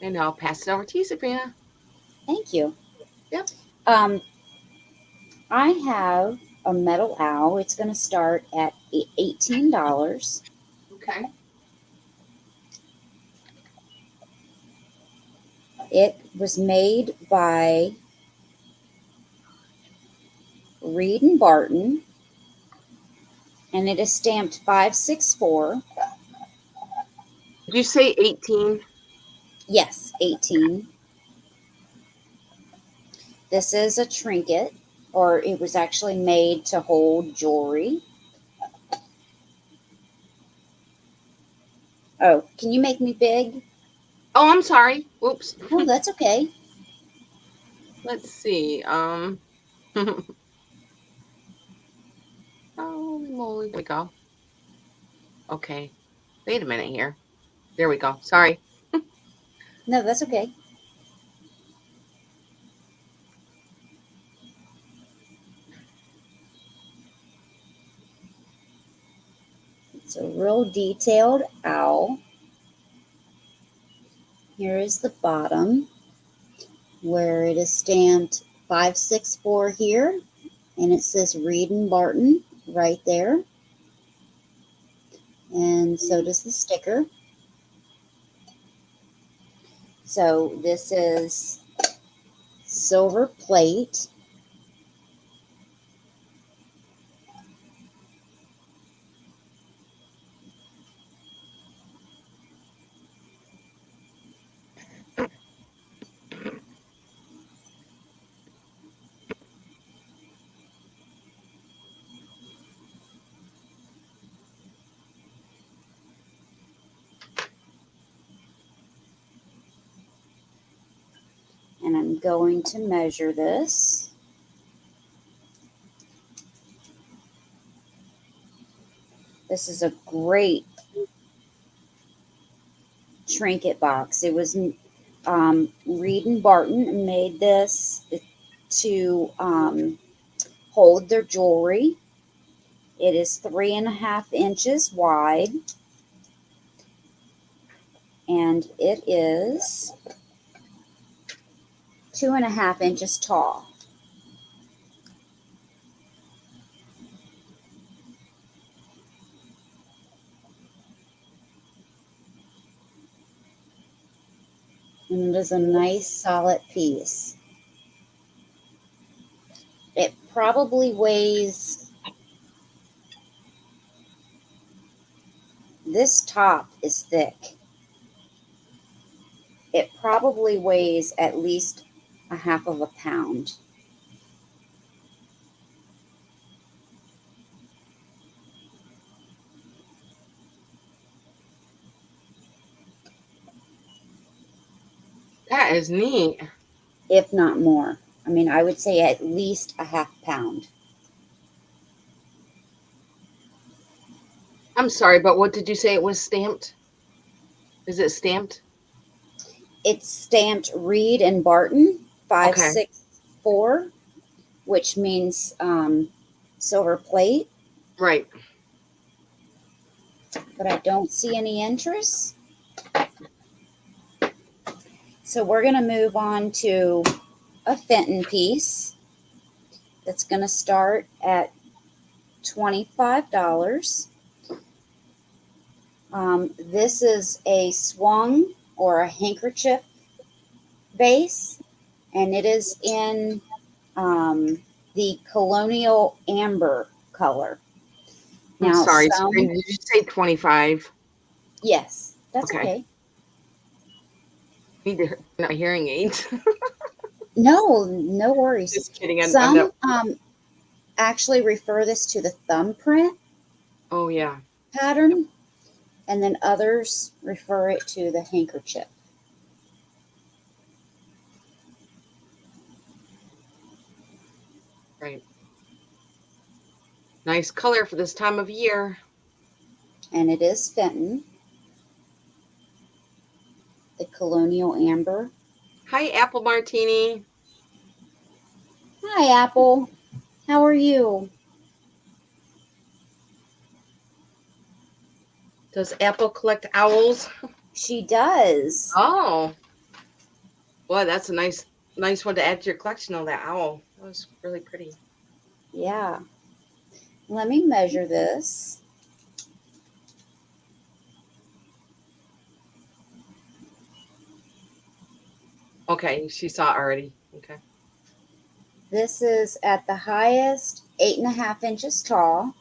Speaker 1: And I'll pass it over to you, Sabrina.
Speaker 2: Thank you.
Speaker 1: Yep.
Speaker 2: Um, I have a metal owl. It's going to start at $18.
Speaker 1: Okay.
Speaker 2: It was made by Reed and Barton, and it is stamped 564.
Speaker 1: Did you say 18?
Speaker 2: Yes, 18. This is a trinket, or it was actually made to hold jewelry. Oh, can you make me big?
Speaker 1: Oh, I'm sorry. Oops.
Speaker 2: Oh, that's okay.
Speaker 1: Let's see. Holy moly. There we go. Okay. Wait a minute here. There we go. Sorry.
Speaker 2: No, that's okay. It's a real detailed owl. Here is the bottom where it is stamped 564 here. And it says Reed and Barton right there. And so does the sticker. So this is silver plate. And I'm going to measure this. This is a great trinket box. It was Reed and Barton made this to hold their jewelry. It is 3.5 inches wide, and it is 2.5 inches tall. And it is a nice solid piece. It probably weighs, this top is thick. It probably weighs at least a half of a pound.
Speaker 1: That is neat.
Speaker 2: If not more. I mean, I would say at least a half pound.
Speaker 1: I'm sorry, but what did you say it was stamped? Is it stamped?
Speaker 2: It's stamped Reed and Barton
Speaker 1: Okay.
Speaker 2: 564, which means silver plate,
Speaker 1: Right.
Speaker 2: but I don't see any interest. So we're going to move on to a Fenton piece that's going to start at $25. This is a swung or a handkerchief base, and it is in the colonial amber color.
Speaker 1: I'm
Speaker 2: Now,
Speaker 1: sorry,
Speaker 2: some,
Speaker 1: Sabrina, did you say 25?
Speaker 2: yes, that's
Speaker 1: Okay.
Speaker 2: okay.
Speaker 1: Need to not hearing aids.
Speaker 2: No, no worries.
Speaker 1: Just kidding. I'm
Speaker 2: Some
Speaker 1: not.
Speaker 2: actually refer this to the thumbprint
Speaker 1: Oh yeah.
Speaker 2: pattern, and then others refer it to the handkerchief.
Speaker 1: Right. Nice color for this time of year.
Speaker 2: And it is Fenton, the colonial amber.
Speaker 1: Hi, Apple Martini.
Speaker 2: Hi, Apple. How are you?
Speaker 1: Does Apple collect owls?
Speaker 2: She does.
Speaker 1: Oh, boy, that's a nice one to add to your collection. Oh, that owl. That was really pretty.
Speaker 2: Yeah. Let me measure this.
Speaker 1: Okay, she saw it already. Okay.
Speaker 2: This is at the highest 8.5 inches tall.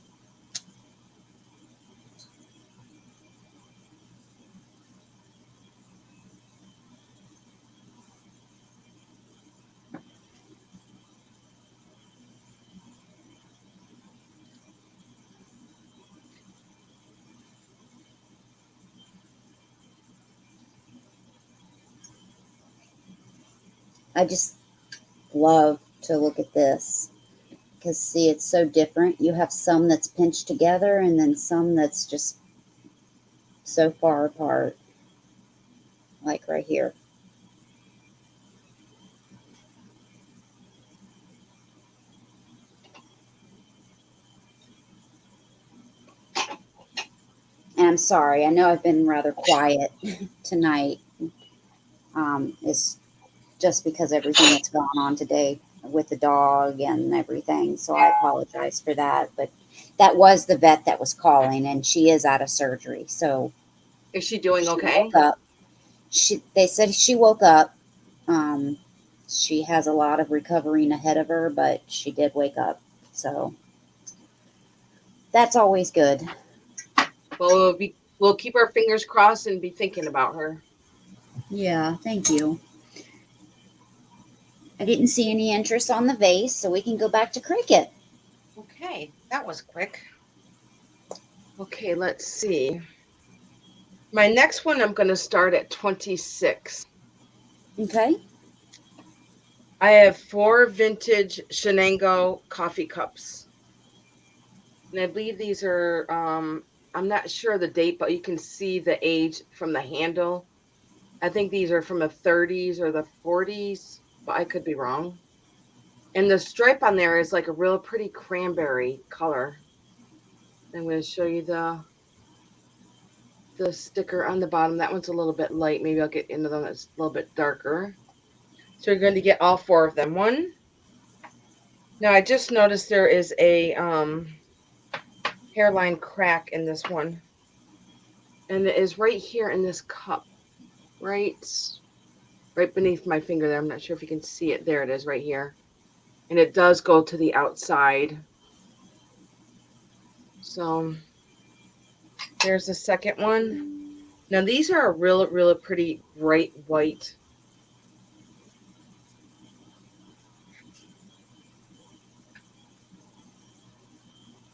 Speaker 2: I just love to look at this because, see, it's so different. You have some that's pinched together and then some that's just so far apart, like right here. And I'm sorry, I know I've been rather quiet tonight. It's just because everything that's gone on today with the dog and everything. So I apologize for that. But that was the vet that was calling, and she is out of surgery. So
Speaker 1: Is she doing
Speaker 2: she
Speaker 1: okay?
Speaker 2: woke up. They said she woke up. Um, she has a lot of recovering ahead of her, but she did wake up. So that's always good.
Speaker 1: Well, we'll keep our fingers crossed and be thinking about her.
Speaker 2: Yeah, thank you. I didn't see any interest on the vase, so we can go back to cricket.
Speaker 1: Okay, that was quick. Okay, let's see. My next one, I'm going to start at 26.
Speaker 2: Okay.
Speaker 1: I have 4 vintage Shenango coffee cups. And I believe these are, I'm not sure the date, but you can see the age from the handle. I think these are from the 30s or the 40s, but I could be wrong. And the stripe on there is like a real pretty cranberry color. I'm going to show you the sticker on the bottom. That one's a little bit light. Maybe I'll get into them that's a little bit darker. So you're going to get all 4 of them. One. Now I just noticed there is a hairline crack in this one. And it is right here in this cup. Right beneath my finger there. I'm not sure if you can see it. There it is right here. And it does go to the outside. So there's the second one. Now these are a real pretty bright white.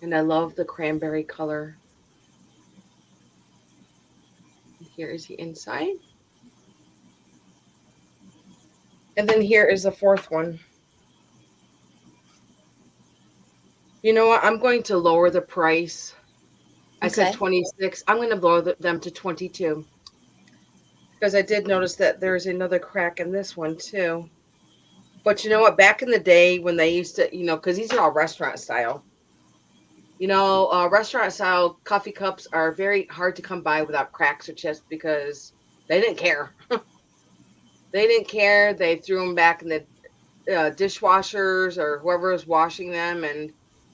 Speaker 1: And I love the cranberry color. And here is the inside. And then here is the fourth one. You know what? I'm going to lower the price. I said
Speaker 2: Okay.
Speaker 1: 26. I'm going to lower them to 22 because I did notice that there's another crack in this one too. But you know what? Back in the day when they used to, because these are all restaurant style. Restaurant style coffee cups are very hard to come by without cracks or chips because they didn't care. They didn't care. They threw them back in the dishwashers or whoever was washing them, and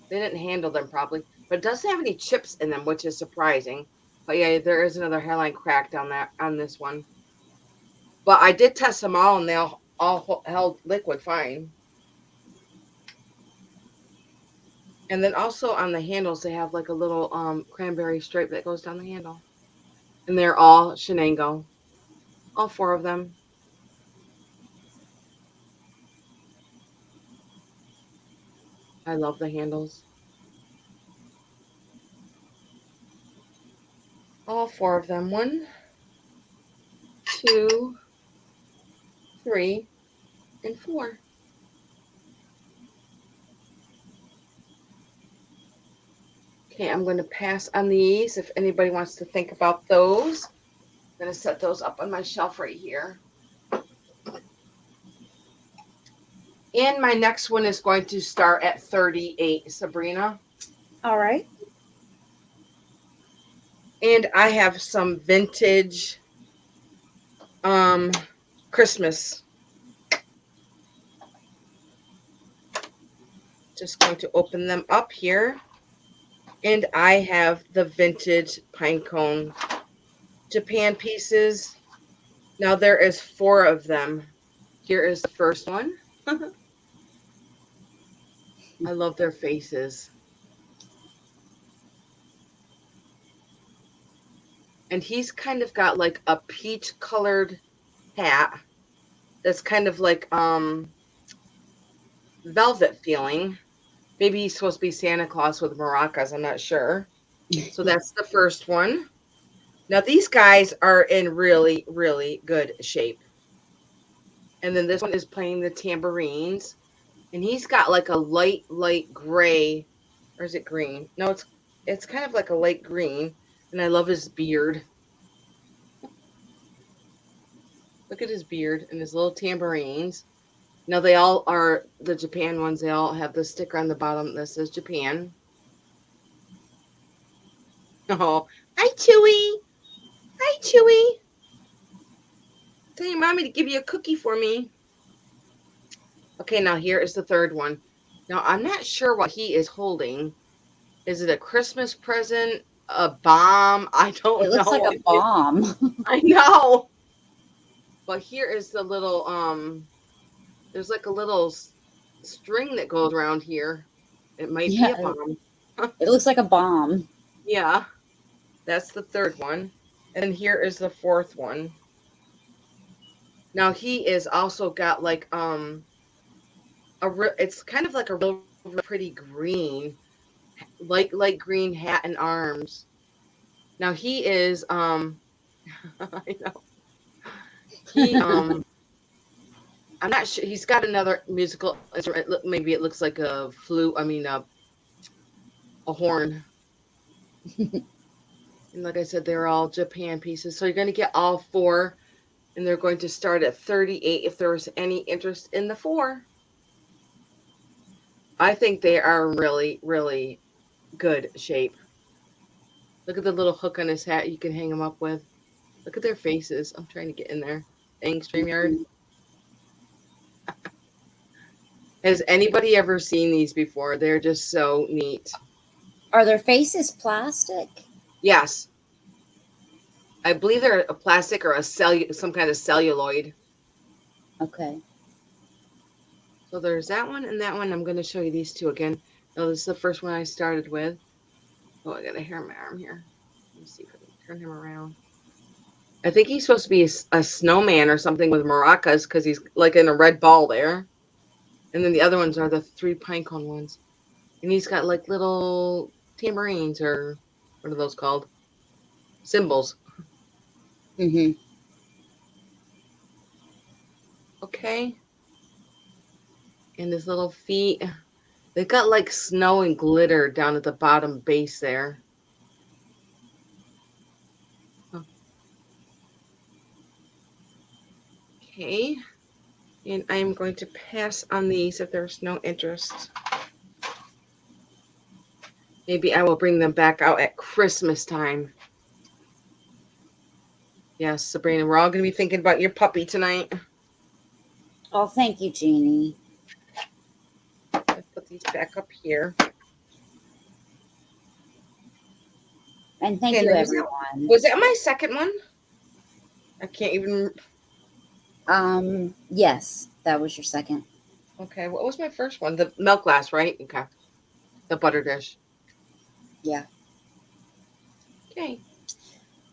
Speaker 1: they didn't handle them properly. But it doesn't have any chips in them, which is surprising. But yeah, there is another hairline crack down that on this one. But I did test them all, and they all held liquid fine. And then also on the handles, they have like a little cranberry stripe that goes down the handle, and they're all Shenango, all 4 of them. I love the handles, all 4 of them. 1, 2, 3, and 4. Okay, I'm going to pass on these if anybody wants to think about those. I'm going to set those up on my shelf right here. And my next one is going to start at 38, Sabrina.
Speaker 2: All right.
Speaker 1: And I have some vintage um Christmas. Just going to open them up here. And I have the vintage pine cone Japan pieces. Now there is 4 of them. Here is the first one. I love their faces. And he's kind of got like a peach colored hat that's kind of like velvet feeling. Maybe he's supposed to be Santa Claus with maracas, I'm not sure. So that's the first one. Now these guys are in really good shape. And then this one is playing the tambourines. And he's got like a light gray, or is it green? No, it's kind of like a light green. And I love his beard. Look at his beard and his little tambourines. Now they all are the Japan ones. They all have the sticker on the bottom that says Japan. Oh, hi Chewy. Hi Chewy. Tell your mommy to give you a cookie for me. Okay, now here is the third one. Now I'm not sure what he is holding. Is it a Christmas present? A bomb? I
Speaker 2: It
Speaker 1: don't know
Speaker 2: looks like
Speaker 1: what
Speaker 2: a
Speaker 1: it is.
Speaker 2: bomb.
Speaker 1: I know. But here is the little there's like a little string that goes around here. It might be
Speaker 2: Yeah,
Speaker 1: a bomb.
Speaker 2: it looks like a bomb.
Speaker 1: Yeah, that's the third one. And then here is the fourth one. Now he is also got like it's kind of like a real pretty green, like green hat and arms. Now he is I know. He I'm not sure, he's got another musical instrument. Maybe it looks like a flute, I mean a horn. And like I said, they're all Japan pieces. So you're going to get all four, and they're going to start at 38 if there was any interest in the four. I think they are really, really good shape. Look at the little hook on his hat you can hang them up with. Look at their faces. I'm trying to get in there. Dang, StreamYard. Has anybody ever seen these before? They're just so neat.
Speaker 2: Are their faces plastic?
Speaker 1: Yes, I believe they're a plastic or some kind of celluloid.
Speaker 2: Okay.
Speaker 1: So there's that one and that one. I'm going to show you these two again. Oh, this is the first one I started with. Oh, I got a hair on my arm here. Let me see if I can turn him around. I think he's supposed to be a snowman or something with maracas because he's like in a red ball there. And then the other ones are the three pine cone ones. And he's got like little tambourines or what are those called? Cymbals.
Speaker 2: Mm-hmm.
Speaker 1: Okay. And his little feet. They've got like snow and glitter down at the bottom base there. Okay. And I'm going to pass on these if there's no interest. Maybe I will bring them back out at Christmas time. Yes, Sabrina, we're all going to be thinking about your puppy tonight.
Speaker 2: Oh, thank you, Jeannie.
Speaker 1: Let's put these back up here.
Speaker 2: And thank
Speaker 1: Okay,
Speaker 2: you,
Speaker 1: now
Speaker 2: everyone.
Speaker 1: was that my second one? I can't even.
Speaker 2: Yes, that was your second.
Speaker 1: Okay, what was my first one? The milk glass, right? Okay, the butter dish.
Speaker 2: Yeah.
Speaker 1: Okay.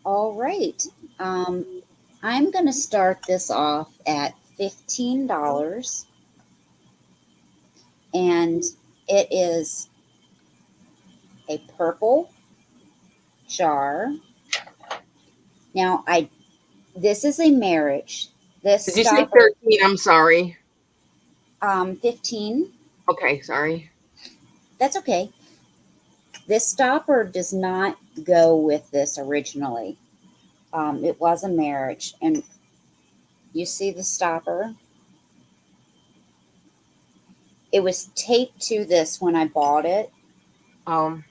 Speaker 2: All right. Um, I'm going to start this off at $15, and it is a purple jar. Now, this is a marriage. This
Speaker 1: Did you say
Speaker 2: stopper,
Speaker 1: 13? I'm sorry.
Speaker 2: 15.
Speaker 1: Okay, sorry.
Speaker 2: That's okay. This stopper does not go with this originally. It was a marriage, and you see the stopper. It was taped to this when I bought it,
Speaker 1: Um.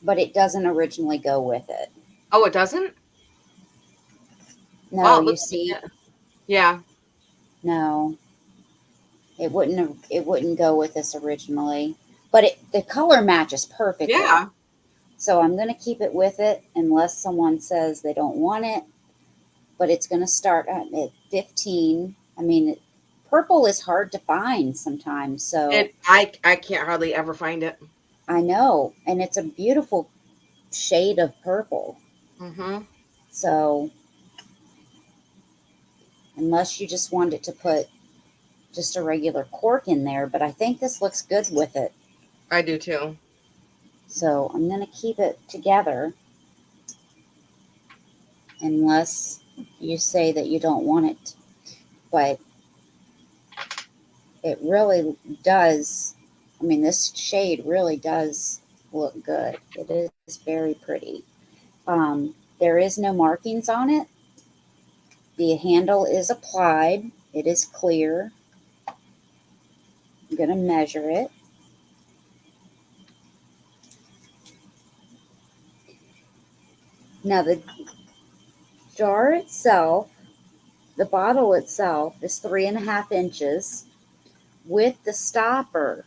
Speaker 2: but it doesn't originally go with it.
Speaker 1: Oh, it doesn't.
Speaker 2: No,
Speaker 1: Oh,
Speaker 2: you
Speaker 1: look
Speaker 2: see,
Speaker 1: at it. Yeah.
Speaker 2: no, it wouldn't go with this originally. But the color matches perfectly.
Speaker 1: Yeah.
Speaker 2: So I'm going to keep it with it unless someone says they don't want it. But it's going to start at 15. I mean, purple is hard to find sometimes. So
Speaker 1: I can't hardly ever find it.
Speaker 2: I know, and it's a beautiful shade of purple.
Speaker 1: Mm-hmm.
Speaker 2: So unless you just wanted to put just a regular cork in there, but I think this looks good with it.
Speaker 1: I do too.
Speaker 2: So I'm going to keep it together unless you say that you don't want it. But it really does. I mean, this shade really does look good. It is very pretty. There is no markings on it. The handle is applied. It is clear. I'm going to measure it. Now, the jar itself The bottle itself is 3.5 inches. With the stopper,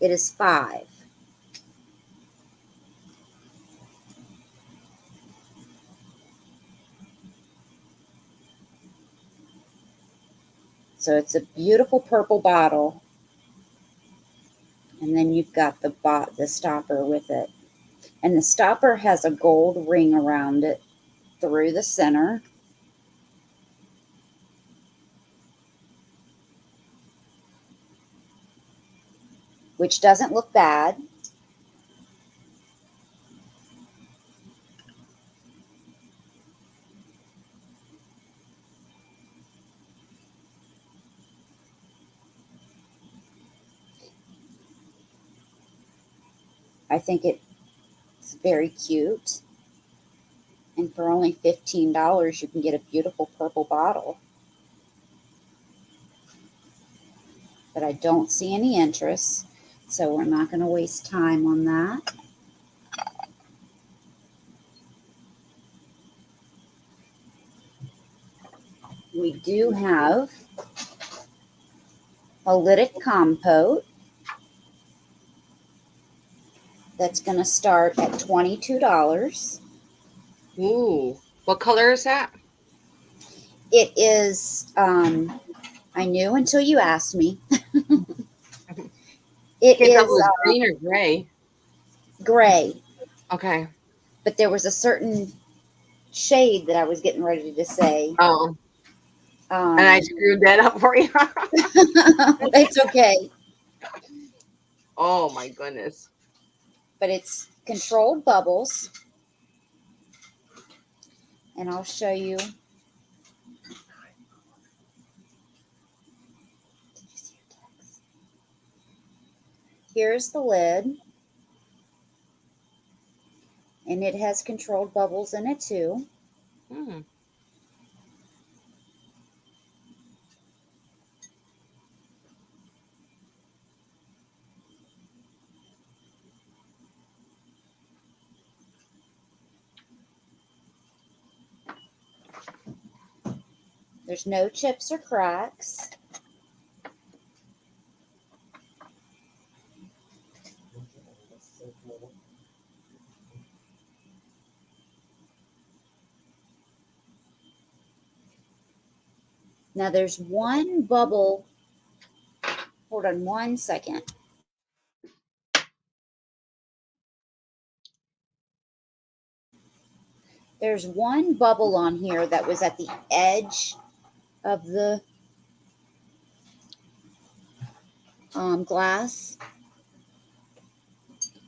Speaker 2: it is 5. So it's a beautiful purple bottle. And then you've got the stopper with it. And the stopper has a gold ring around it through the center. Which doesn't look bad. I think it's very cute. And for only $15, you can get a beautiful purple bottle. But I don't see any interest, so we're not going to waste time on that. We do have a lidded compote that's going to start at $22.
Speaker 1: Ooh, what color is that?
Speaker 2: It is, I knew until you asked me. It
Speaker 1: Can't tell if it
Speaker 2: is
Speaker 1: was green or gray.
Speaker 2: gray,
Speaker 1: Okay.
Speaker 2: but there was a certain shade that I was getting ready to say.
Speaker 1: Oh, and I
Speaker 2: Um,
Speaker 1: screwed that up for you.
Speaker 2: it's okay,
Speaker 1: Oh my goodness.
Speaker 2: but it's controlled bubbles, and I'll show you. Here's the lid, and it has controlled bubbles in it too.
Speaker 1: Hmm.
Speaker 2: There's no chips or cracks. Now there's one bubble. Hold on one second. There's one bubble on here that was at the edge of the glass.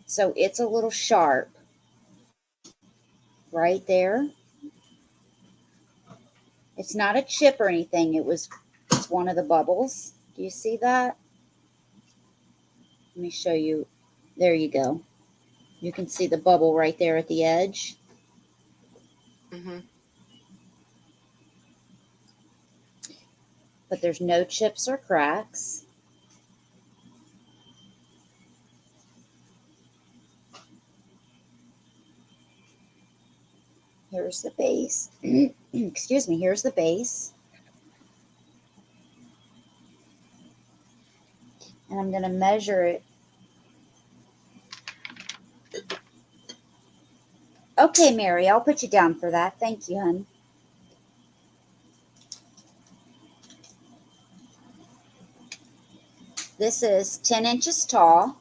Speaker 2: So it's a little sharp right there. It's not a chip or anything. It's one of the bubbles. Do you see that? Let me show you. There you go. You can see the bubble right there at the edge.
Speaker 1: Mm-hmm.
Speaker 2: But there's no chips or cracks. Here's the base. Excuse me, here's the base. And I'm going to measure it. Okay, Mary, I'll put you down for that. Thank you, hon. This is 10 inches tall,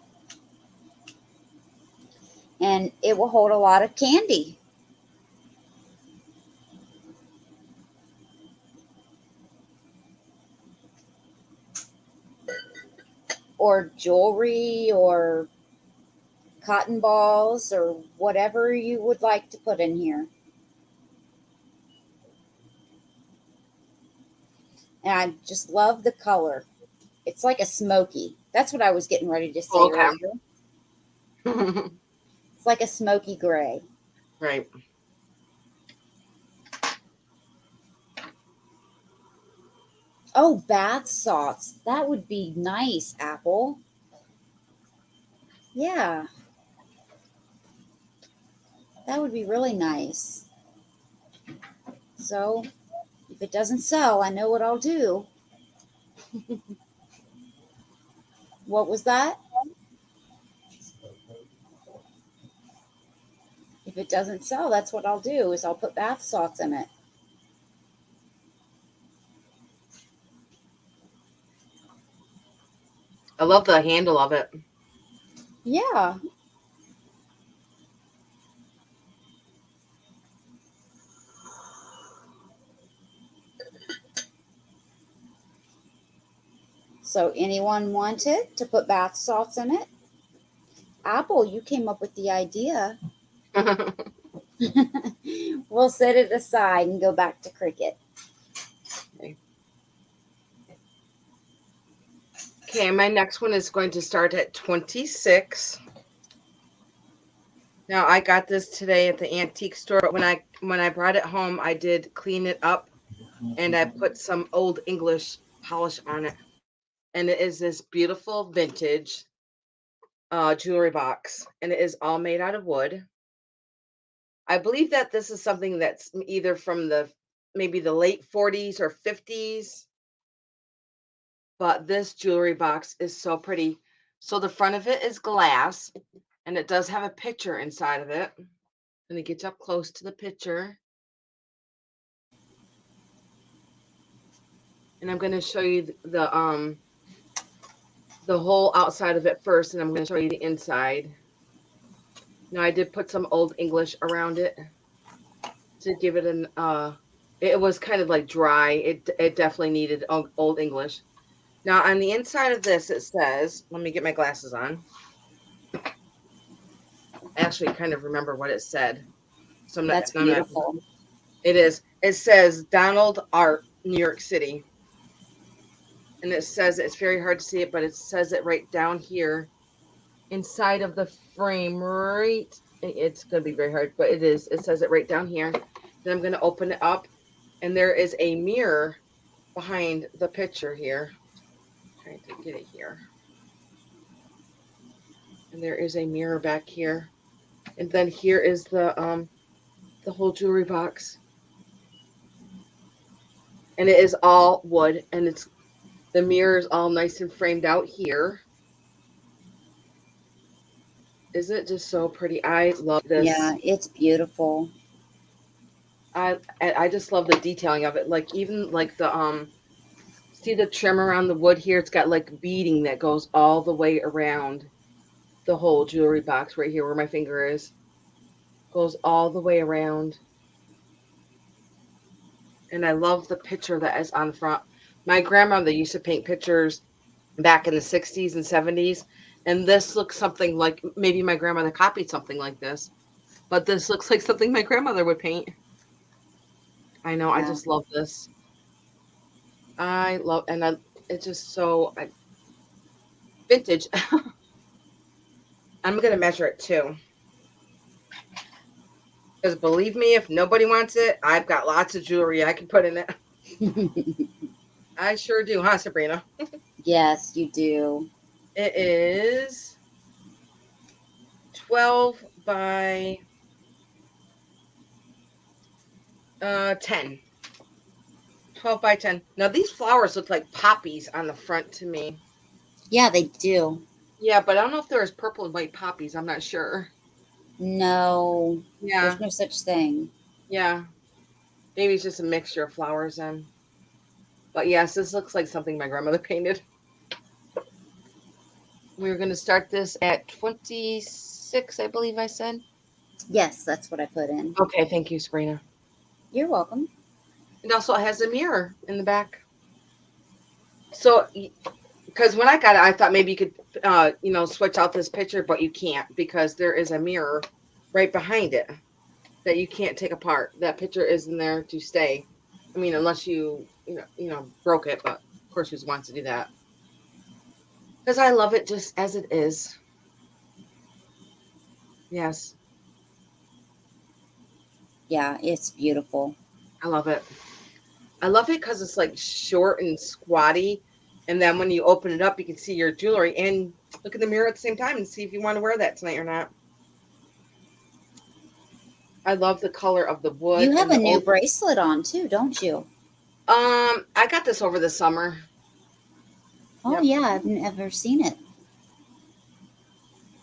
Speaker 2: and it will hold a lot of candy. Or jewelry, or cotton balls, or whatever you would like to put in here. And I just love the color. It's like a smoky. That's what I was getting ready to say
Speaker 1: Okay.
Speaker 2: earlier. It's like a smoky gray.
Speaker 1: Right.
Speaker 2: Oh, bath salts. That would be nice, Apple. Yeah, that would be really nice. So If it doesn't sell, I know what I'll do. What was that? If it doesn't sell, that's what I'll do is I'll put bath salts in it.
Speaker 1: I love the handle of it.
Speaker 2: Yeah. So anyone want it to put bath salts in it? Apple, you came up with the idea. We'll set it aside and go back to Cricket.
Speaker 1: Okay, my next one is going to start at 26. Now I got this today at the antique store, but when I brought it home, I did clean it up and I put some old English polish on it. And it is this beautiful vintage jewelry box, and it is all made out of wood. I believe that this is something that's either from the maybe the late 40s or 50s, but this jewelry box is so pretty. So the front of it is glass, and it does have a picture inside of it. Let me get up close to the picture, and I'm going to show you the whole outside of it first, and I'm going to show you the inside. Now I did put some old English around it to give it an it was kind of like dry. It definitely needed old English. Now on the inside of this it says, let me get my glasses on. I actually kind of remember what it said. So
Speaker 2: That's
Speaker 1: I'm not
Speaker 2: beautiful.
Speaker 1: it is. It says Donald Art, New York City. And it says it's very hard to see it, but it says it right down here inside of the frame, right? It's going to be very hard, but it is. It says it right down here. Then I'm going to open it up, and there is a mirror behind the picture here. I'm trying to get it here. And there is a mirror back here. And then here is the whole jewelry box. And it is all wood, and it's the mirror is all nice and framed out here. Isn't it just so pretty? I love
Speaker 2: Yeah,
Speaker 1: this.
Speaker 2: it's beautiful.
Speaker 1: I just love the detailing of it. Like even like the see the trim around the wood here? It's got like beading that goes all the way around the whole jewelry box right here where my finger is. Goes all the way around. And I love the picture that is on the front. My grandmother used to paint pictures back in the 60s and 70s, and this looks something like maybe my grandmother copied something like this, but this looks like something my grandmother would paint. I know, I
Speaker 2: Yeah.
Speaker 1: just love this. I love, and it's just so vintage. I'm gonna measure it too, because believe me, if nobody wants it, I've got lots of jewelry I can put in it. I sure do, huh, Sabrina?
Speaker 2: Yes, you do.
Speaker 1: It is 12 by 10. 12 by 10. Now these flowers look like poppies on the front to me.
Speaker 2: Yeah, they do.
Speaker 1: Yeah, but I don't know if there's purple and white poppies. I'm not sure.
Speaker 2: No,
Speaker 1: Yeah,
Speaker 2: there's no such thing.
Speaker 1: yeah. Maybe it's just a mixture of flowers then. But yes, this looks like something my grandmother painted. We're going to start this at 26, I believe I said.
Speaker 2: Yes, that's what I put in.
Speaker 1: Okay, thank you, Sabrina.
Speaker 2: You're welcome.
Speaker 1: It also has a mirror in the back. So, because when I got it, I thought maybe you could, switch out this picture, but you can't because there is a mirror right behind it that you can't take apart. That picture is in there to stay. I mean, unless you broke it, but of course, who wants to do that? Because I love it just as it is. Yes,
Speaker 2: Yeah, it's beautiful.
Speaker 1: I love it. I love it because it's like short and squatty, and then when you open it up, you can see your jewelry and look in the mirror at the same time and see if you want to wear that tonight or not. I love the color of the wood
Speaker 2: You have
Speaker 1: and
Speaker 2: a
Speaker 1: the
Speaker 2: new
Speaker 1: old.
Speaker 2: bracelet on too, don't you?
Speaker 1: I got this over the summer.
Speaker 2: Oh
Speaker 1: Yep.
Speaker 2: yeah, I've never seen it.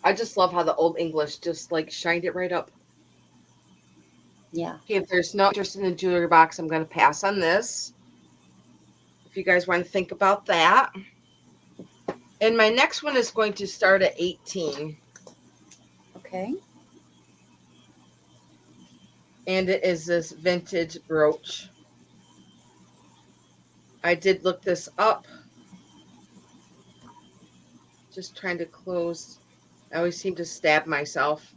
Speaker 1: I just love how the old English just like shined it right up.
Speaker 2: Yeah.
Speaker 1: Okay, if there's no interest in the jewelry box, I'm gonna pass on this. If you guys want to think about that. And my next one is going to start at 18.
Speaker 2: Okay.
Speaker 1: And it is this vintage brooch. I did look this up. Just trying to close. I always seem to stab myself.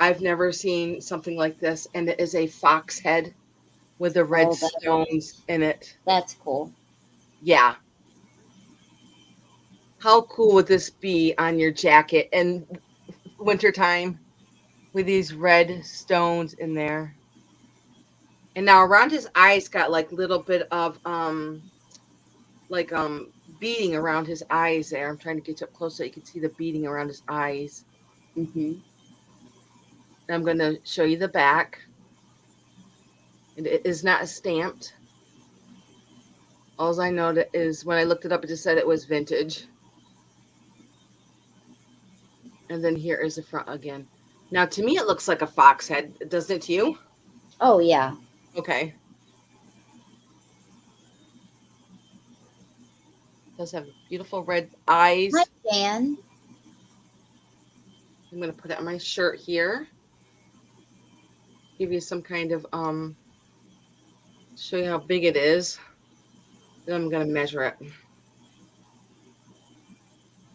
Speaker 1: I've never seen something like this, and it is a fox head with the red
Speaker 2: Oh,
Speaker 1: stones in it.
Speaker 2: that's cool.
Speaker 1: Yeah. How cool would this be on your jacket in wintertime with these red stones in there? And now around his eyes got like little bit of like beading around his eyes there. I'm trying to get you up close so you can see the beading around his eyes.
Speaker 2: Mm-hmm.
Speaker 1: And I'm going to show you the back. And it is not stamped. All I know is when I looked it up, it just said it was vintage. And then here is the front again. Now, to me, it looks like a fox head. Doesn't it to you?
Speaker 2: Oh yeah.
Speaker 1: Okay. It does have beautiful red
Speaker 2: Hi,
Speaker 1: eyes.
Speaker 2: Dan.
Speaker 1: I'm going to put it on my shirt here. Give you some kind of, show you how big it is. Then I'm going to measure it.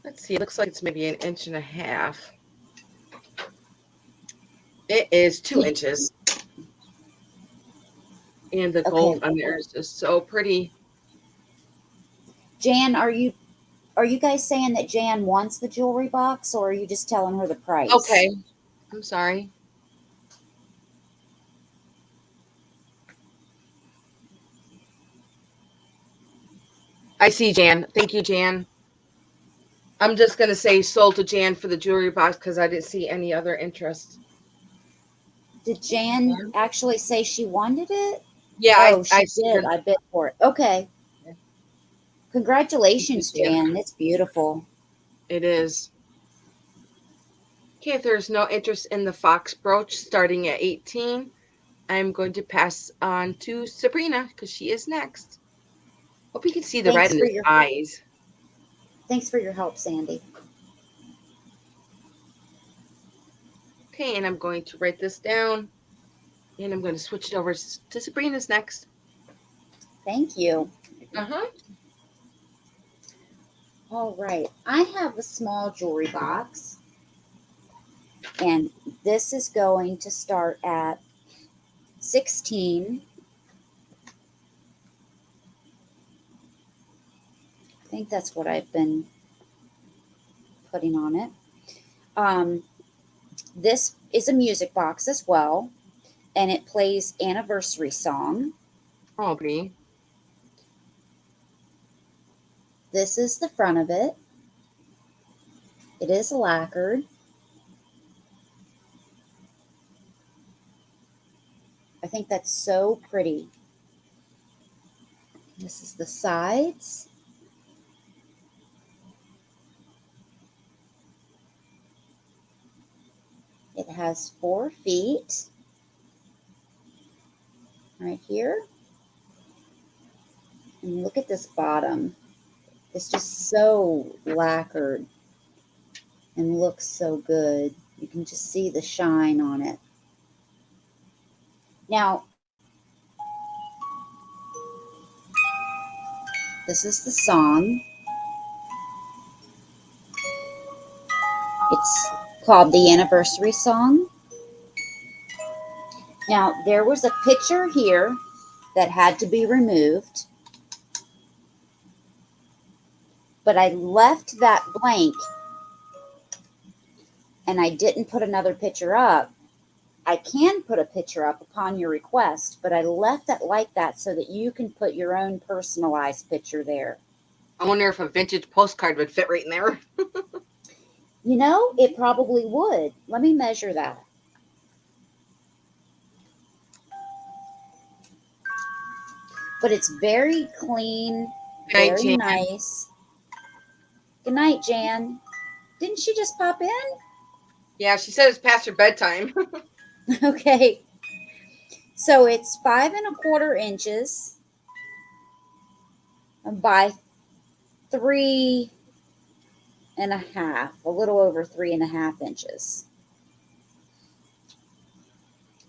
Speaker 1: Let's see. It looks like it's maybe an inch and a half. It is 2 inches. And the gold
Speaker 2: Okay.
Speaker 1: on there is just so pretty.
Speaker 2: Jan, are you guys saying that Jan wants the jewelry box, or are you just telling her the price?
Speaker 1: Okay. I'm sorry. I see Jan. Thank you, Jan. I'm just going to say sold to Jan for the jewelry box because I didn't see any other interest.
Speaker 2: Did Jan actually say she wanted it?
Speaker 1: Yeah,
Speaker 2: Oh,
Speaker 1: I
Speaker 2: she
Speaker 1: see her.
Speaker 2: did. I bid for it. Okay.
Speaker 1: Thank
Speaker 2: Congratulations,
Speaker 1: you.
Speaker 2: Jan. It's beautiful.
Speaker 1: It is. Okay, if there's no interest in the fox brooch starting at 18, I'm going to pass on to Sabrina because she is next. Hope you can see the red
Speaker 2: Thanks
Speaker 1: in
Speaker 2: for
Speaker 1: his
Speaker 2: your
Speaker 1: eyes.
Speaker 2: thanks for your help, Sandy.
Speaker 1: Okay, and I'm going to write this down and I'm going to switch it over to Sabrina's next.
Speaker 2: Thank you.
Speaker 1: Uh-huh.
Speaker 2: All right. I have a small jewelry box, and this is going to start at 16. I think that's what I've been putting on it. Um, this is a music box as well, and it plays anniversary song.
Speaker 1: Oh, pretty.
Speaker 2: This is the front of it. It is lacquered. I think that's so pretty. This is the sides. It has 4 feet right here. And look at this bottom. It's just so lacquered and looks so good. You can just see the shine on it. Now, this is the song. It's called the anniversary song. Now, there was a picture here that had to be removed, but I left that blank and I didn't put another picture up. I can put a picture up upon your request, but I left it like that so that you can put your own personalized picture there.
Speaker 1: I wonder if a vintage postcard would fit right in there.
Speaker 2: You know, it probably would. Let me measure that. but it's very clean,
Speaker 1: Good night,
Speaker 2: very
Speaker 1: Jan.
Speaker 2: nice. Good night, Jan. Didn't she just pop in?
Speaker 1: Yeah, she said it's past her bedtime.
Speaker 2: Okay. So it's 5 1/4 inches by 3 1/2, a little over 3 1/2 inches.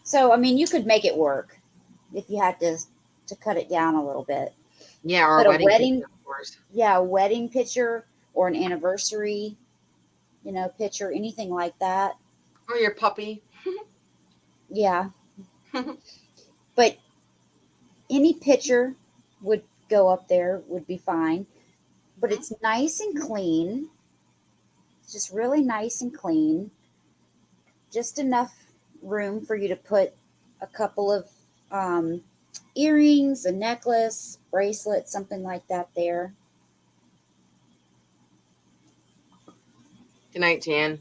Speaker 2: So I mean, you could make it work if you had to cut it down a little bit.
Speaker 1: Yeah, or a
Speaker 2: But a
Speaker 1: wedding picture,
Speaker 2: wedding,
Speaker 1: of course.
Speaker 2: yeah, a wedding picture or an anniversary, picture, anything like that.
Speaker 1: Or your puppy.
Speaker 2: Yeah, but any picture would go up there, would be fine. But it's nice and clean. It's just really nice and clean. Just enough room for you to put a couple of um, earrings, a necklace, bracelet, something like that there.
Speaker 1: Good night, Jan.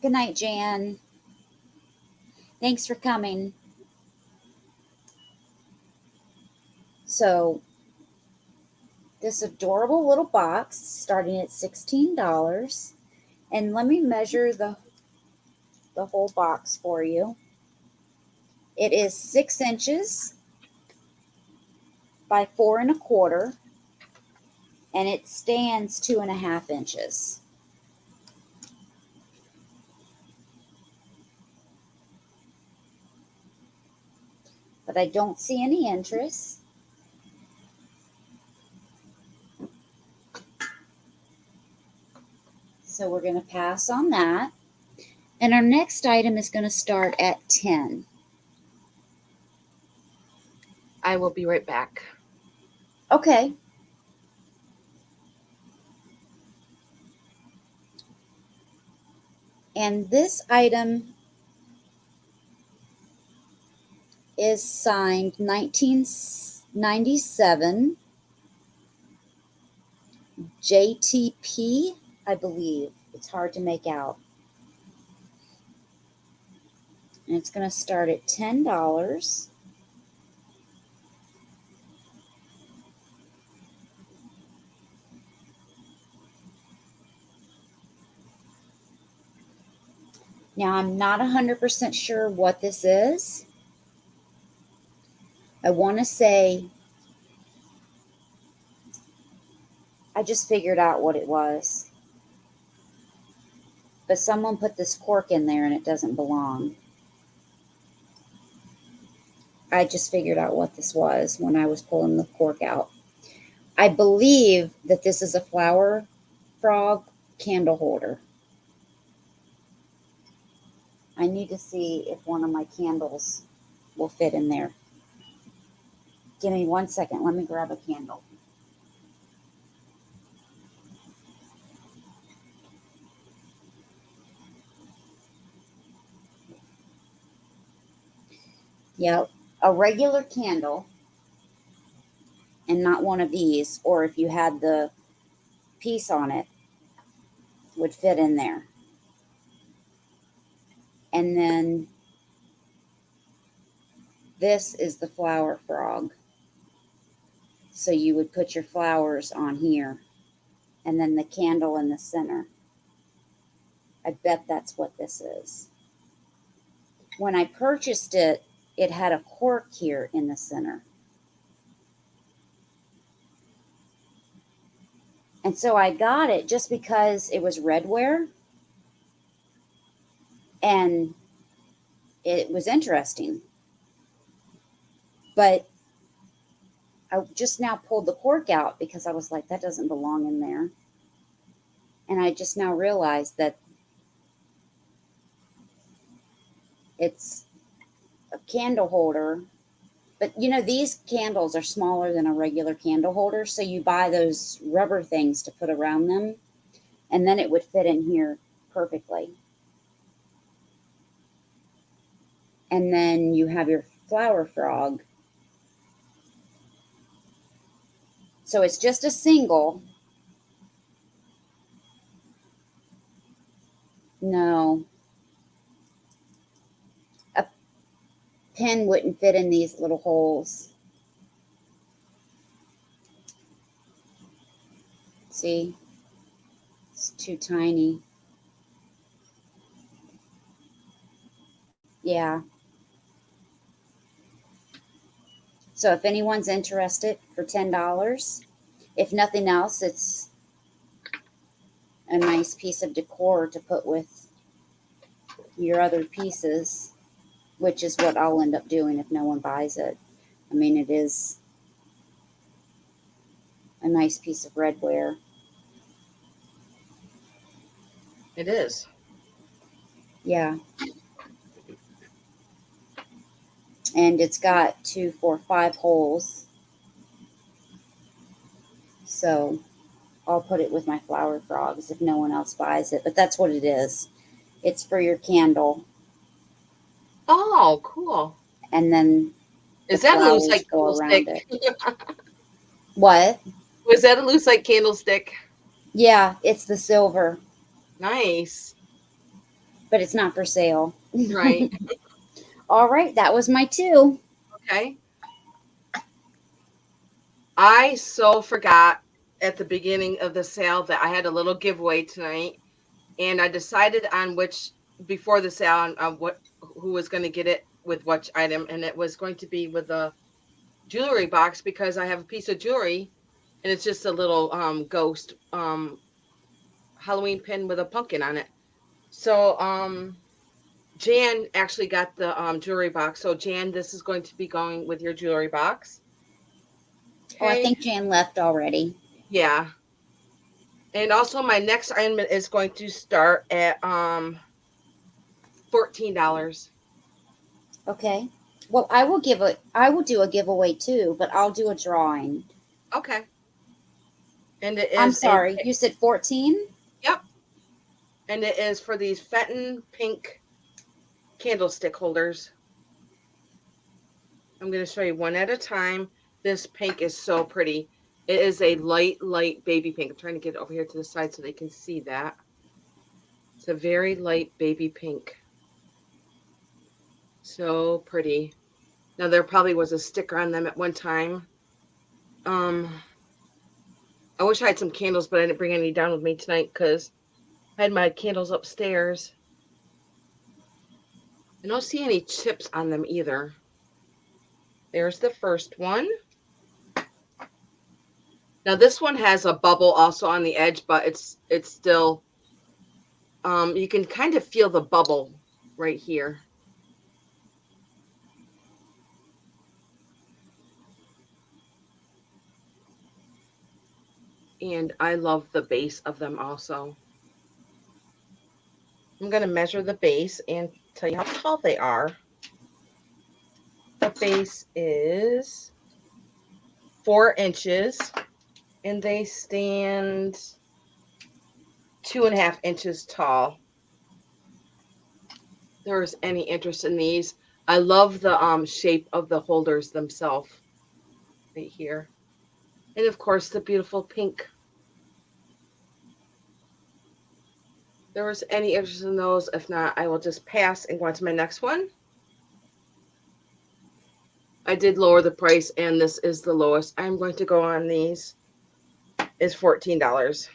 Speaker 2: Good night, Jan. Thanks for coming. So, this adorable little box starting at $16. And let me measure the whole box for you. It is 6 inches by 4 1/4, and it stands 2 1/2 inches. But I don't see any interest. So we're going to pass on that. And our next item is going to start at 10.
Speaker 1: I will be right back.
Speaker 2: Okay. And this item is signed 1997 JTP, I believe. It's hard to make out. And it's going to start at $10. Now, I'm not 100% sure what this is. I want to say I just figured out what it was. But someone put this cork in there and it doesn't belong. I just figured out what this was when I was pulling the cork out. I believe that this is a flower frog candle holder. I need to see if one of my candles will fit in there. Give me 1 second. Let me grab a candle. Yeah, a regular candle and not one of these, or if you had the piece on it, would fit in there. And then this is the flower frog. So you would put your flowers on here and then the candle in the center. I bet that's what this is. When I purchased it, it had a cork here in the center. And so I got it just because it was redware and it was interesting. But I just now pulled the cork out because I was like, that doesn't belong in there. And I just now realized that it's a candle holder. But these candles are smaller than a regular candle holder. So you buy those rubber things to put around them, and then it would fit in here perfectly. And then you have your flower frog. So it's just a single. No, a pen wouldn't fit in these little holes. See, it's too tiny. Yeah. So if anyone's interested for $10, if nothing else, it's a nice piece of decor to put with your other pieces, which is what I'll end up doing if no one buys it. I mean, it is a nice piece of redware.
Speaker 1: It is.
Speaker 2: Yeah. And it's got 2, 4, 5 holes. So I'll put it with my flower frogs if no one else buys it. But that's what it is. It's for your candle.
Speaker 1: Oh, cool.
Speaker 2: And then the
Speaker 1: Is that a loose
Speaker 2: flowers
Speaker 1: like
Speaker 2: go
Speaker 1: candlestick?
Speaker 2: around it. What?
Speaker 1: Was that a loose like candlestick?
Speaker 2: Yeah, it's the silver,
Speaker 1: Nice.
Speaker 2: but it's not for sale.
Speaker 1: Right.
Speaker 2: All right, that was my two.
Speaker 1: Okay. I so forgot at the beginning of the sale that I had a little giveaway tonight, and I decided on which before the sale on what who was going to get it with which item, and it was going to be with a jewelry box because I have a piece of jewelry, and it's just a little ghost Halloween pin with a pumpkin on it. So Jan actually got the jewelry box. So Jan, this is going to be going with your jewelry box.
Speaker 2: Oh, I
Speaker 1: Okay.
Speaker 2: think Jan left already.
Speaker 1: Yeah. And also my next item is going to start at $14.
Speaker 2: Okay. Well, I will do a giveaway too, but I'll do a drawing.
Speaker 1: Okay. And it
Speaker 2: I'm
Speaker 1: is a
Speaker 2: sorry, you said 14?
Speaker 1: yep. And it is for these Fenton pink candlestick holders. I'm going to show you one at a time. This pink is so pretty. It is a light baby pink. I'm trying to get it over here to the side so they can see that. It's a very light baby pink. So pretty. Now there probably was a sticker on them at one time. Um, I wish I had some candles, but I didn't bring any down with me tonight because I had my candles upstairs. I don't see any chips on them either. There's the first one. Now this one has a bubble also on the edge, but it's still you can kind of feel the bubble right here. And I love the base of them also. I'm going to measure the base and tell you how tall they are. The base is 4 inches and they stand 2.5 inches tall. If there's any interest in these. I love the shape of the holders themselves right here. And of course the beautiful pink. If there was any interest in those. If not, I will just pass and go on to my next one. I did lower the price and this is the lowest. I'm going to go on these is $14.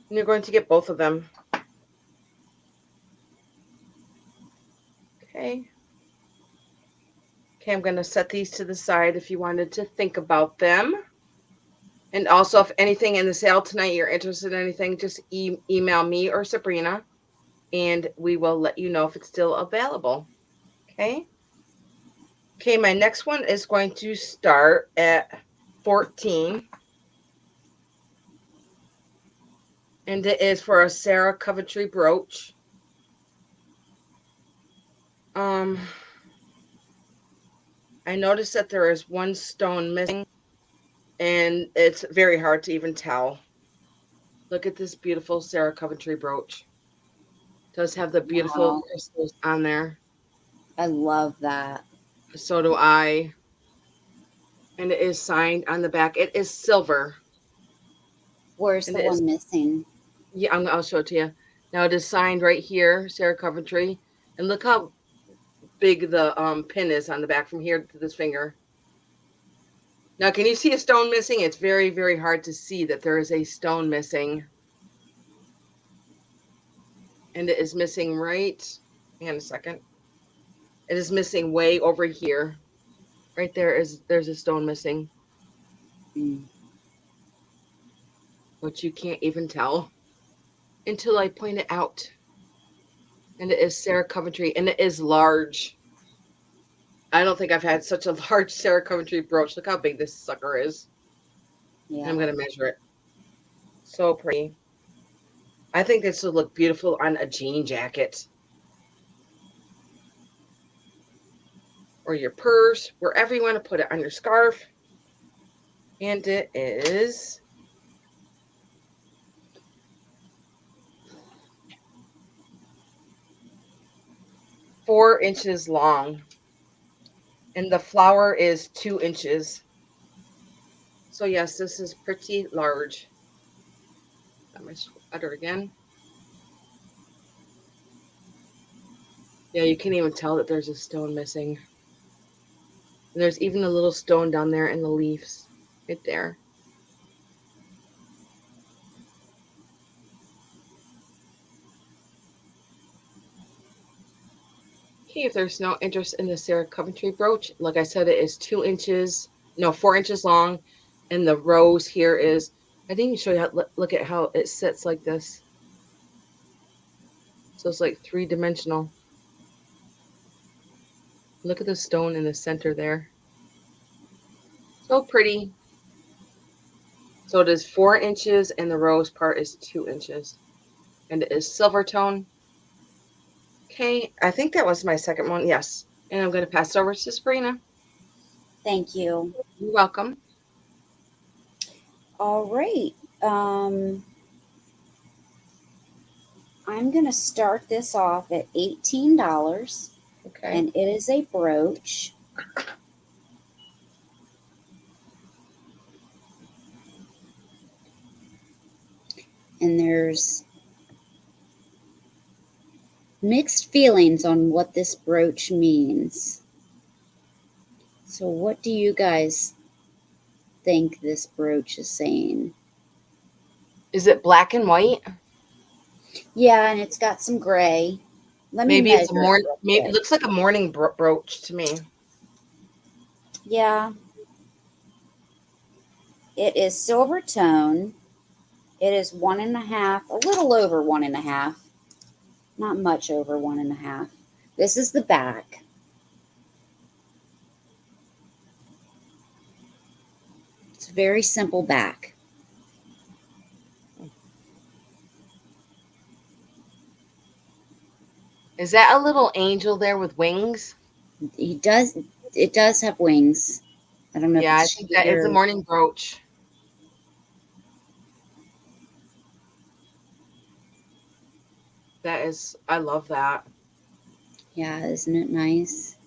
Speaker 1: And you're going to get both of them. Okay. Okay, I'm going to set these to the side if you wanted to think about them. And also, if anything in the sale tonight you're interested in anything, just email me or Sabrina, and we will let you know if it's still available. Okay. Okay, my next one is going to start at 14, and it is for a Sarah Coventry brooch. Um, I noticed that there is one stone missing, and it's very hard to even tell. Look at this beautiful Sarah Coventry brooch. It does have the beautiful
Speaker 2: Wow.
Speaker 1: crystals on there.
Speaker 2: I love that.
Speaker 1: So do I. And it is signed on the back. It is silver,
Speaker 2: Where's
Speaker 1: and
Speaker 2: the
Speaker 1: it is
Speaker 2: one missing?
Speaker 1: yeah. I'll show it to you. Now it is signed right here, Sarah Coventry, and look how big the pin is on the back from here to this finger. Now, can you see a stone missing? It's very, very hard to see that there is a stone missing. And it is missing right. Hang on a second. It is missing way over here. Right there's a stone missing,
Speaker 2: Mm.
Speaker 1: which you can't even tell until I point it out. And it is Sarah Coventry, and it is large. I don't think I've had such a large Sarah Coventry brooch. Look how big this sucker is. And I'm
Speaker 2: Yeah.
Speaker 1: going to measure it. So pretty. I think this would look beautiful on a jean jacket or your purse, wherever you want to put it, on your scarf. And it is 4 inches long. And the flower is 2 inches. So yes, this is pretty large. Got my sweater again. Yeah, you can't even tell that there's a stone missing. And there's even a little stone down there in the leaves. Right there. Okay, if there's no interest in the Sarah Coventry brooch, like I said, it is 2 inches, no, 4 inches long. And the rose here is, I didn't even show you how, look at how it sits like this. So it's like 3-dimensional. Look at the stone in the center there. So pretty. So it is 4 inches and the rose part is 2 inches. And it is silver tone. Okay, I think that was my second one. Yes. And I'm going to pass it over to Sabrina.
Speaker 2: Thank you.
Speaker 1: You're welcome.
Speaker 2: All right. Um, I'm going to start this off at $18,
Speaker 1: Okay.
Speaker 2: and it is a brooch. And there's mixed feelings on what this brooch means. So, what do you guys think this brooch is saying?
Speaker 1: Is it black and white?
Speaker 2: Yeah, and it's got some gray. Let me
Speaker 1: Maybe it's a
Speaker 2: measure it
Speaker 1: morning.
Speaker 2: real
Speaker 1: Maybe it
Speaker 2: quick.
Speaker 1: looks like a morning brooch to me.
Speaker 2: Yeah, it is silver tone. It is 1.5, a little over 1.5, not much over 1.5. This is the back. It's a very simple back.
Speaker 1: Is that a little angel there with wings?
Speaker 2: He does. It does have wings. I don't know if
Speaker 1: Yeah,
Speaker 2: it's
Speaker 1: I think that is a
Speaker 2: sheer.
Speaker 1: morning brooch. That is, I love that.
Speaker 2: Yeah, isn't it nice?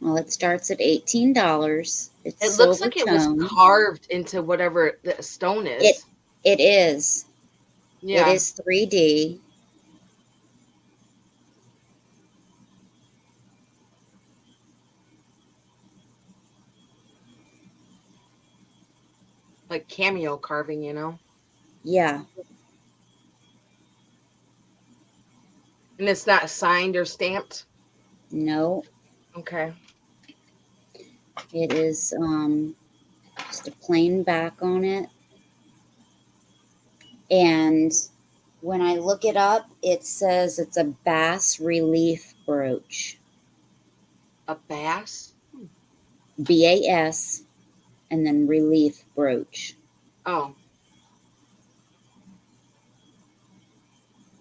Speaker 2: Well, it starts at $18. It's
Speaker 1: It looks
Speaker 2: silver
Speaker 1: like it was
Speaker 2: tone.
Speaker 1: carved into whatever the stone
Speaker 2: It
Speaker 1: is.
Speaker 2: it is. It
Speaker 1: Yeah,
Speaker 2: is 3D.
Speaker 1: like cameo carving, you know?
Speaker 2: Yeah.
Speaker 1: And it's not signed or stamped.
Speaker 2: No,
Speaker 1: Okay.
Speaker 2: it is just a plain back on it. And when I look it up, it says it's a bas relief brooch.
Speaker 1: A bass?
Speaker 2: BAS and then relief brooch.
Speaker 1: Oh,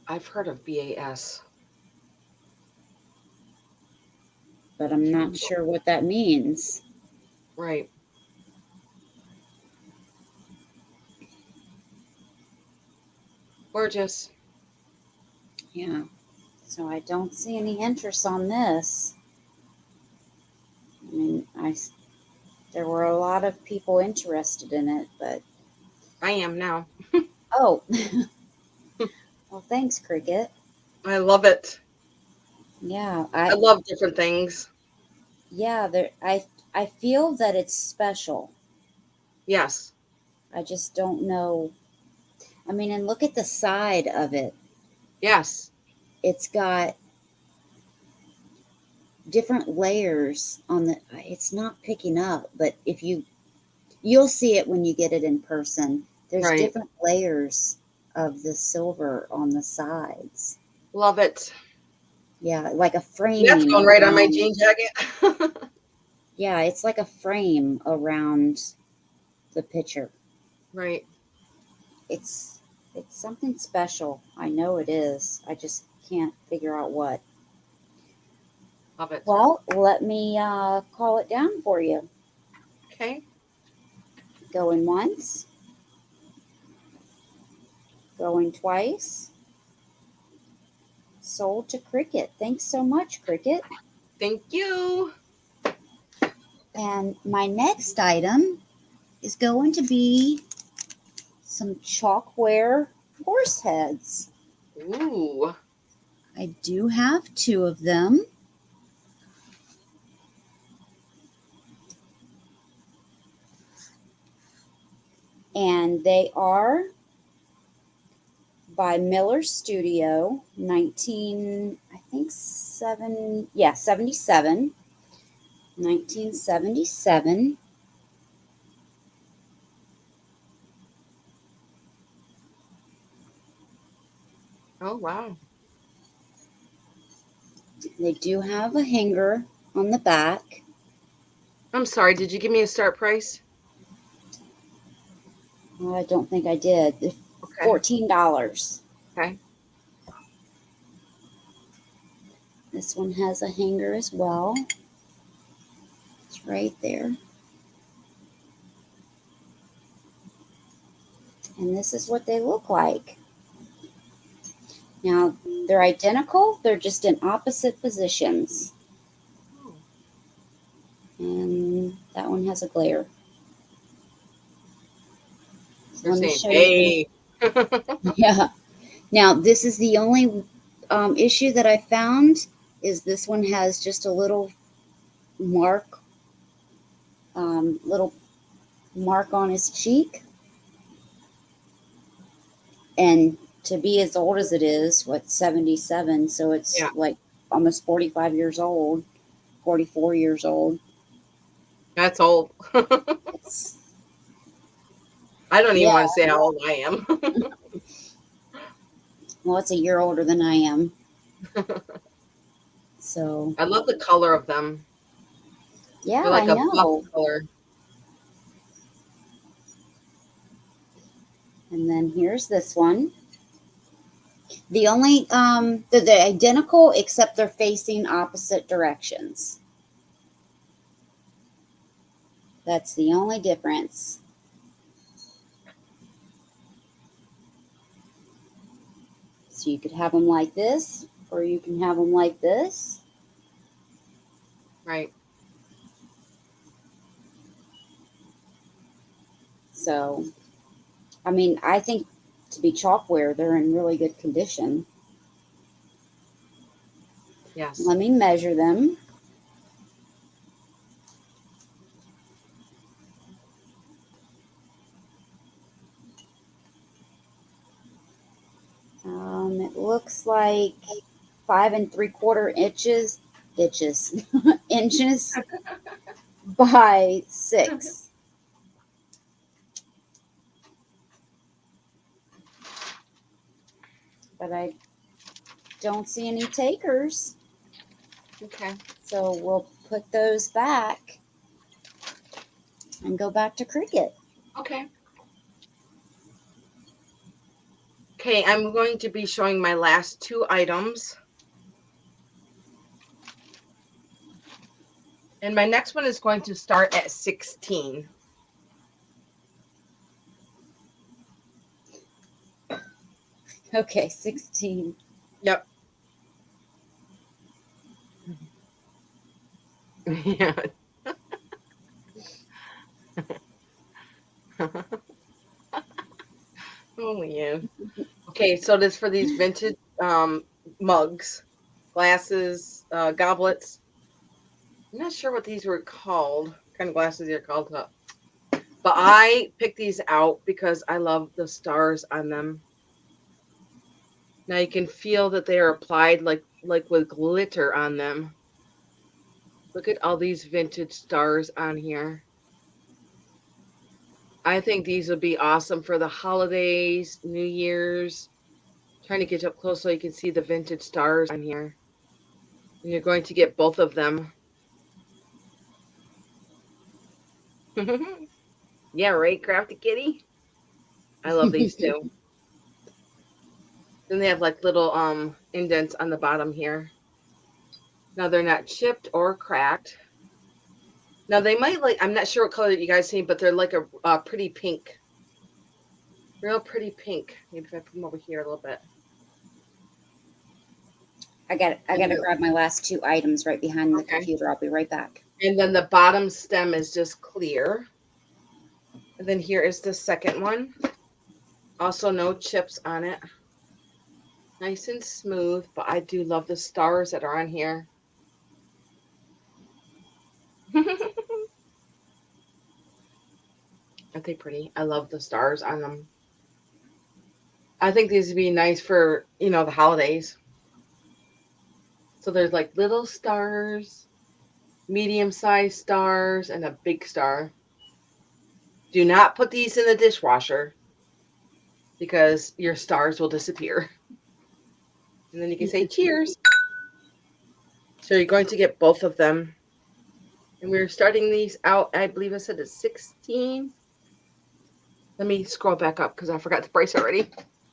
Speaker 1: I've heard of BAS.
Speaker 2: But I'm not
Speaker 1: Cameo.
Speaker 2: sure what that means.
Speaker 1: Right. Gorgeous.
Speaker 2: Yeah. So I don't see any interest on this. I mean, there were a lot of people interested in it, but
Speaker 1: I am now.
Speaker 2: oh, Well, thanks, Cricket.
Speaker 1: I love it.
Speaker 2: Yeah,
Speaker 1: I love different things.
Speaker 2: I feel that it's special.
Speaker 1: Yes.
Speaker 2: I just don't know. I mean, and look at the side of it.
Speaker 1: Yes.
Speaker 2: It's got different layers on the it's not picking up, but if you'll see it when you get it in person. There's
Speaker 1: Right.
Speaker 2: different layers of the silver on the sides.
Speaker 1: Love it.
Speaker 2: Yeah, like a
Speaker 1: That's
Speaker 2: framing
Speaker 1: going right on my
Speaker 2: around.
Speaker 1: jean jacket.
Speaker 2: Yeah, it's like a frame around the picture.
Speaker 1: Right.
Speaker 2: It's something special. I know it is. I just can't figure out what.
Speaker 1: Love it.
Speaker 2: Well, let me call it down for you.
Speaker 1: Okay.
Speaker 2: Going once, going twice. Sold to Cricket. Thanks so much, Cricket.
Speaker 1: Thank you.
Speaker 2: And my next item is going to be some chalkware horse heads.
Speaker 1: Ooh.
Speaker 2: I do have two of them. And they are by Miller Studio, 19, I think 77, 1977.
Speaker 1: Oh, wow.
Speaker 2: They do have a hanger on the back.
Speaker 1: I'm sorry. Did you give me a start price?
Speaker 2: I don't think I did.
Speaker 1: Okay.
Speaker 2: $14.
Speaker 1: Okay.
Speaker 2: This one has a hanger as well. It's right there. And this is what they look like. Now, they're identical, they're just in opposite positions.
Speaker 1: Oh,
Speaker 2: And that one has a glare. So
Speaker 1: they're
Speaker 2: let me
Speaker 1: saying,
Speaker 2: show you.
Speaker 1: hey.
Speaker 2: Yeah. Now, this is the only issue that I found is this one has just a mark, little mark on his cheek. And to be as old as it is, what, 77, so it's
Speaker 1: Yeah.
Speaker 2: like almost 45 years old, 44 years old.
Speaker 1: That's old.
Speaker 2: It's,
Speaker 1: I don't even
Speaker 2: yeah,
Speaker 1: want to say how old I am.
Speaker 2: well, it's a year older than I am. So,
Speaker 1: I love the color of them.
Speaker 2: yeah,
Speaker 1: They're
Speaker 2: I
Speaker 1: like a buff
Speaker 2: know.
Speaker 1: color.
Speaker 2: And then here's this one. The only, they're identical except they're facing opposite directions. That's the only difference. So you could have them like this, or you can have them like this.
Speaker 1: Right.
Speaker 2: So, I mean, I think to be chalkware, they're in really good condition.
Speaker 1: Yes.
Speaker 2: Let me measure them. It looks like 5 3/4 inches by 6. But I don't see any takers.
Speaker 1: Okay.
Speaker 2: So we'll put those back and go back to Cricket.
Speaker 1: Okay. Okay, I'm going to be showing my last two items. And my next one is going to start at 16.
Speaker 2: Okay, 16.
Speaker 1: Yep. Yeah. Oh yeah. Okay, so this for these vintage um mugs, glasses, goblets. I'm not sure what these were called. What kind of glasses they're called, but I picked these out because I love the stars on them. Now you can feel that they are applied like with glitter on them. Look at all these vintage stars on here. I think these would be awesome for the holidays, New Year's. Trying to get up close so you can see the vintage stars on here. And you're going to get both of them. Yeah, right, Crafty Kitty. I love these too. Then they have like little indents on the bottom here. Now they're not chipped or cracked. Now they might like I'm not sure what color you guys see, but they're like a pretty pink. Real pretty pink. Maybe if I put them over here a little bit.
Speaker 2: I gotta
Speaker 1: And
Speaker 2: grab my last two items right behind the
Speaker 1: okay.
Speaker 2: computer. I'll be right back.
Speaker 1: And then the bottom stem is just clear. And then here is the second one. Also no chips on it. Nice and smooth, but I do love the stars that are on here. Aren't they pretty? I love the stars on them. I think these would be nice for, the holidays. So there's like little stars, medium-sized stars, and a big star. Do not put these in the dishwasher because your stars will disappear. And then you can say cheers. So you're going to get both of them. And we're starting these out, I believe I said it's 16. Let me scroll back up because I forgot the price already.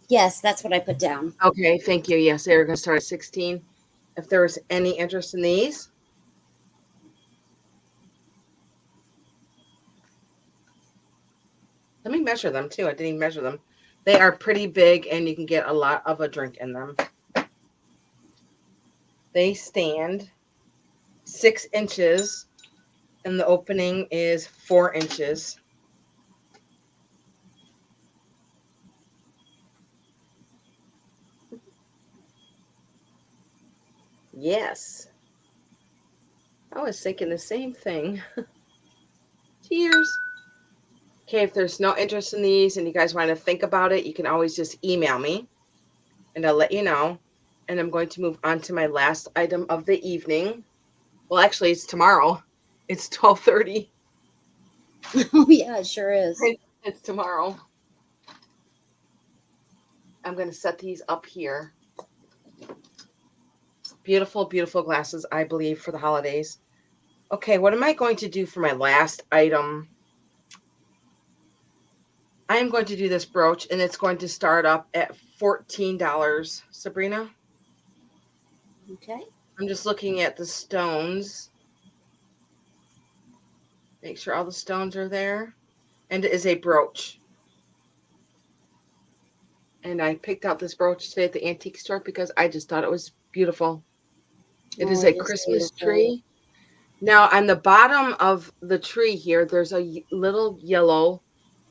Speaker 2: Yes, that's what I put down.
Speaker 1: Okay, thank you. Yes, they're going to start at 16. If there was any interest in these, let me measure them too. I didn't even measure them. They are pretty big and you can get a lot of a drink in them. They stand 6 inches and the opening is 4 inches. Yes. I was thinking the same thing. Cheers. Okay, if there's no interest in these and you guys want to think about it, you can always just email me and I'll let you know. And I'm going to move on to my last item of the evening. Well, actually, it's tomorrow. It's 12:30.
Speaker 2: Oh yeah, it sure is.
Speaker 1: It's tomorrow. I'm going to set these up here. Beautiful, beautiful glasses, I believe, for the holidays. Okay, what am I going to do for my last item? I am going to do this brooch, and it's going to start up at $14. Sabrina,
Speaker 2: Okay.
Speaker 1: I'm just looking at the stones. Make sure all the stones are there. And it is a brooch. And I picked out this brooch today at the antique store because I just thought it was beautiful. It
Speaker 2: Oh,
Speaker 1: is
Speaker 2: it
Speaker 1: a
Speaker 2: is
Speaker 1: Christmas
Speaker 2: beautiful.
Speaker 1: tree. Now, on the bottom of the tree here, there's a little yellow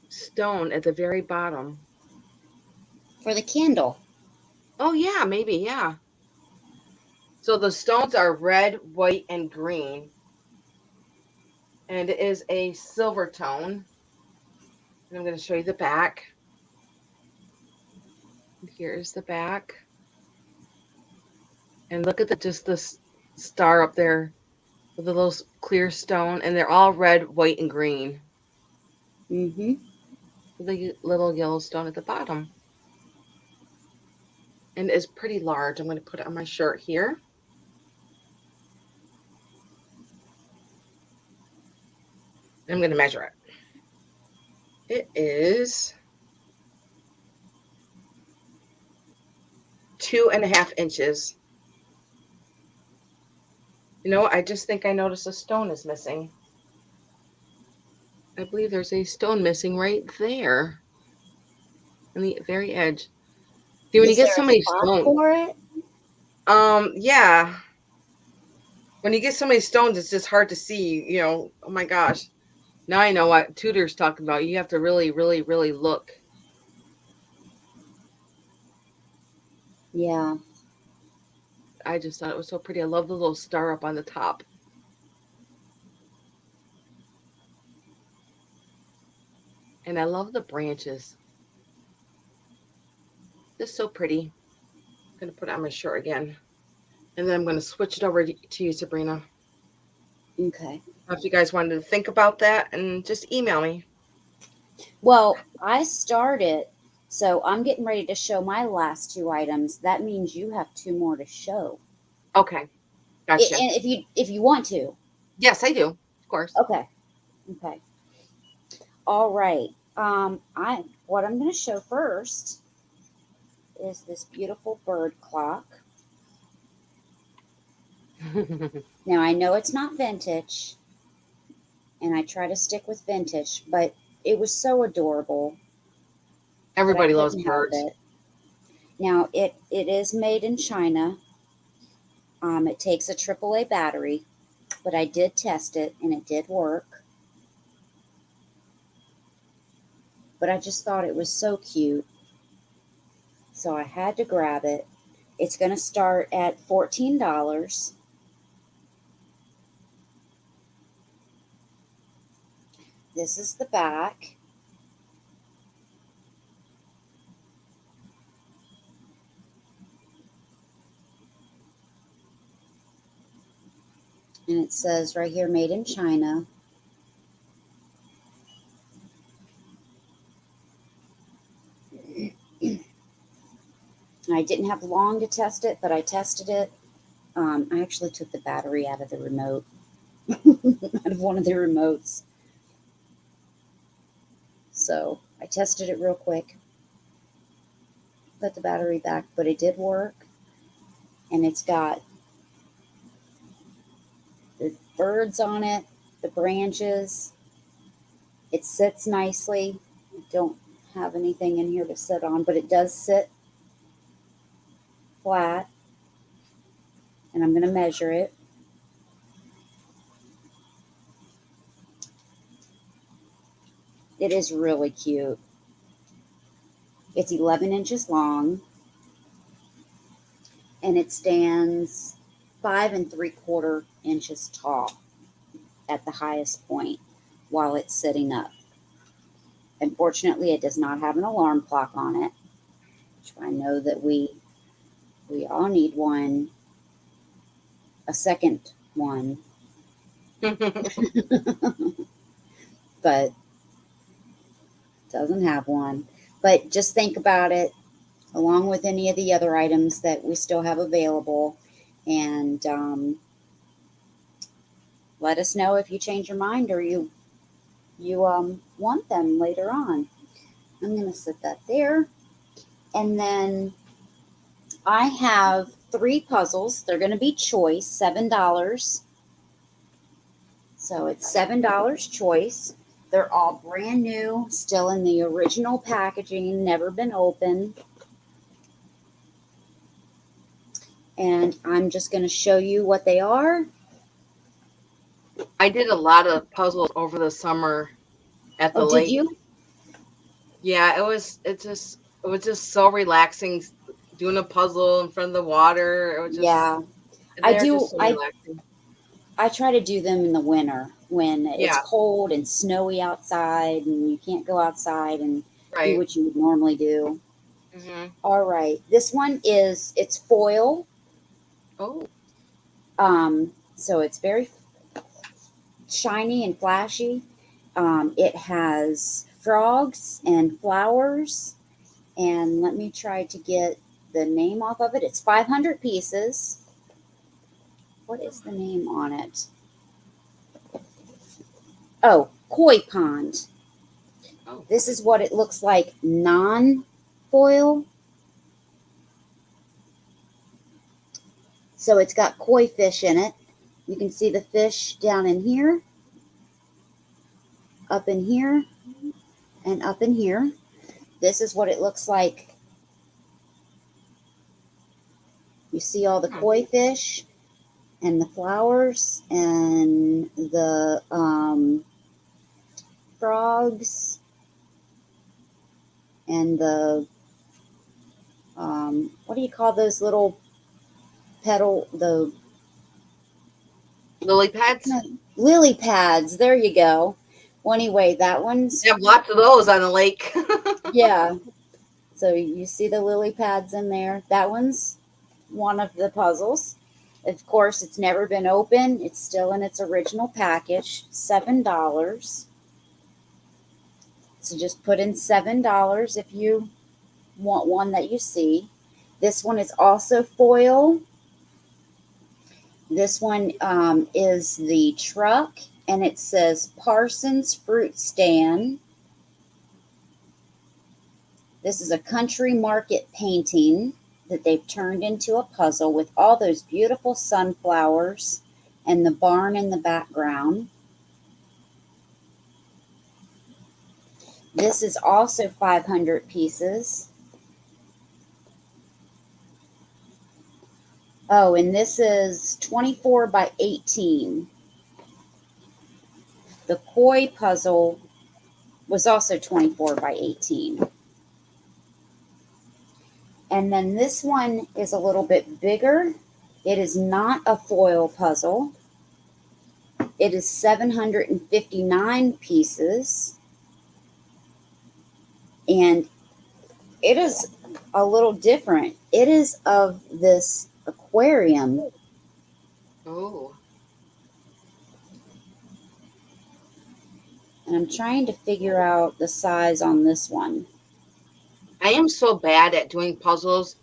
Speaker 1: stone at the very bottom.
Speaker 2: For the candle.
Speaker 1: Oh, yeah, maybe, yeah. So the stones are red, white, and green. And it is a silver tone. And I'm going to show you the back. And here is the back. And look at just this star up there with a little clear stone. And they're all red, white, and green.
Speaker 2: Mm-hmm.
Speaker 1: The little yellow stone at the bottom. And it's pretty large. I'm going to put it on my shirt here. I'm going to measure it. It is 2.5 inches. I just think I noticed a stone is missing. I believe there's a stone missing right there on the very edge. See, when you
Speaker 2: Is
Speaker 1: get
Speaker 2: there
Speaker 1: so
Speaker 2: a
Speaker 1: many
Speaker 2: spot
Speaker 1: stones,
Speaker 2: for it?
Speaker 1: yeah, when you get so many stones, it's just hard to see. Oh my gosh. Now I know what Tudor's talking about. You have to really, really, really look.
Speaker 2: Yeah.
Speaker 1: I just thought it was so pretty. I love the little star up on the top. And I love the branches. Just so pretty. I'm going to put it on my shirt again. And then I'm going to switch it over to you, Sabrina.
Speaker 2: Okay.
Speaker 1: If you guys wanted to think about that and just email me.
Speaker 2: Well, I started, so I'm getting ready to show my last two items. That means you have two more to show.
Speaker 1: Okay. Gotcha.
Speaker 2: And if you want to.
Speaker 1: Yes, I do. Of course.
Speaker 2: Okay. Okay. All right. I what I'm going to show first is this beautiful bird clock. Now I know it's not vintage, and I try to stick with vintage, but it was so adorable that I
Speaker 1: Everybody loves
Speaker 2: couldn't help
Speaker 1: birds.
Speaker 2: it. Now it is made in China. It takes a AAA battery, but I did test it and it did work. But I just thought it was so cute, so I had to grab it. It's going to start at $14. This is the back. And it says right here, made in China. I didn't have long to test it, but I tested it. I actually took the battery out of the remote, out of one of the remotes. So I tested it real quick, put the battery back, but it did work. And it's got the birds on it, the branches. It sits nicely. I don't have anything in here to sit on, but it does sit flat. And I'm going to measure it. It is really cute. It's 11 inches long, and it stands 5 3/4 inches tall at the highest point while it's sitting up. Unfortunately, it does not have an alarm clock on it, which I know that we all need one, a second one, but doesn't have one. But just think about it along with any of the other items that we still have available, and let us know if you change your mind or you want them later on. I'm going to set that there. And then I have three puzzles. They're going to be choice, $7. So it's $7 choice. They're all brand new, still in the original packaging, never been opened. And I'm just going to show you what they are.
Speaker 1: I did a lot of puzzles over the summer at
Speaker 2: Oh,
Speaker 1: the
Speaker 2: did
Speaker 1: lake.
Speaker 2: you?
Speaker 1: Yeah, it was just so relaxing doing a puzzle in front of the water. It was just
Speaker 2: Yeah. I
Speaker 1: they're
Speaker 2: do.
Speaker 1: just so
Speaker 2: I
Speaker 1: relaxing.
Speaker 2: I try to do them in the winter when it's
Speaker 1: Yeah,
Speaker 2: cold and snowy outside and you can't go outside and do
Speaker 1: right.
Speaker 2: what you would normally do.
Speaker 1: Hmm.
Speaker 2: All right. This one is it's foil.
Speaker 1: Oh,
Speaker 2: So it's very shiny and flashy. It has frogs and flowers. And let me try to get the name off of it. It's 500 pieces. What is the name on it? Oh, koi pond.
Speaker 1: oh,
Speaker 2: This is what it looks like non foil. So it's got koi fish in it. You can see the fish down in here, up in here, and up in here. This is what it looks like. You see all the
Speaker 1: hmm.
Speaker 2: koi fish and the flowers and the frogs and the What do you call those little petal? The
Speaker 1: Lily pads.
Speaker 2: no, lily pads. There you go. Well, anyway, that
Speaker 1: They
Speaker 2: one's
Speaker 1: have lots of those on the lake.
Speaker 2: yeah. So you see the lily pads in there. That one's one of the puzzles. Of course, it's never been opened. It's still in its original package. $7. So just put in $7 if you want one that you see. This one is also foil. This one is the truck, and it says Parsons Fruit Stand. This is a country market painting that they've turned into a puzzle with all those beautiful sunflowers and the barn in the background. This is also 500 pieces. Oh, and this is 24 by 18. The koi puzzle was also 24 by 18. And then this one is a little bit bigger. It is not a foil puzzle. It is 759 pieces. And it is a little different. It is of this aquarium.
Speaker 1: Oh,
Speaker 2: And I'm trying to figure out the size on this one.
Speaker 1: I am so bad at doing puzzles.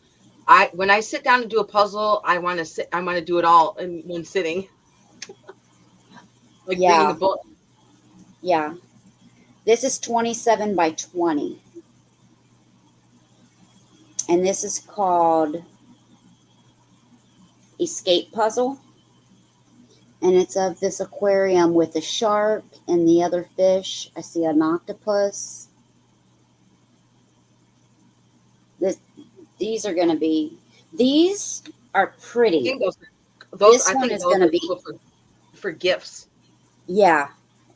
Speaker 1: I when I sit down to do a puzzle, I want to sit. I want to do it all in one sitting, like reading a
Speaker 2: Yeah,
Speaker 1: book.
Speaker 2: yeah. This is 27 by 20. And this is called Escape Puzzle. And it's of this aquarium with a shark and the other fish. I see an octopus. This, these are going to be, these are
Speaker 1: I
Speaker 2: pretty.
Speaker 1: think those.
Speaker 2: This
Speaker 1: I
Speaker 2: one
Speaker 1: think
Speaker 2: is
Speaker 1: those
Speaker 2: going to
Speaker 1: are
Speaker 2: be,
Speaker 1: cool for gifts.
Speaker 2: yeah,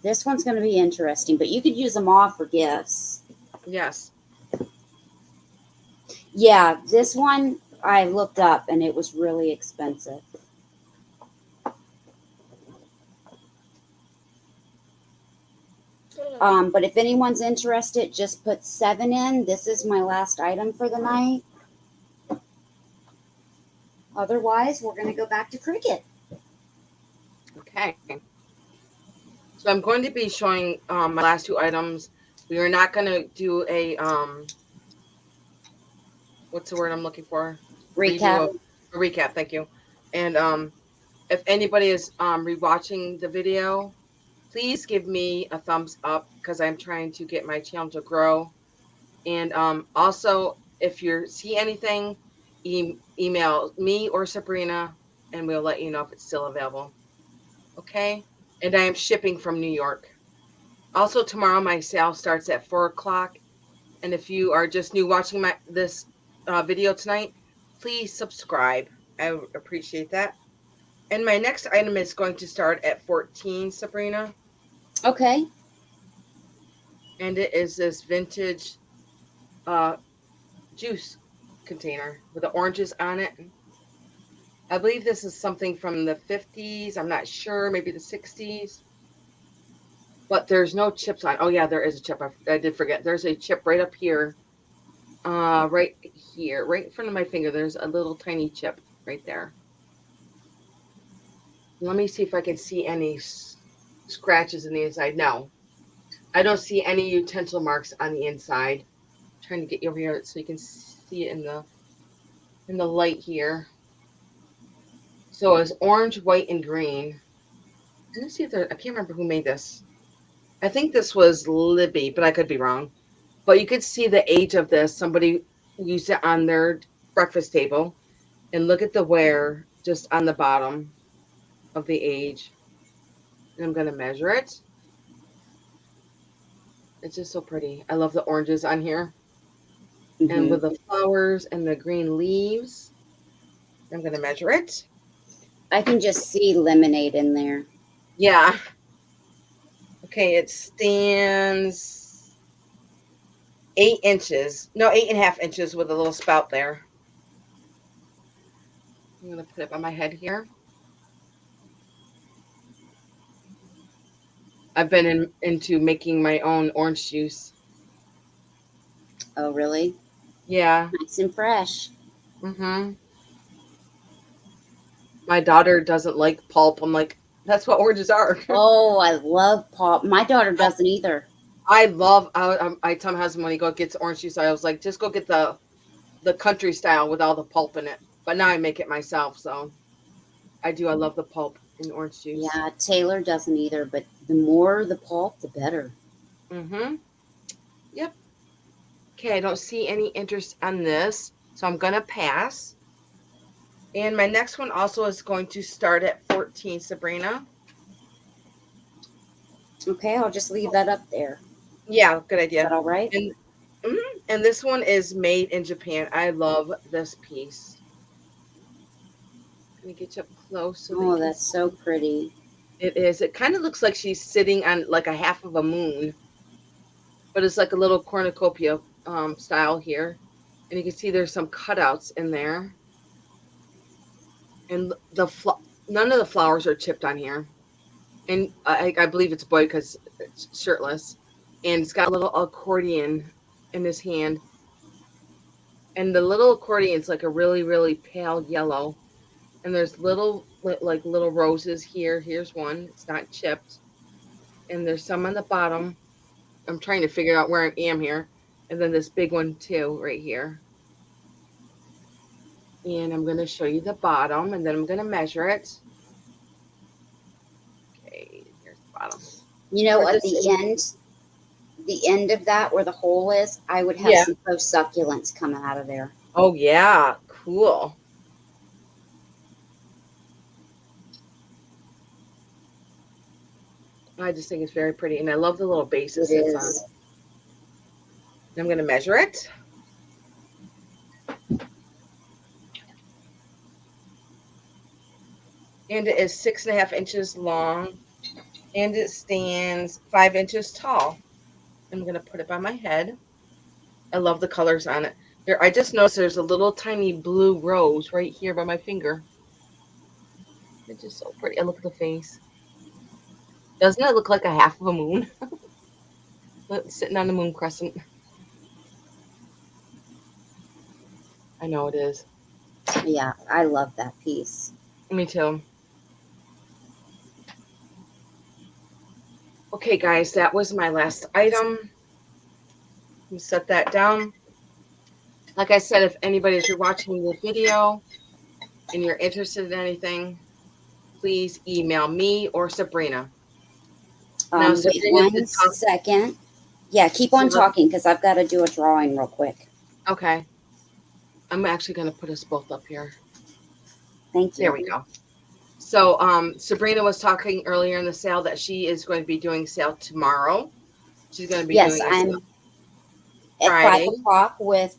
Speaker 2: this one's going to be interesting, but you could use them all for gifts.
Speaker 1: Yes.
Speaker 2: Yeah, this one I looked up and it was really expensive. But if anyone's interested, just put 7 in. This is my last item for the night. Otherwise, we're going to go back to cricket.
Speaker 1: Okay. So I'm going to be showing my last two items. We are not going to do a what's the word I'm looking for? Review
Speaker 2: Recap.
Speaker 1: of a recap. Thank you. And if anybody is rewatching the video, please give me a thumbs up because I'm trying to get my channel to grow. And also, if you see anything, email me or Sabrina, and we'll let you know if it's still available. Okay. And I am shipping from New York. Also, tomorrow my sale starts at 4 o'clock. And if you are just new watching this video tonight, please subscribe. I would appreciate that. And my next item is going to start at 14, Sabrina.
Speaker 2: Okay.
Speaker 1: And it is this vintage uh, juice container with the oranges on it. I believe this is something from the 50s. I'm not sure, maybe the 60s. But there's no chips on. Oh yeah, there is a chip. I did forget. There's a chip right up here. Right here, right in front of my finger. There's a little tiny chip right there. Let me see if I can see any scratches in the inside. No, I don't see any utensil marks on the inside. I'm trying to get you over here so you can see it in the light here. So it's orange, white, and green. Let me see if there. I can't remember who made this. I think this was Libby, but I could be wrong. But you could see the age of this. Somebody used it on their breakfast table, and look at the wear just on the bottom of the age. And I'm gonna measure it. It's just so pretty. I love the oranges on here, and
Speaker 2: Hmm.
Speaker 1: with the flowers and the green leaves. I'm gonna measure it.
Speaker 2: I can just see lemonade in there.
Speaker 1: Yeah. Okay, it stands 8 inches. No, 8.5 inches with a little spout there. I'm gonna put it on my head here. I've been into making my own orange juice.
Speaker 2: Oh, really?
Speaker 1: Yeah.
Speaker 2: Nice and fresh.
Speaker 1: Mm-hmm. My daughter doesn't like pulp. I'm like, that's what oranges are.
Speaker 2: Oh, I love pop. My daughter doesn't either.
Speaker 1: I love. I tell my husband when he gets orange juice, I was like, just go get the country style with all the pulp in it. But now I make it myself, so I do. I love the pulp in orange juice.
Speaker 2: Yeah, Taylor doesn't either, but the more the pulp, the better.
Speaker 1: Mm-hmm. Yep. Okay, I don't see any interest on this, so I'm gonna pass. And my next one also is going to start at 14, Sabrina.
Speaker 2: Okay, I'll just leave that up there.
Speaker 1: Yeah, good
Speaker 2: Is
Speaker 1: idea.
Speaker 2: that all right?
Speaker 1: And mhm, and this one is made in Japan. I love this piece. Let me get you up close so that you
Speaker 2: Oh,
Speaker 1: can
Speaker 2: that's so
Speaker 1: see.
Speaker 2: pretty.
Speaker 1: It is. It kind of looks like she's sitting on like a half of a moon, but it's like a little cornucopia style here. And you can see there's some cutouts in there. And none of the flowers are chipped on here. And I believe it's a boy because it's shirtless. And it's got a little accordion in his hand. And the little accordion's like a really, really pale yellow. And there's like little roses here. Here's one. It's not chipped. And there's some on the bottom. I'm trying to figure out where I am here. And then this big one too, right here. And I'm going to show you the bottom and then I'm going to measure it. Okay, here's the bottom.
Speaker 2: You know,
Speaker 1: For
Speaker 2: at
Speaker 1: this,
Speaker 2: the end of that where the hole is, I would have
Speaker 1: yeah.
Speaker 2: some post succulents coming out of there.
Speaker 1: Oh, yeah. Cool. I just think it's very pretty. And I love the little base it
Speaker 2: It
Speaker 1: sits on.
Speaker 2: is.
Speaker 1: I'm going to measure it. And it is 6.5 inches long. And it stands 5 inches tall. I'm going to put it by my head. I love the colors on it. There, I just noticed there's a little tiny blue rose right here by my finger. It's just so pretty. I look at the face. Doesn't it look like a half of a moon? Sitting on the moon crescent. I know it is.
Speaker 2: Yeah, I love that piece.
Speaker 1: Me too. Okay, guys, that was my last item. You set that down. Like I said, if anybody, if you're watching the video and you're interested in anything, please email me or Sabrina. Now,
Speaker 2: Wait
Speaker 1: Sabrina
Speaker 2: one
Speaker 1: did talk.
Speaker 2: second. Yeah, keep on talking because I've got to do a drawing real quick.
Speaker 1: Okay, I'm actually going to put us both up here.
Speaker 2: Thank
Speaker 1: There
Speaker 2: you.
Speaker 1: we go. So, Sabrina was talking earlier in the sale that she is going to be doing sale tomorrow. She's going to be
Speaker 2: Yes,
Speaker 1: doing a sale
Speaker 2: I'm at five
Speaker 1: Friday.
Speaker 2: o'clock with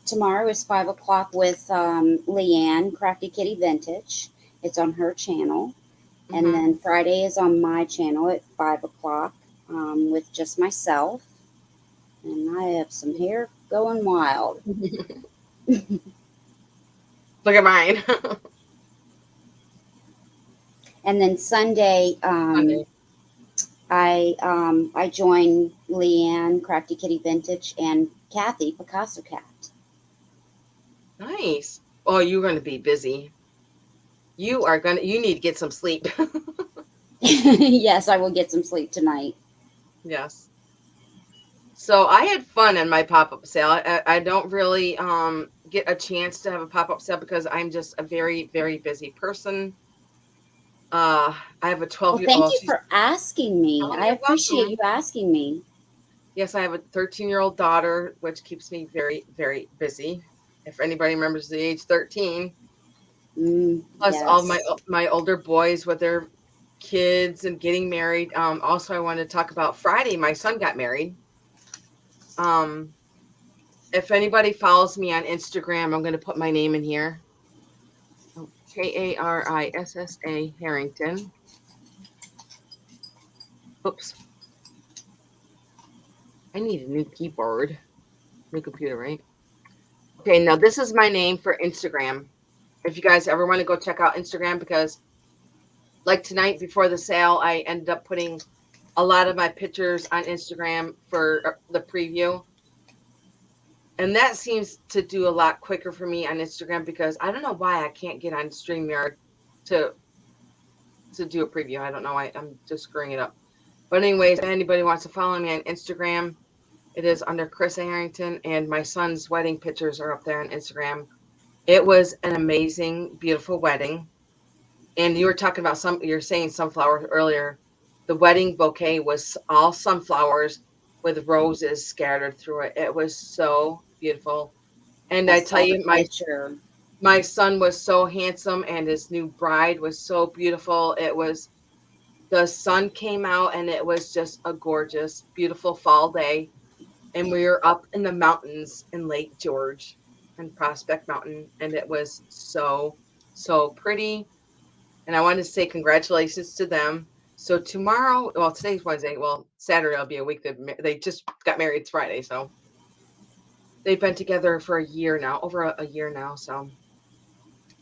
Speaker 2: tomorrow is 5 o'clock with Leanne, Crafty Kitty Vintage. It's on her channel. And
Speaker 1: Mm-hmm.
Speaker 2: then Friday is on my channel at 5 o'clock with just myself. And I have some hair going wild.
Speaker 1: Look at mine.
Speaker 2: And then Sunday,
Speaker 1: Sunday.
Speaker 2: I join Leanne, Crafty Kitty Vintage, and Kathy, Picasso Cat.
Speaker 1: Nice. Oh, you're going to be busy. You need to get some sleep.
Speaker 2: Yes, I will get some sleep tonight.
Speaker 1: Yes. So I had fun in my pop-up sale. I don't really get a chance to have a pop-up sale because I'm just a very, very busy person. I have a
Speaker 2: Well,
Speaker 1: 12-year
Speaker 2: thank
Speaker 1: old.
Speaker 2: you
Speaker 1: She's
Speaker 2: for asking me.
Speaker 1: Oh,
Speaker 2: I
Speaker 1: you're
Speaker 2: appreciate
Speaker 1: welcome.
Speaker 2: you asking me.
Speaker 1: Yes, I have a 13-year-old daughter, which keeps me very, very busy. If anybody remembers the age 13, plus all
Speaker 2: Yes.
Speaker 1: my older boys with their kids and getting married. Also, I wanted to talk about Friday. My son got married. Um, if anybody follows me on Instagram, I'm going to put my name in here. Karissa Harrington. Oops, I need a new keyboard. New computer, right? Okay, now this is my name for Instagram. If you guys ever want to go check out Instagram, because like tonight before the sale, I ended up putting a lot of my pictures on Instagram for the preview. And that seems to do a lot quicker for me on Instagram because I don't know why I can't get on StreamYard to to do a preview. I don't know why. I'm just screwing it up. But anyways, if anybody wants to follow me on Instagram, it is under Chris Harrington, and my son's wedding pictures are up there on Instagram. It was an amazing, beautiful wedding. And you were talking about you're saying sunflowers earlier. The wedding bouquet was all sunflowers with roses scattered through it. It was so beautiful. And
Speaker 2: I
Speaker 1: I tell
Speaker 2: saw the
Speaker 1: you,
Speaker 2: picture.
Speaker 1: my son was so handsome, and his new bride was so beautiful. It was the sun came out, and it was just a gorgeous, beautiful fall day. And we were up in the mountains in Lake George and Prospect Mountain, and it was so pretty. And I wanted to say congratulations to them. So tomorrow, well, today's Wednesday. Well, Saturday will be a week. They just got married. It's Friday, so they've been together for a year now, over a year now. So,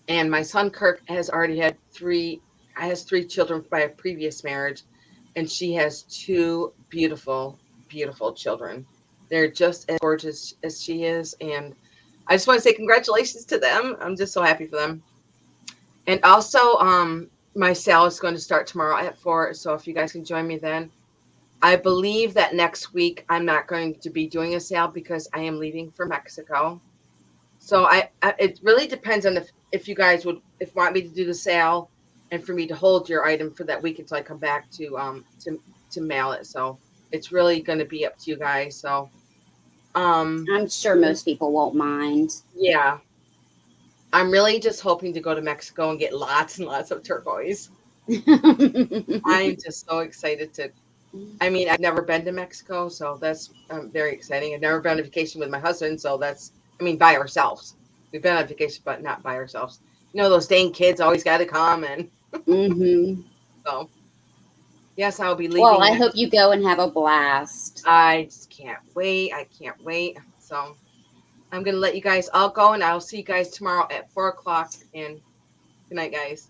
Speaker 1: and my son Kirk has already had three. Has three children by a previous marriage, and she has two beautiful, beautiful children. They're just as gorgeous as she is, and I just want to say congratulations to them. I'm just so happy for them. And also, my sale is going to start tomorrow at 4. So if you guys can join me then. I believe that next week I'm not going to be doing a sale because I am leaving for Mexico. So it really depends on if you guys would if want me to do the sale and for me to hold your item for that week until I come back to mail it. So it's really going to be up to you guys. So
Speaker 2: I'm sure most people won't mind.
Speaker 1: yeah, I'm really just hoping to go to Mexico and get lots and lots of turquoise. I'm just so excited to. I mean, I've never been to Mexico, so that's very exciting. I've never been on vacation with my husband, so that's. I mean, by ourselves. We've been on vacation, but not by ourselves. You know, those dang kids always got to come, and
Speaker 2: Hmm.
Speaker 1: so yes, I'll be
Speaker 2: Well,
Speaker 1: leaving
Speaker 2: I
Speaker 1: next.
Speaker 2: hope you go and have a blast.
Speaker 1: I just can't wait. I can't wait. So I'm gonna let you guys all go, and I'll see you guys tomorrow at 4 o'clock. And good night, guys.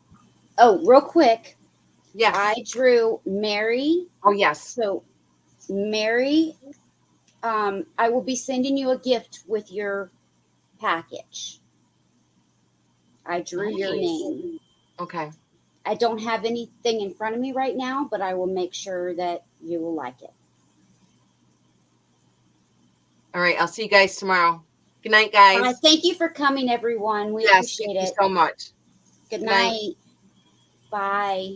Speaker 2: Oh, real quick, I
Speaker 1: Yes.
Speaker 2: drew Mary.
Speaker 1: Oh yes.
Speaker 2: So, Mary, I will be sending you a gift with your package. I drew your
Speaker 1: Nice.
Speaker 2: name.
Speaker 1: Okay.
Speaker 2: I don't have anything in front of me right now, but I will make sure that you will like it.
Speaker 1: All right. I'll see you guys tomorrow. Good night,
Speaker 2: Bye.
Speaker 1: guys.
Speaker 2: Thank you for coming, everyone. We
Speaker 1: Yes. Thank
Speaker 2: appreciate
Speaker 1: you
Speaker 2: it.
Speaker 1: so much.
Speaker 2: Good
Speaker 1: Good night.
Speaker 2: night. Bye.